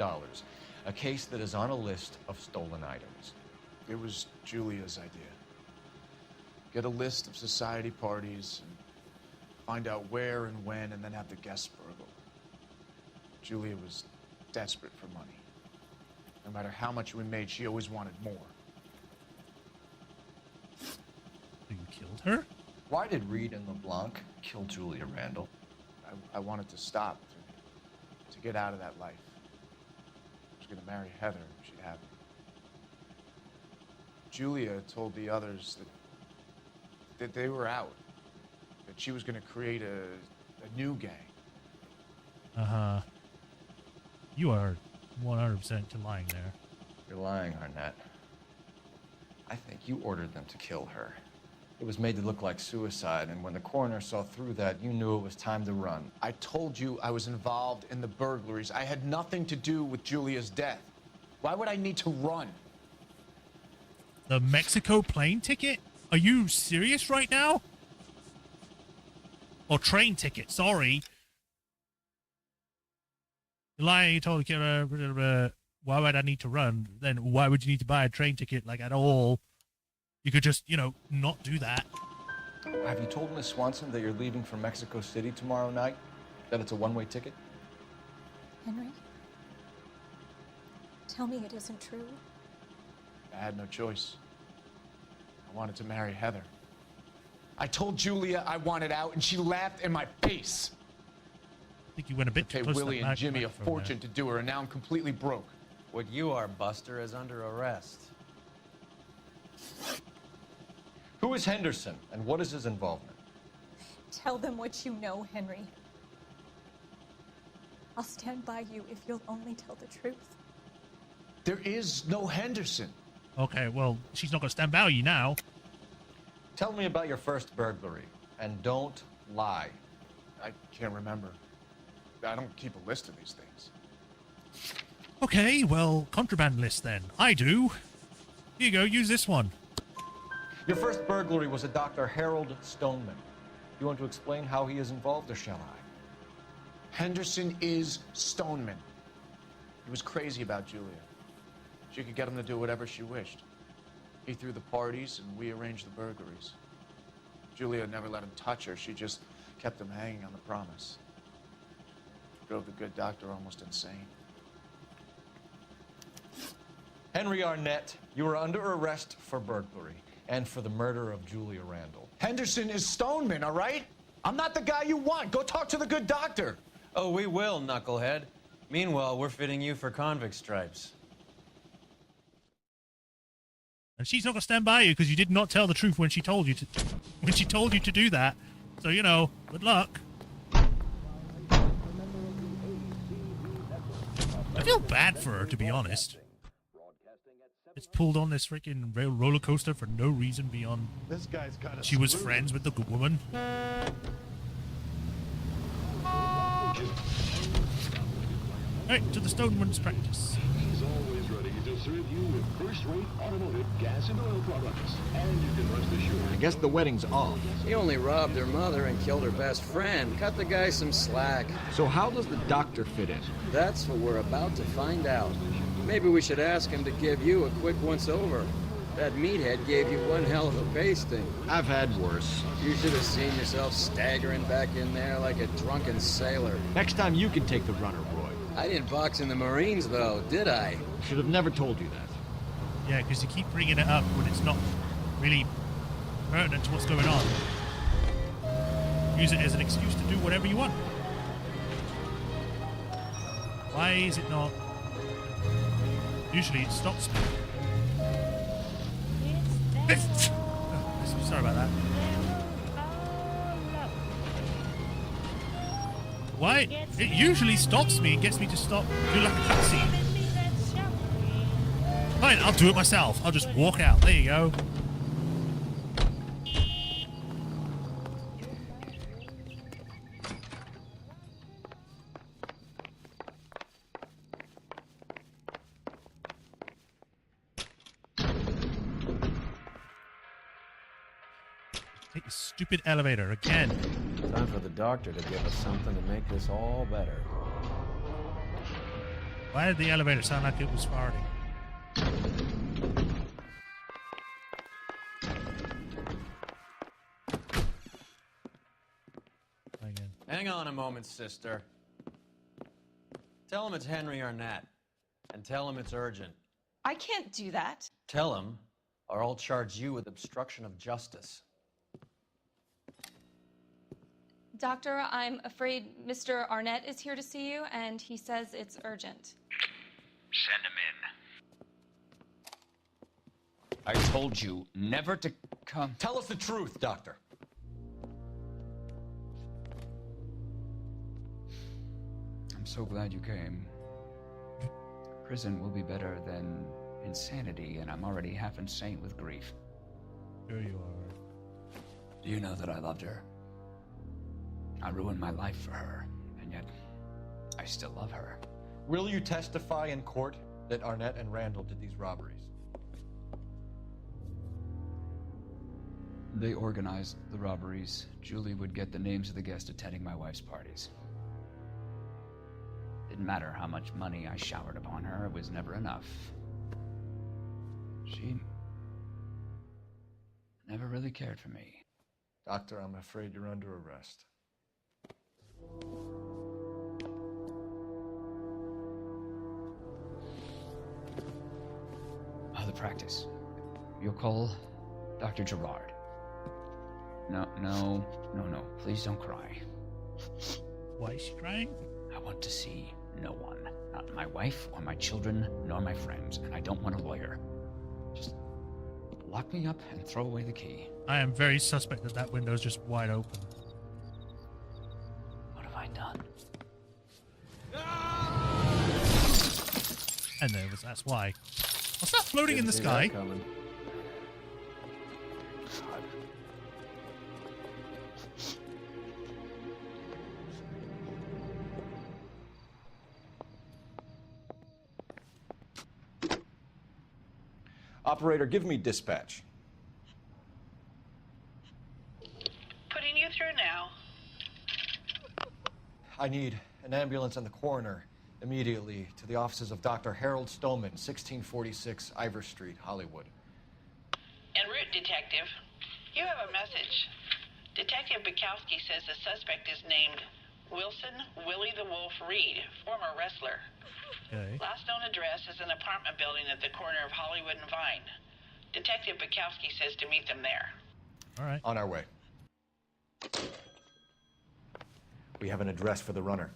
A case that is on a list of stolen items. It was Julia's idea. Get a list of society parties, and find out where and when, and then have the guests burgle. Julia was desperate for money. No matter how much we made, she always wanted more. So you killed her? Why did Reed and LeBlanc kill Julia Randall? I wanted to stop, to get out of that life. I was going to marry Heather if she'd have me. Julia told the others that they were out, that she was going to create a new gang. Uh-huh. You are 100% to lying there. You're lying, Arnett. I think you ordered them to kill her. It was made to look like suicide, and when the coroner saw through that, you knew it was time to run. I told you I was involved in the burglaries. I had nothing to do with Julia's death. Why would I need to run? The Mexico plane ticket? Are you serious right now? Or train ticket, sorry. You're lying, you told the why would I need to run? Then why would you need to buy a train ticket, like, at all? You could just, not do that. Have you told Miss Swanson that you're leaving for Mexico City tomorrow night? That it's a one-way ticket? Henry? Tell me it isn't true. I had no choice. I wanted to marry Heather. I told Julia I wanted out, and she laughed in my face. I think you went a bit too Pay close to Willie that and Jimmy a microphone fortune to do her, and now I'm completely broke. What you are, Buster, is under arrest. Who is Henderson, and what is his involvement? Tell them what you know, Henry. I'll stand by you if you'll only tell the truth. There is no Henderson. Okay, well, she's not going to stand by you now. Tell me about your first burglary, and don't lie. I can't remember. I don't keep a list of these things. Okay, well, contraband list then. I do. Here you go, use this one. Your first burglary was a Dr. Harold Stoneman. You want to explain how he is involved, or shall I? Henderson is Stoneman. He was crazy about Julia. She could get him to do whatever she wished. He threw the parties, and we arranged the burglaries. Julia never let him touch her. She just kept him hanging on the promise. Drove the good doctor almost insane. Henry Arnett, you are under arrest for burglary and for the murder of Julia Randall. Henderson is Stoneman, all right? I'm not the guy you want. Go talk to the good doctor. Oh, we will, knucklehead. Meanwhile, we're fitting you for convict stripes. And she's not going to stand by you because you did not tell the truth when she told you to do that. So, you know, good luck. I feel bad for her, to be honest. It's pulled on this freaking roller coaster for no reason beyond This guy's got a she was smooth- friends with the good woman. Right, to the Stoneman's practice. He's always ready to serve you with first-rate automotive gas and oil products. And you can rest assured... I guess the wedding's off. He only robbed her mother and killed her best friend. Cut the guy some slack. So how does the doctor fit in? That's what we're about to find out. Maybe we should ask him to give you a quick once-over. That meathead gave you one hell of a pasting. I've had worse. You should have seen yourself staggering back in there like a drunken sailor. Next time you can take the runner, Roy. I didn't box in the Marines, though, did I? Should have never told you that. Yeah, because you keep bringing it up when it's not really pertinent to what's going on. Use it as an excuse to do whatever you want. Why is it not? Usually it stops me. Sorry about that. Why? It usually stops me and gets me to stop, do like a cutscene. Fine, I'll do it myself. I'll just walk out. There you go. Take the stupid elevator again. Time for the doctor to give us something to make this all better. Why did the elevator sound like it was farting? Again. Hang on a moment, sister. Tell him it's Henry Arnett. And tell him it's urgent. I can't do that. Tell him, or I'll charge you with obstruction of justice. Doctor, I'm afraid Mr. Arnett is here to see you, and he says it's urgent. Send him in. I told you never to come. Tell us the truth, Doctor. I'm so glad you came. Prison will be better than insanity, and I'm already half insane with grief. Here you are. Do you know that I loved her? I ruined my life for her, and yet I still love her. Will you testify in court that Arnett and Randall did these robberies? They organized the robberies. Julie would get the names of the guests attending my wife's parties. Didn't matter how much money I showered upon her, it was never enough. She never really cared for me. Doctor, I'm afraid you're under arrest. The practice. You'll call Dr. Gerard. No. Please don't cry. Why is she crying? I want to see no one. Not my wife or my children, nor my friends. And I don't want a lawyer. Just Lock me up and throw away the key. I am very suspect that that window is just wide open. What have I done? And that's why. What's that floating in the sky? Operator, give me dispatch. Putting you through now. I need an ambulance and the coroner immediately to the offices of Dr. Harold Stoneman, 1646 Ivor Street, Hollywood. En route, Detective. You have a message. Detective Bukowski says the suspect is named Wilson Willie the Wolf Reed, former wrestler. Okay. Last known address is an apartment building at the corner of Hollywood and Vine. Detective Bukowski says to meet them there. All right. On our way. We have an address for the runner.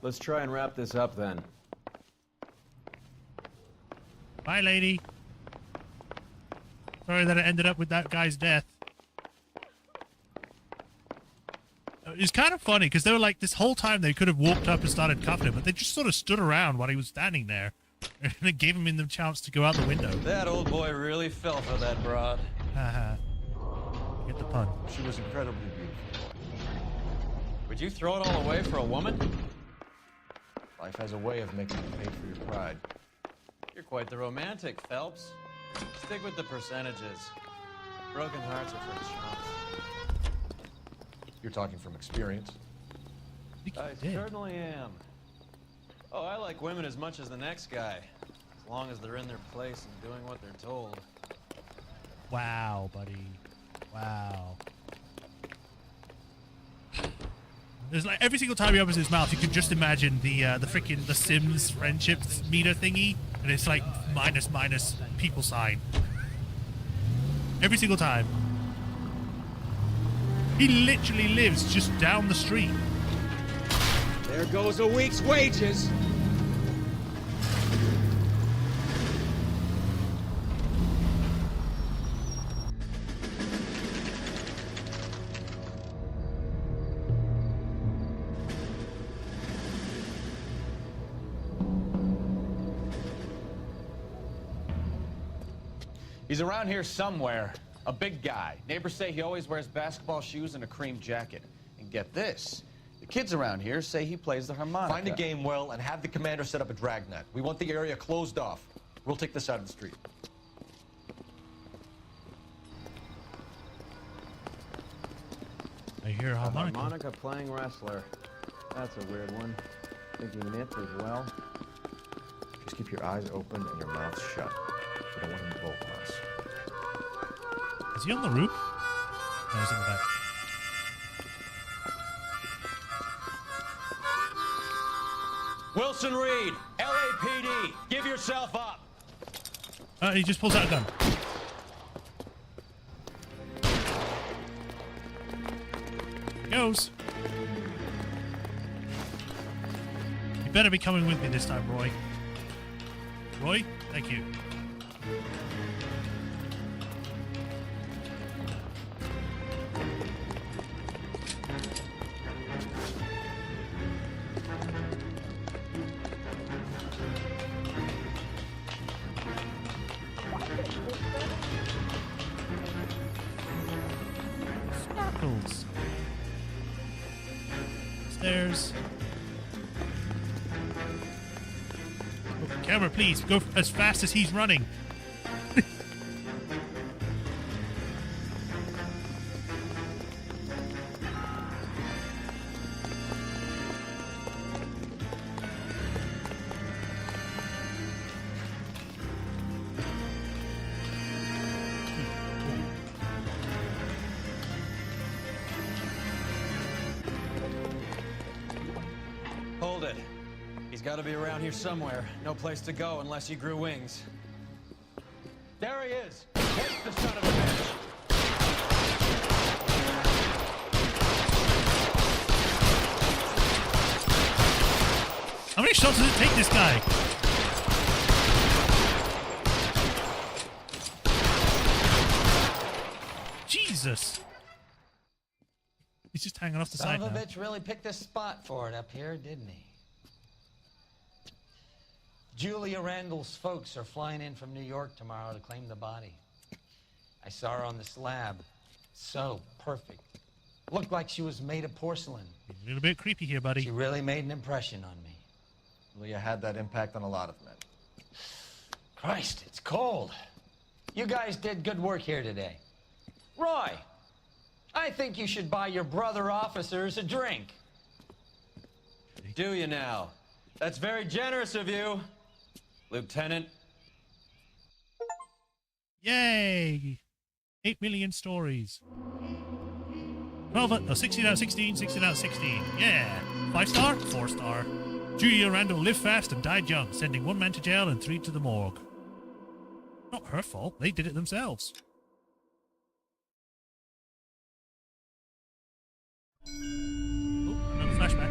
Let's try and wrap this up then. Bye, lady. Sorry that it ended up with that guy's death. It's kind of funny because they were like, this whole time they could have walked up and started cuffing him, but they just sort of stood around while he was standing there. And they gave him the chance to go out the window. That old boy really fell for that broad. Haha. Get the pun. She was incredibly beautiful. Would you throw it all away for a woman? Life has a way of making you pay for your pride. You're quite the romantic, Phelps. Stick with the percentages. Broken hearts are for chumps. You're talking from experience. I certainly am. Oh, I like women as much as the next guy. As long as they're in their place and doing what they're told. Wow, buddy. Wow. There's like every single time he opens his mouth, you can just imagine the freaking The Sims friendship meter thingy, and it's like minus people sign. Every single time. He literally lives just down the street. There goes a week's wages. He's around here somewhere. A big guy. Neighbors say he always wears basketball shoes and a cream jacket. And get this, the kids around here say he plays the harmonica. Find the game well and have the commander set up a dragnet. We want the area closed off. We'll take this side of the street. I hear a harmonica. Harmonica playing wrestler. That's a weird one. Think he knits as well? Just keep your eyes open and your mouth shut. We don't want him to bolt on us. Is he on the roof? No, he's in the back. Wilson Reed, LAPD, give yourself up. He just pulls out a gun. He goes. You better be coming with me this time, Roy. Roy, thank you. Sparkles. Stairs. Oh, camera, please go as fast as he's running. Hold it. He's got to be around here somewhere. No place to go unless he grew wings. There he is. Take the son of a bitch. How many shots does it take this guy? Jesus. He's just hanging off the side Son of now. a bitch really picked a spot for it up here, didn't he? Julia Randall's folks are flying in from New York tomorrow to claim the body. I saw her on the slab. So perfect. Looked like she was made of porcelain. A little bit creepy here, buddy. She really made an impression on me. Leah had that impact on a lot of men. Christ, it's cold. You guys did good work here today. Roy, I think you should buy your brother officers a drink. Do you now? That's very generous of you, Lieutenant. Yay! 8 million stories. 16 out of 16, 16 out of 16. Yeah. 5 star? 4 star. Julia Randall lived fast and died young, sending 1 man to jail and 3 to the morgue. Not her fault. They did it themselves. Oh, another flashback.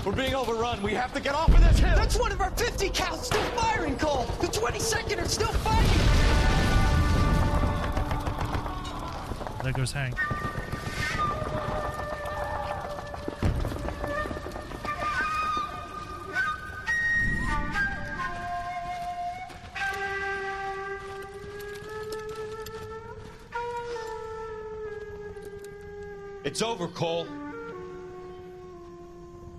We're being overrun. We have to get off of this hill. That's one of our 50 cals still firing, Cole. The 22nd are still fighting. There goes Hank. It's over, Cole.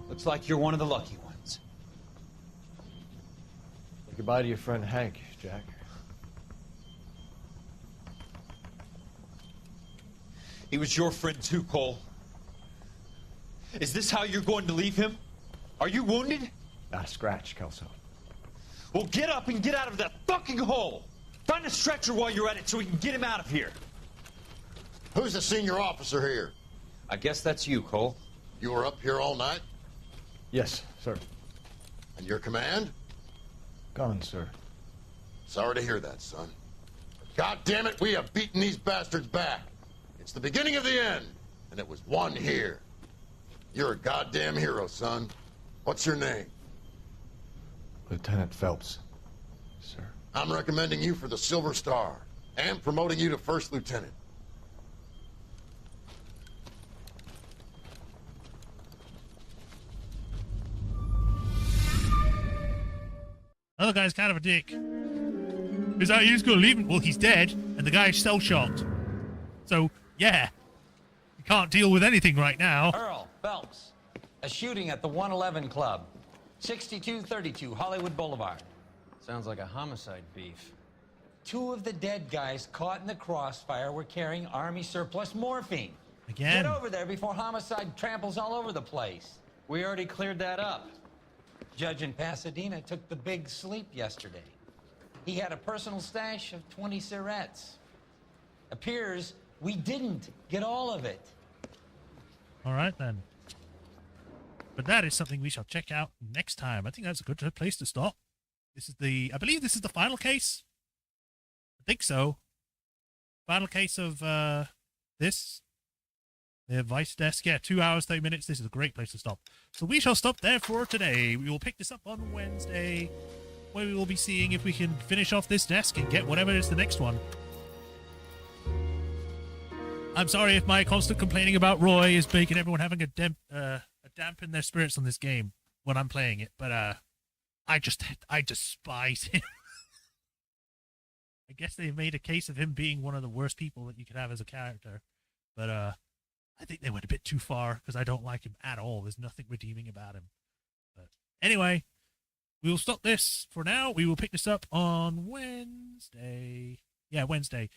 Looks like you're one of the lucky ones. Say goodbye to your friend Hank, Jack. He was your friend too, Cole. Is this how you're going to leave him? Are you wounded? Not a scratch, Kelso. Well, get up and get out of that fucking hole. Find a stretcher while you're at it so we can get him out of here. Who's the senior officer here? I guess that's you, Cole. You were up here all night? Yes, sir. And your command? Gone, sir. Sorry to hear that, son. God damn it, we have beaten these bastards back. It's the beginning of the end, and it was one here. You're a goddamn hero, son. What's your name? Lieutenant Phelps, sir. I'm recommending you for the Silver Star, and promoting you to First Lieutenant. Other guy's kind of a dick. Is that he's gonna leave him? Well, he's dead, and the guy's cell shocked. So, yeah. You can't deal with anything right now. Earl Phelps, a shooting at the 111 Club, 6232 Hollywood Boulevard. Sounds like a homicide beef. 2 of the dead guys caught in the crossfire were carrying Army surplus morphine. Again? Get over there before homicide tramples all over the place. We already cleared that up. Judge in Pasadena took the big sleep yesterday. He had a personal stash of 20 cigarettes. Appears we didn't get all of it. All right, then. But that is something we shall check out next time. I think that's a good place to stop. This is I believe this is the final case. I think so. Final case of this. The Vice Desk. Yeah, 2 hours, 30 minutes. This is a great place to stop. So we shall stop there for today. We will pick this up on Wednesday, where we will be seeing if we can finish off this desk and get whatever is the next one. I'm sorry if my constant complaining about Roy is making everyone having a dampen their spirits on this game when I'm playing it, but I despise him. I guess they've made a case of him being one of the worst people that you could have as a character, but I think they went a bit too far because I don't like him at all. There's nothing redeeming about him. But anyway, we will stop this for now. We will pick this up on Wednesday. Yeah, Wednesday.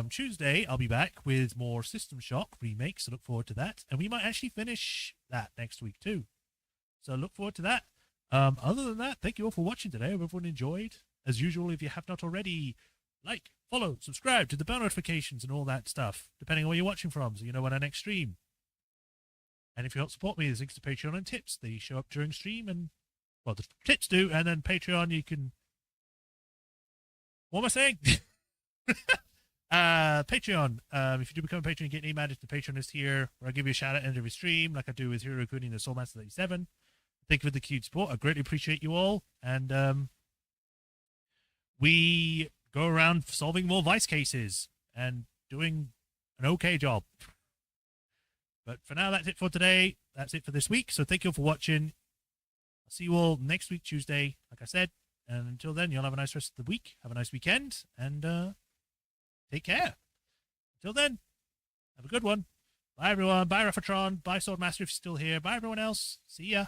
Tuesday, I'll be back with more System Shock remakes, so look forward to that. And we might actually finish that next week too. So look forward to that. Other than that, thank you all for watching today. I hope everyone enjoyed. As usual, if you have not already, like, follow, subscribe to the bell notifications and all that stuff, depending on where you're watching from, so you know when our next stream. And if you help support me, there's links to Patreon and tips. They show up during stream, and, well, the tips do, and then Patreon, you can... What am I saying? Patreon. If you do become a patron, you get name added to the Patreon list here, where I give you a shout out at the end of every stream, like I do with Hero Recruiting the Soulmaster 37. Thank you for the cute support. I greatly appreciate you all. And we go around solving more Vice cases and doing an okay job. But for now, that's it for today. That's it for this week. So thank you all for watching. I'll see you all next week, Tuesday, like I said. And until then, you'll have a nice rest of the week. Have a nice weekend. And take care. Until then, have a good one. Bye, everyone. Bye, Refatron. Bye, Swordmaster, if you're still here. Bye, everyone else. See ya.